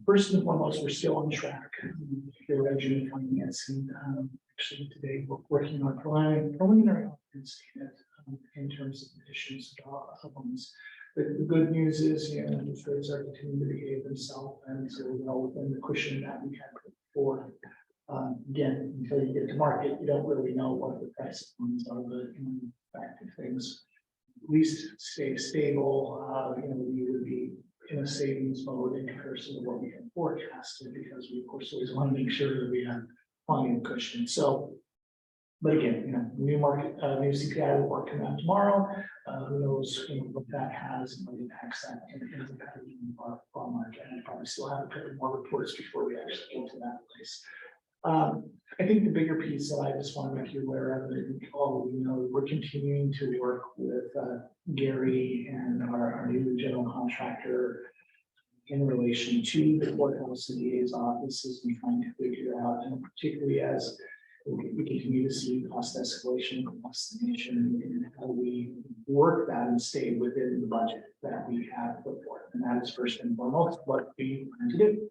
Speaker 15: first and foremost, we're still on track. The regional financing. Actually, today we're working on preliminary statement in terms of additions of loans. The good news is, you know, interest rates are continuing to behave themselves, and so we're well within the cushion that we had put forward. Again, until you get to market, you don't really know what the price of loans are, but in fact, if things at least stay stable, you know, we would be in a savings mode in comparison to what we had forecasted, because we of course always want to make sure that we have plenty of cushion. So, but again, you know, new market, new CPI will work out tomorrow. Who knows, you know, what that has and what impacts that in our market. And probably still have a couple more reports before we actually get to that place. I think the bigger piece that I just want to make you aware of, and all of you know, we're continuing to work with Gary and our new general contractor in relation to the courthouse and DA's offices and trying to figure out, and particularly as we continue to see cost escalation across the nation, and how we work that and stay within the budget that we have put forth. And that is first and foremost what we plan to do.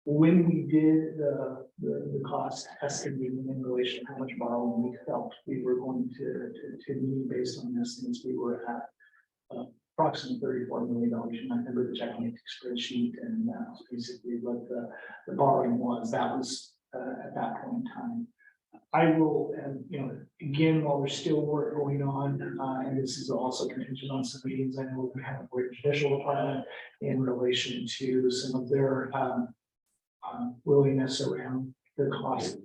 Speaker 15: When we did the cost estimating in relation to how much borrowing we felt we were going to need based on estimates, we were at approximately $34 million. You might remember the checking spreadsheet, and that was basically what the borrowing was. That was at that point in time. I will, and you know, again, while there's still work going on, and this is also contingent on some meetings, I know we have a great judicial department in relation to some of their willingness around the cost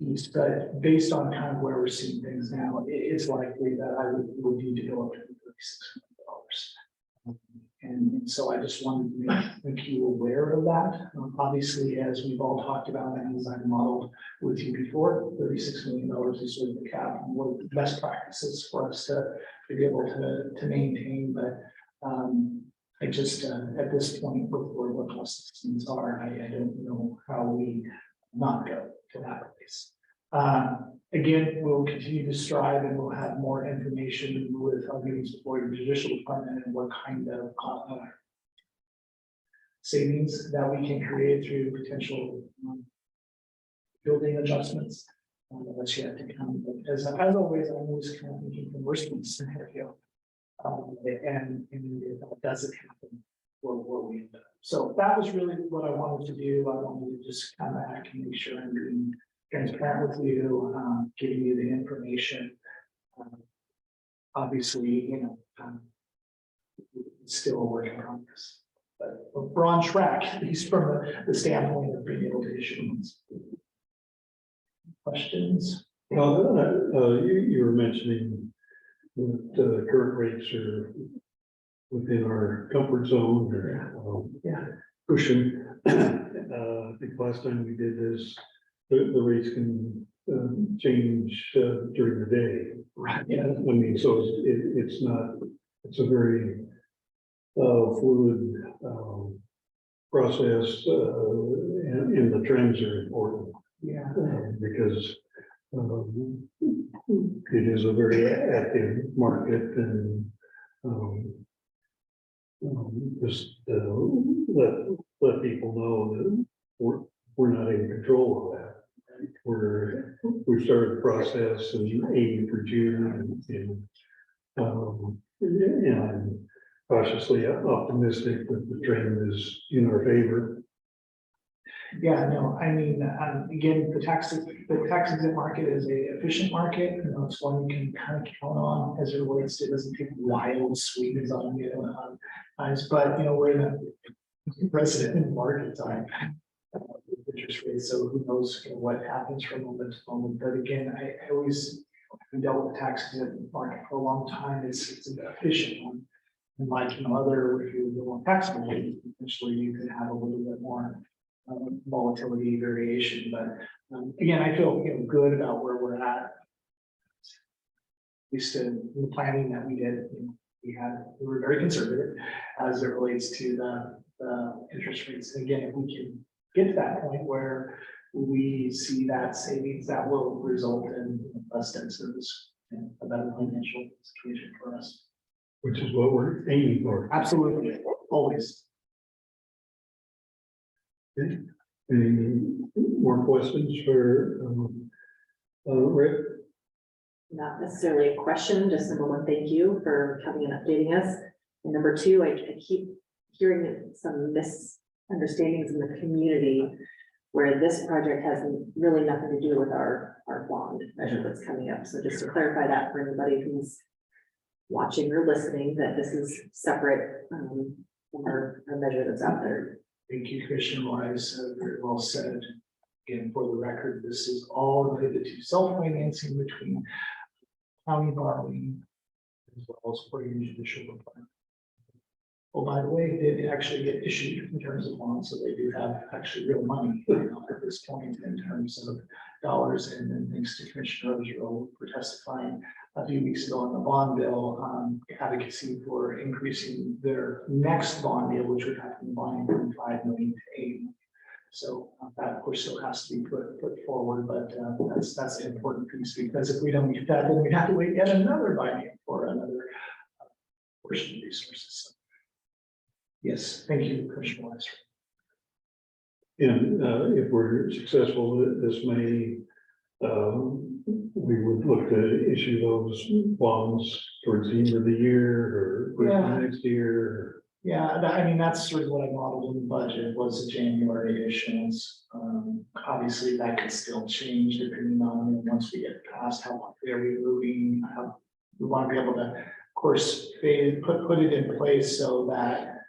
Speaker 15: piece, but based on kind of where we're seeing things now, it's likely that I would need to go up to $36 million. And so I just wanted to make you aware of that. Obviously, as we've all talked about, and as I modeled with you before, $36 million is sort of the cap and what are the best practices for us to be able to maintain, but I just, at this point, with what cost things are, I don't know how we not go to that place. Again, we'll continue to strive and we'll have more information with our meetings before the judicial department and what kind of savings that we can create through potential building adjustments. That's yet to come. But as always, I'm always kind of thinking from worst case scenario. And if that doesn't happen, what we end up. So that was really what I wanted to do. I wanted to just come back and make sure I'm being transparent with you, giving you the information. Obviously, you know, it's still a work in progress, but we're on track, at least from the standpoint of being able to issue ones. Questions?
Speaker 1: Well, you were mentioning that current rates are within our comfort zone or cushion. I think last time we did this, the rates can change during the day.
Speaker 15: Right. Yeah.
Speaker 1: I mean, so it's not, it's a very fluid process, and the trends are important.
Speaker 15: Yeah.
Speaker 1: Because it is a very active market, and just let people know that we're not in control of that. We've started the process and aiming for June, and I'm cautiously optimistic that the trend is in our favor.
Speaker 15: Yeah, no, I mean, again, the tax exempt market is a efficient market, you know, it's one you can kind of count on as it relates to, it doesn't take wild swings on you times, but you know, we're in a unprecedented market time. Interest rates, so who knows, you know, what happens from moment to moment. But again, I always dealt with the tax exempt market for a long time. It's an efficient one. And like, you know, if you go on tax rate, potentially you could have a little bit more volatility variation. But again, I feel, you know, good about where we're at. At least in the planning that we did, you know, we were very conservative as it relates to the interest rates. And again, if we can get to that point where we see that savings, that will result in less debt service and a better financial situation for us.
Speaker 1: Which is what we're aiming for.
Speaker 15: Absolutely, always.
Speaker 1: Okay. Any more questions for Rick?
Speaker 10: Not necessarily a question, just number one, thank you for coming and updating us. And number two, I keep hearing some misunderstandings in the community where this project has really nothing to do with our bond measure that's coming up. So just to clarify that for anybody who's watching or listening, that this is separate from our measure that's out there.
Speaker 15: Thank you, Commissioner Wise, very well said. Again, for the record, this is all related to self-financing between county borrowing as well as for your judicial requirement. Oh, by the way, it did actually get issued in terms of bonds, so they do have actually real money at this point in terms of dollars. And then thanks to Commissioner Roosevelt for testifying a few weeks ago on the bond bill, advocacy for increasing their next bond deal, which would have to be buying from $5 million to $8 million. So that of course still has to be put forward, but that's an important piece, because if we don't get that, then we'd have to wait yet another biennium for another portion of resources. So, yes, thank you, Commissioner Wise.
Speaker 1: And if we're successful, this may, we would look to issue those bonds towards the end of the year or next year.
Speaker 15: Yeah, I mean, that's sort of what I modeled in the budget was a January issuance. Obviously, that could still change depending on once we get past how long are we moving. We want to be able to, of course, put it in place so that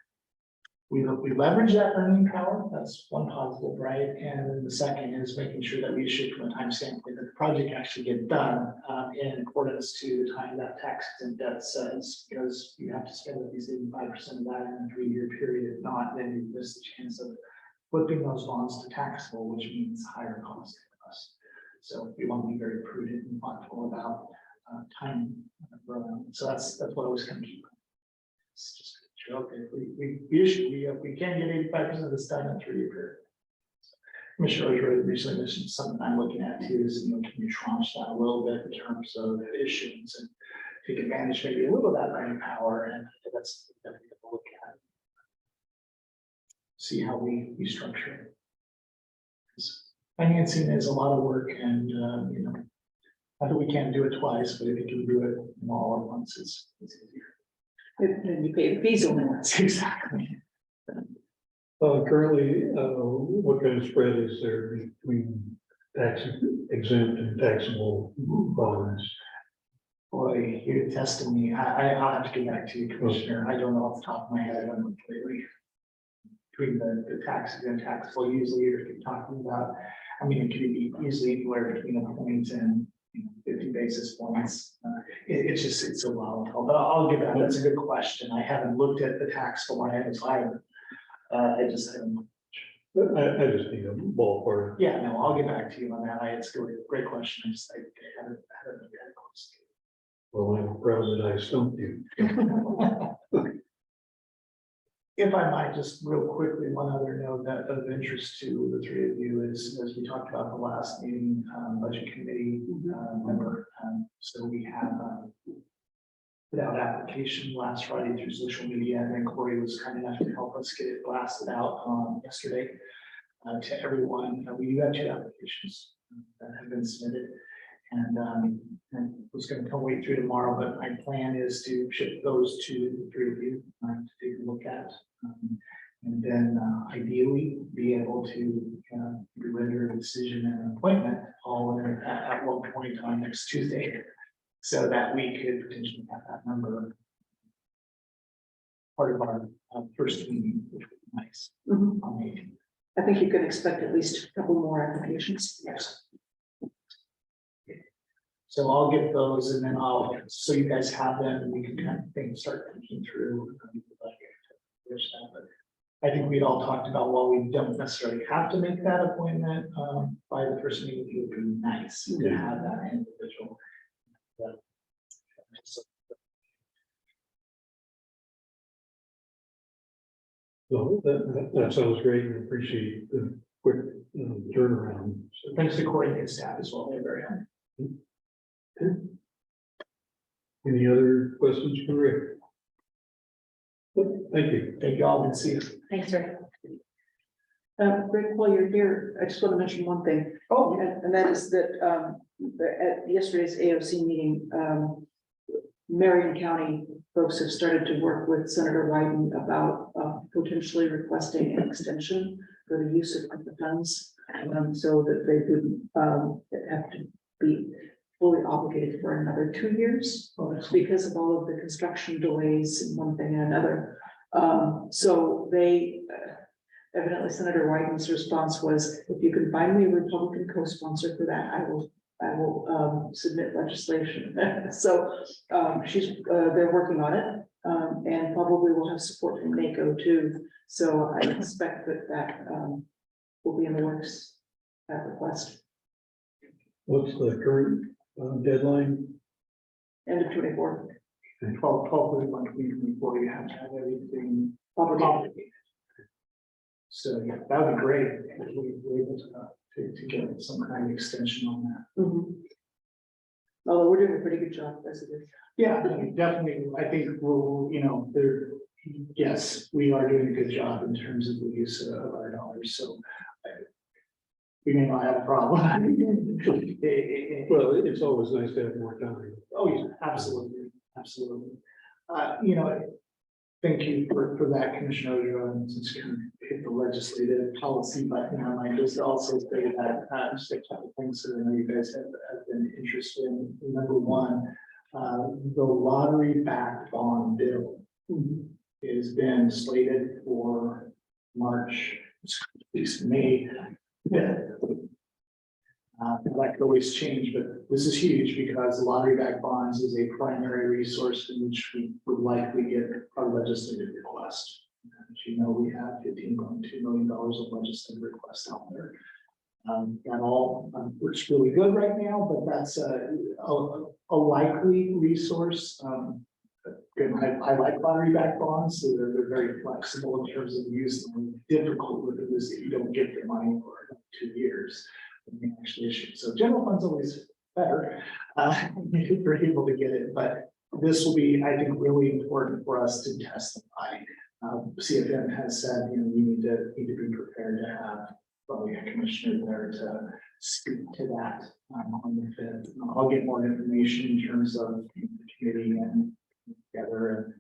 Speaker 15: We leverage that earning power, that's one positive, right? And then the second is making sure that we issue from a time standpoint, that the project actually get done in accordance to the time that tax and debt says, because you have to spend at least 85% of that in a 3-year period. If not, then you miss the chance of flipping those bonds to taxable, which means higher cost to us. So we want to be very prudent and thoughtful about time. So that's what I was going to keep. It's just okay. We can get 85% of this done in a 3-year period. Commissioner Ogeroy recently mentioned something I'm looking at too is, can you tranche that a little bit in terms of issuance and take advantage maybe a little of that earning power, and that's definitely a look at. See how we structure it. 'Cause financing is a lot of work, and I think we can't do it twice, but if you can do it all at once, it's easier.
Speaker 2: And you pay the fees on that.
Speaker 15: Exactly.
Speaker 1: Currently, what kind of spread is there between tax exempt and taxable bonds?
Speaker 15: Boy, you're testing me. I'll have to get back to you, Commissioner. I don't know off the top of my head. I don't know lately. Between the tax and taxable, usually you're talking about, it could be easily anywhere between a point and 50 basis points. It's a volatile, but I'll give that. That's a good question. I haven't looked at the taxable one either. I just haven't.
Speaker 1: But I just need a ballpark.
Speaker 15: Yeah, no, I'll get back to you on that. It's a great question. I haven't looked at it closely.
Speaker 1: Well, I'm proud that I stumped you.
Speaker 15: If I might, just real quickly, one other note that of interest to the three of you is, as we talked about the last meeting, budget committee member. So we have put out application last Friday through social media, and then Corey was kind enough to help us get it blasted out yesterday to everyone. We do have 2 applications that have been submitted, and was going to wait through tomorrow, but my plan is to ship those to the 3 of you to take a look at, and then ideally be able to render a decision and an appointment all at one point in time next Tuesday, so that we could potentially have that number part of our first meeting, which would be nice. On the 18th.
Speaker 2: I think you can expect at least a couple more applications.
Speaker 15: Yes. So I'll get those, and then so you guys have them, and we can kind of start thinking through. But I think we'd all talked about, while we don't necessarily have to make that appointment by the first meeting, it would be nice to have that individual.
Speaker 1: So that sounds great, and appreciate the quick turnaround. So
Speaker 15: Thanks to Corey and his staff as well, they're very helpful.
Speaker 1: any other questions for Rick? Thank you.
Speaker 15: Thank you all, and see you.
Speaker 3: Thanks, Rick.
Speaker 2: Rick, while you're here, I just want to mention one thing.
Speaker 15: Oh,
Speaker 2: And that is that at yesterday's AOC meeting, Marion County folks have started to work with Senator Wyden about potentially requesting an extension for the use of the funds, so that they could have to be fully obligated for another 2 years because of all of the construction delays and one thing and another. So they evidently Senator Wyden's response was, if you can find me a Republican co-sponsor for that, I will submit legislation. So they're working on it, and probably will have support from NACO too. So I expect that will be in the works, that request.
Speaker 1: What's the current deadline?
Speaker 2: End of 24.
Speaker 15: 12/31/2024, you have to have everything
Speaker 2: Probably.
Speaker 15: obligated. So yeah, that would be great if we were able to get some kind of extension on that.
Speaker 2: Although we're doing a pretty good job as it is.
Speaker 15: Yeah, definitely. I think we'll, yes, we are doing a good job in terms of the use of our dollars, so we may not have a problem.
Speaker 1: Well, it's always nice to have more time.
Speaker 15: Oh, yeah, absolutely, absolutely. Thank you for that, Commissioner Ogeroy, and since you kind of hit the legislative policy button, I might just also say that just a couple of things that I know you guys have been interested in. Number one, the lottery backed bond bill has been slated for March, at least May. That could always change, but this is huge because lottery back bonds is a primary resource in which we would likely get our legislative request. As you know, we have $15.2 million of legislative requests out there. That all works really good right now, but that's a likely resource. Again, I like lottery back bonds, so they're very flexible in terms of use. The difficult with it is that you don't get the money for 2 years. When you actually issue. So general fund's always better, if we're able to get it, but this will be, I think, really important for us to testify. CFM has said, you know, we need to be prepared to have probably a commissioner there to speak to that on the 5th. I'll get more information in terms of the committee and together. And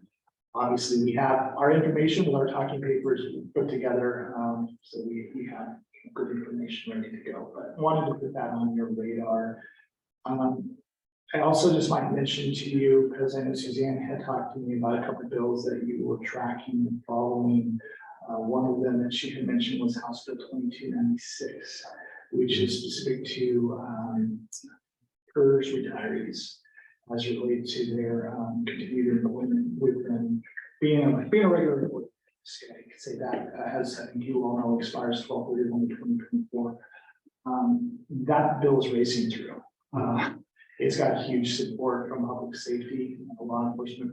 Speaker 15: obviously, we have our information with our talking papers put together, so we have good information ready to go. But wanted to put that on your radar. I also just might mention to you, because I know Suzanne had talked to me about a couple of bills that you were tracking and following. One of them that she had mentioned was House Bill 2296, which is specific to PERS retirees as it relates to their continued employment with them being a regular employee. I could say that as I think you all know expires 12/31/2024. That bill is racing through. It's got huge support from public safety, law enforcement,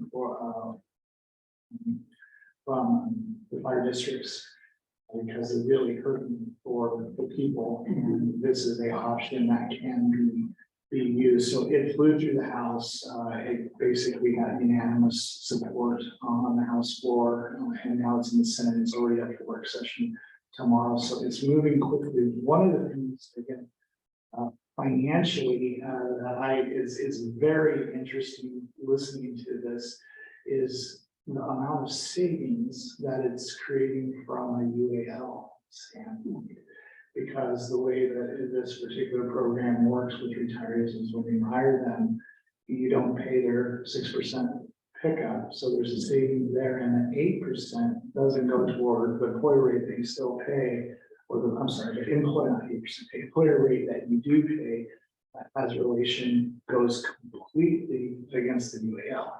Speaker 15: from the fire districts, because they're really hurting for the people. And this is an option that can be used. So it flew through the House. It basically had unanimous support on the House floor, and now it's in the Senate. It's already up for work session tomorrow. So it's moving quickly. One of the things, again, financially, that is very interesting listening to this is the amount of savings that it's creating from a UAL standpoint. Because the way that this particular program works with retirees is when you hire them, you don't pay their 6% pickup. So there's a savings there, and the 8% doesn't go toward the employer rate that you still pay, or the, I'm sorry, the employer, not 8%, the employer rate that you do pay as relation goes completely against the UAL.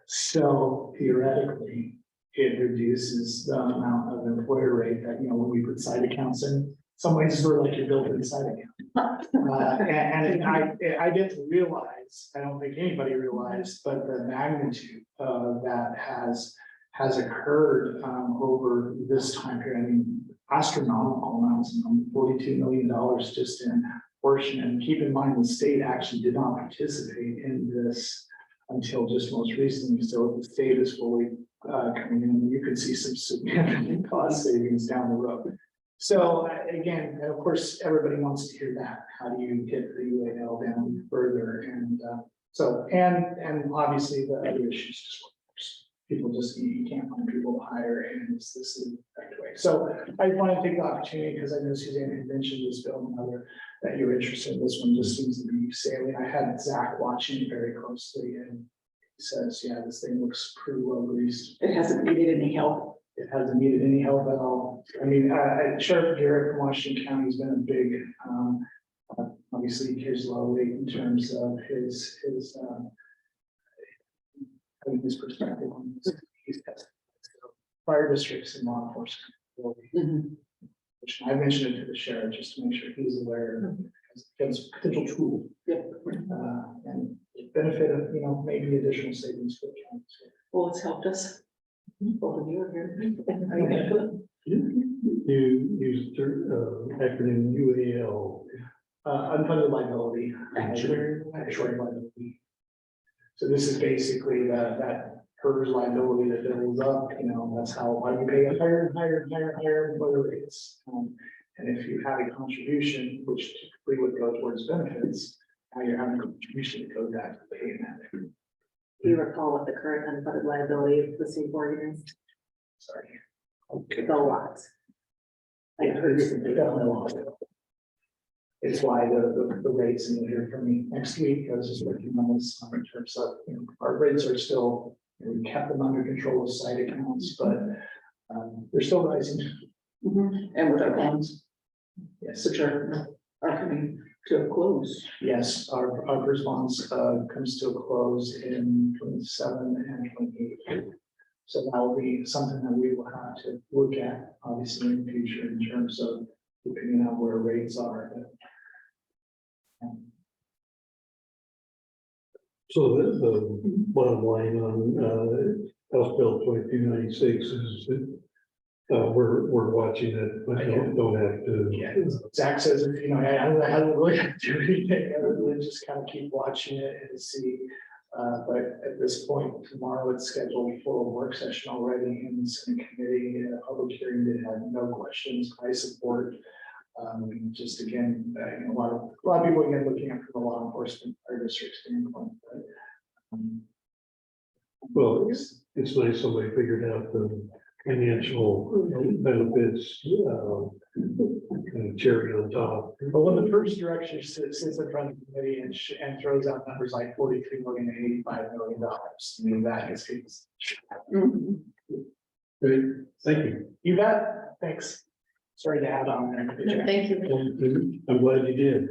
Speaker 15: So theoretically, it reduces the amount of employer rate that, you know, when we put side accounts in, some ways it's sort of like you're building a side account. And I get to realize, I don't think anybody realized, but the magnitude that has occurred over this time period. I mean, astronomical amounts, $42 million just in portion. And keep in mind, the state actually did not participate in this until just most recently. So the state is fully coming in, you could see some significant cost savings down the road. So again, of course, everybody wants to hear that. How do you get the UAL down further? And and obviously the other issues just worse. People just, you can't find people to hire, and this is the correct way. So I want to take the opportunity, because I know Suzanne had mentioned this bill and other that you're interested in. This one just seems to be sailing. I had Zach watching very closely, and says, yeah, this thing looks pretty well greased.
Speaker 2: It hasn't needed any help.
Speaker 15: It hasn't needed any help at all. I mean, Sheriff Garrett from Washington County has been a big, obviously he carries a lot of weight in terms of his having his perspective on this. He's got fire districts and law enforcement. Which I mentioned it to the sheriff just to make sure he's aware as a potential tool. And benefit of, you know, maybe additional savings for the county.
Speaker 2: Well, it's helped us. Both of you are here.
Speaker 1: You use acronym UAL.
Speaker 15: Unfunded liability. Actuary liability. So this is basically that PERS liability that builds up, you know, that's why you pay a higher employer rates. And if you have a contribution, which typically would go towards benefits, now you're having a contribution to go back to paying that.
Speaker 10: Do you recall what the current unfunded liability of the state board is?
Speaker 15: Sorry.
Speaker 10: It's a lot. Like,
Speaker 15: Definitely a lot. It's why the rates, and you'll hear from me next week. I was just working on this in terms of, you know, our rates are still We kept them under control of site accounts, but they're still rising.
Speaker 2: And with our bonds,
Speaker 15: Yes,
Speaker 2: which are coming to a close.
Speaker 15: yes, our response comes to a close in 27 and 28. So that will be something that we will have to look at, obviously, in the future in terms of depending on where rates are.
Speaker 1: So the bottom line on House Bill 2296 is that we're watching it, but don't have to.
Speaker 15: Yeah, Zach says, you know, I don't really have to do anything other than just kind of keep watching it and see. But at this point, tomorrow it's scheduled for a work session already in the Senate committee, a public hearing that had no questions. I support. Just again, you know, a lot of people again looking at it from the law enforcement or district standpoint. But,
Speaker 1: Well, it's nice somebody figured out the financial benefits, kind of cherry on top.
Speaker 15: But when the first director sits in front of the committee and throws out numbers like 43 million to $85 million, I mean, that is.
Speaker 1: Great, thank you.
Speaker 15: You bet. Thanks. Sorry to add on there.
Speaker 2: Thank you.
Speaker 1: And I'm glad you did.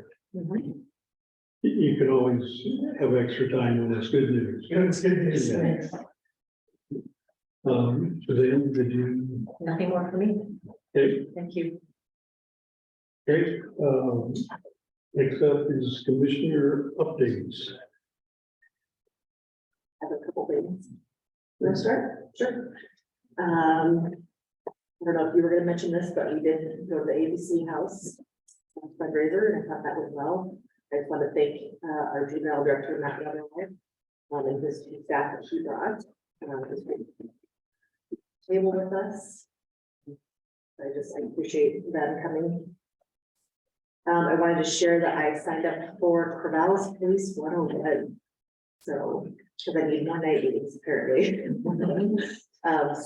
Speaker 1: You can always have extra time when it's good news.
Speaker 15: It's good news.
Speaker 1: Yeah.
Speaker 15: Thanks.
Speaker 1: Suzanne, did you?
Speaker 3: Nothing more for me.
Speaker 1: Okay,
Speaker 3: Thank you.
Speaker 1: great. Next up is commissioner updates.
Speaker 10: Have a couple things. You want to start? Sure. I don't know if you were gonna mention this, but we did go to the ABC House fundraiser, and I thought that went well. I just want to thank our juvenile director, Matt Yellow, and his two staff that he brought. This table with us. I appreciate them coming. I wanted to share that I signed up for Corvallis Police 101. So, because I need more night meetings apparently.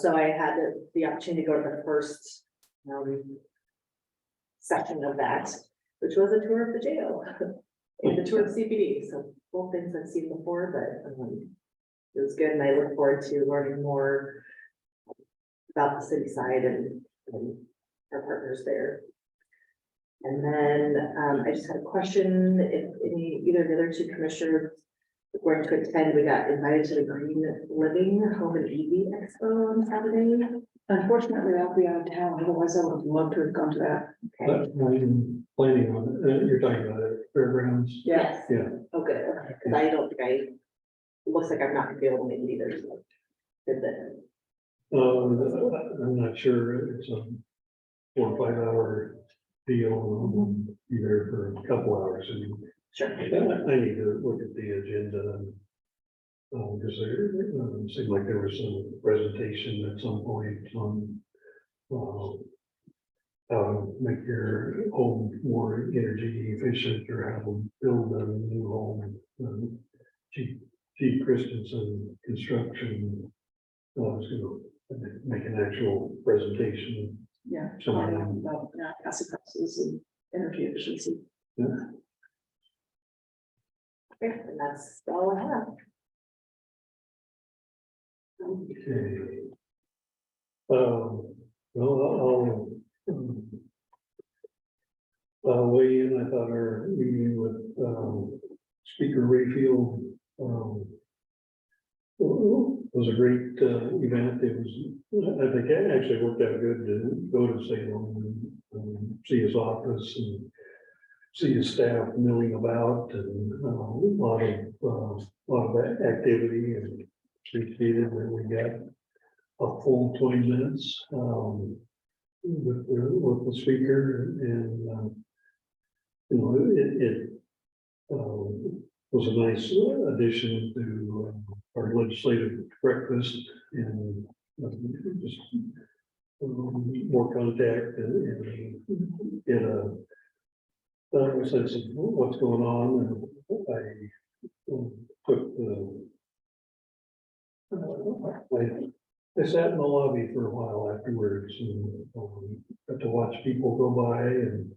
Speaker 10: So I had the opportunity to go to the first section of that, which was a tour of the jail and the tour of CPD. So both things I've seen before, but it was good. And I look forward to learning more about the city side and our partners there. And then I just had a question, if either of the other two commissioners were going to attend. We got invited to the Green Living Home and EV Expo on Saturday.
Speaker 2: Unfortunately, I'll be out of town, otherwise I would have loved to have gone to that.
Speaker 10: Okay.
Speaker 1: That's not even planning on it. You're talking about it, fairgrounds.
Speaker 10: Yes.
Speaker 1: Yeah.
Speaker 10: Oh, good. Okay. Because I don't think it looks like I'm not gonna be able to make it either. So good then.
Speaker 1: I'm not sure. It's a 4 or 5 hour deal. Be there for a couple hours. And
Speaker 10: Sure.
Speaker 1: I need to look at the agenda. Because there seemed like there was some presentation at some point on how to make your home more energy efficient or how to build a new home. Chief Christensen Construction was going to make an actual presentation.
Speaker 2: Yeah.
Speaker 1: So,
Speaker 2: About asset classes and energy efficiency.
Speaker 1: yeah.
Speaker 10: Okay, and that's all I have.
Speaker 1: Okay. Well, I'll weigh in. I thought our meeting with Speaker Rayfield was a great event. It was, I think it actually worked out good to go to Salem and see his office and see his staff milling about and a lot of activity and appreciated that we got a full 20 minutes with the speaker and it was a nice addition to our legislative breakfast and just more contact and get a sense of what's going on. And I took I sat in the lobby for a while afterwards and got to watch people go by and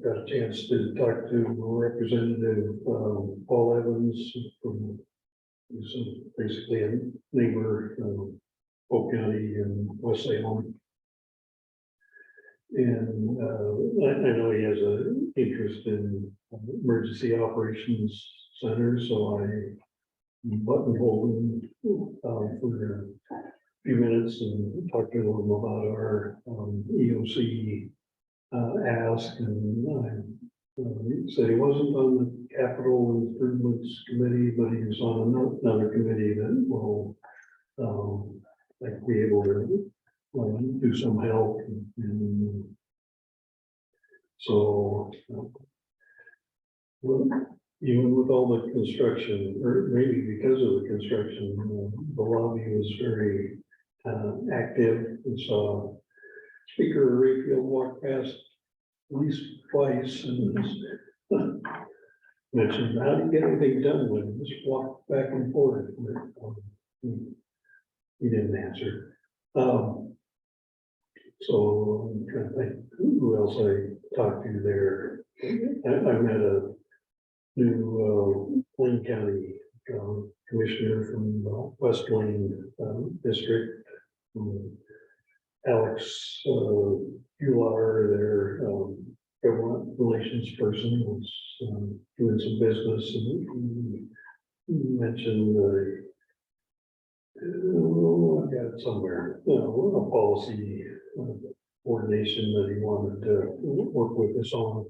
Speaker 1: got a chance to talk to Representative Paul Evans from He's basically a neighbor, Polk County and West Salem. And I know he has an interest in emergency operations center, so I buttonholed him for a few minutes and talked to him about our EOC ask, and he said he wasn't on the capital improvements committee, but he was on another committee that will like be able to do some help, and so well, even with all the construction, or maybe because of the construction, the lobby was very active, and saw Speaker Rayfield walk past at least twice and mentioned, how do you get anything done when you just walk back and forth? He didn't answer. So I'm trying to think who else I talked to there. I met a new Plain County commissioner from West Plain district. Alex Ular, their government relations person, was doing some business, and he mentioned I've got it somewhere, a policy coordination that he wanted to work with us on.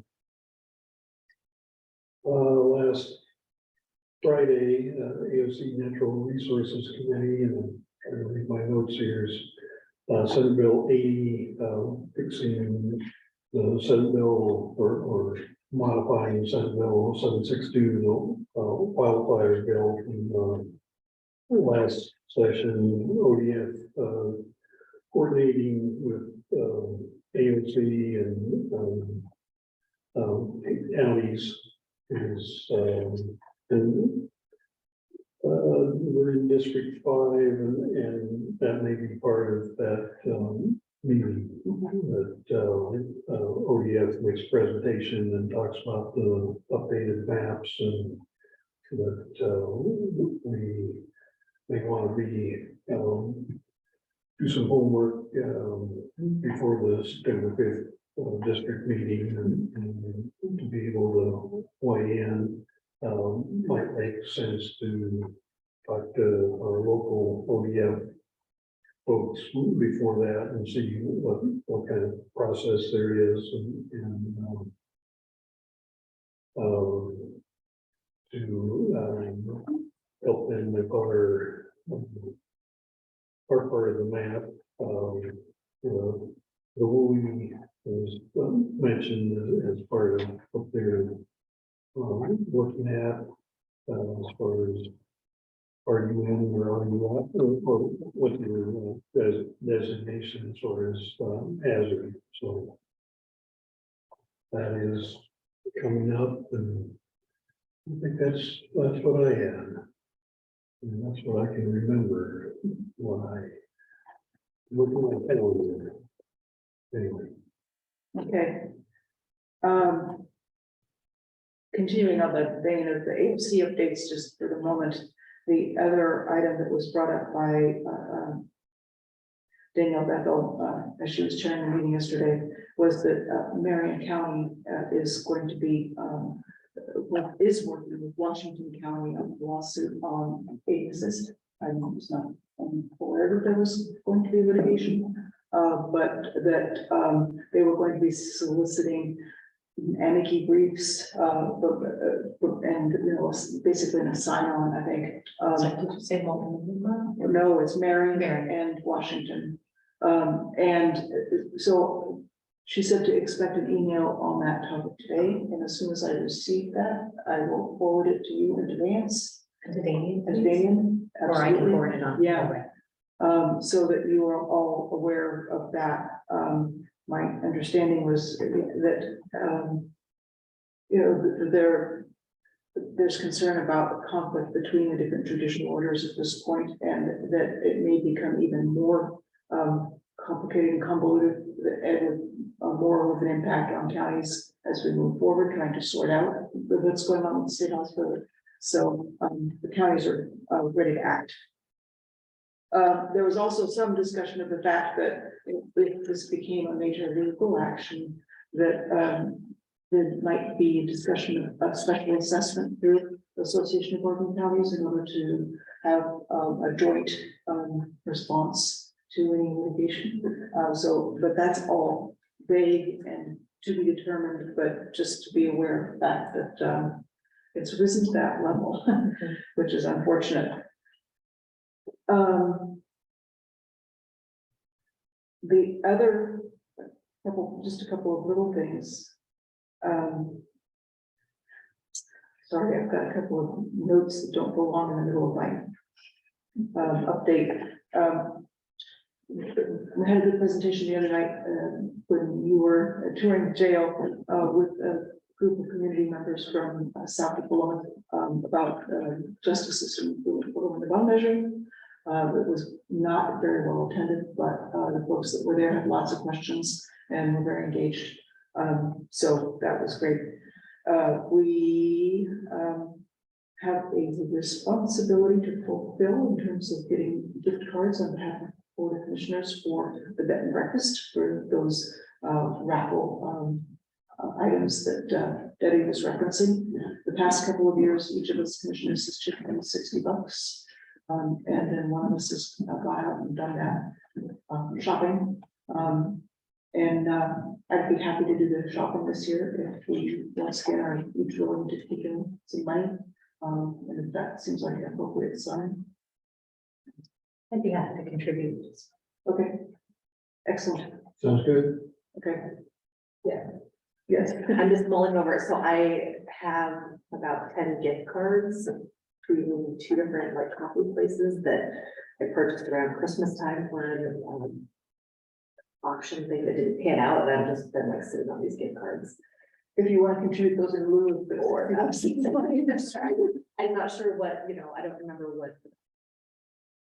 Speaker 1: Last Friday, AOC Natural Resources Committee, and I'm trying to read my notes here, is Senate Bill 80, fixing the Senate Bill or modifying Senate Bill 762, the wildfire bill from last session. ODF coordinating with AOC and counties is and we're in District 5, and that may be part of that meeting. That ODF makes presentation and talks about the updated maps, and that we may want to be do some homework before the September 5th district meeting, and to be able to weigh in. Might make sense to talk to our local ODF folks before that and see what kind of process there is, and to help them with our part of the map. The WUI was mentioned as part of what they're looking at as far as are you in or are you out, or what your designation as far as hazard. So that is coming up, and I think that's what I had. And that's what I can remember when I look at my calendar. Anyway.
Speaker 2: Okay. Continuing on the vein of the AOC updates, just for the moment, the other item that was brought up by Danielle Bethel, as she was chairing the meeting yesterday, was that Marion County is going to be is working with Washington County on a lawsuit on aid assist. I was not aware that there was going to be litigation, but that they were going to be soliciting amici briefs, and basically an assign-on, I think.
Speaker 3: So did you say Multnomah?
Speaker 2: No, it's Marion
Speaker 3: Marion.
Speaker 2: and Washington. And so she said to expect an email on that topic today, and as soon as I receive that, I will forward it to you in advance.
Speaker 3: To Damien?
Speaker 2: To Damien,
Speaker 3: Or I can
Speaker 2: absolutely.
Speaker 3: forward it on.
Speaker 2: Yeah.
Speaker 3: Okay.
Speaker 2: So that you are all aware of that. My understanding was that, there's concern about conflict between the different judicial orders at this point, and that it may become even more complicated and convoluted, and more of an impact on counties as we move forward, trying to sort out what's going on with the state hospital. So, the counties are, ready to act. There was also some discussion of the fact that if this became a major legal action, that, there might be a discussion of special assessment through the Association of Oregon Counties in order to have, a joint, response to any litigation. So, but that's all vague and to be determined, but just to be aware of the fact that, it's risen to that level, which is unfortunate. The other just a couple of little things. Sorry, I've got a couple of notes that don't belong in the middle of my update. We had a good presentation the other night when you were touring jail with a group of community members from South Dakota about justice system in the bond measure. It was not very well attended, but the folks that were there had lots of questions and were very engaged. So that was great. We have a responsibility to fulfill in terms of getting gift cards on behalf of Board of Commissioners for the bed and breakfast for those raffle items that Debbie was referencing. The past couple of years, each of us commissioners has chipped in $60. And then one of us has gone out and done that shopping. And I'd be happy to do the shopping this year if we once again are each willing to take in some money. And if that seems like an appropriate sign.
Speaker 3: I'd be happy to contribute.
Speaker 2: Okay, excellent.
Speaker 1: Sounds good.
Speaker 2: Okay.
Speaker 10: Yeah.
Speaker 2: Yes.
Speaker 10: I'm just mulling over, it. So I have about 10 gift cards to two different like coffee places that I purchased around Christmas time for an auction thing that didn't pan out, and I've just been like sitting on these gift cards.
Speaker 2: If you want to contribute those in lieu of the board.
Speaker 10: I'm not sure what, I don't remember what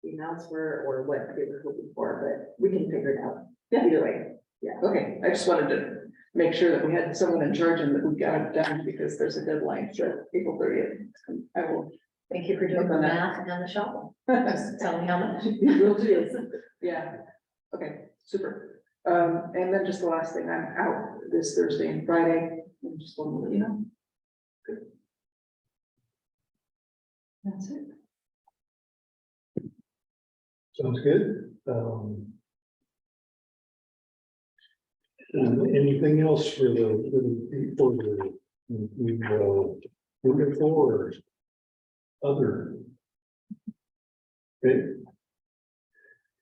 Speaker 10: the amounts were or what they were hoping for, but we can figure it out.
Speaker 2: Yeah.
Speaker 10: Either way, yeah.
Speaker 2: Okay, I just wanted to make sure that we had someone in charge and that we got it done because there's a deadline for April 30th. I will.
Speaker 3: Thank you for doing the math and the shopping. Just tell me how much.
Speaker 2: Will do. Yeah. Okay, super. And then just the last thing, I'm out this Thursday and Friday. I just want to let you know. Good. That's it.
Speaker 1: Sounds good. Anything else for the moving forward? Other. Okay.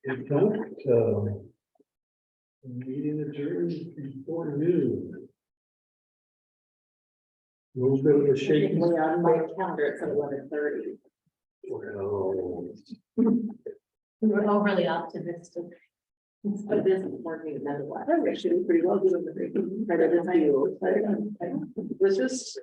Speaker 1: If not, meeting adjourned before noon. We'll go to shake.
Speaker 10: On my calendar, it's at 11:30.
Speaker 1: Well,
Speaker 3: We're overly optimistic.
Speaker 10: But this is working nonetheless.
Speaker 2: I'm actually pretty well doing the thing.
Speaker 10: I did you.
Speaker 2: Was this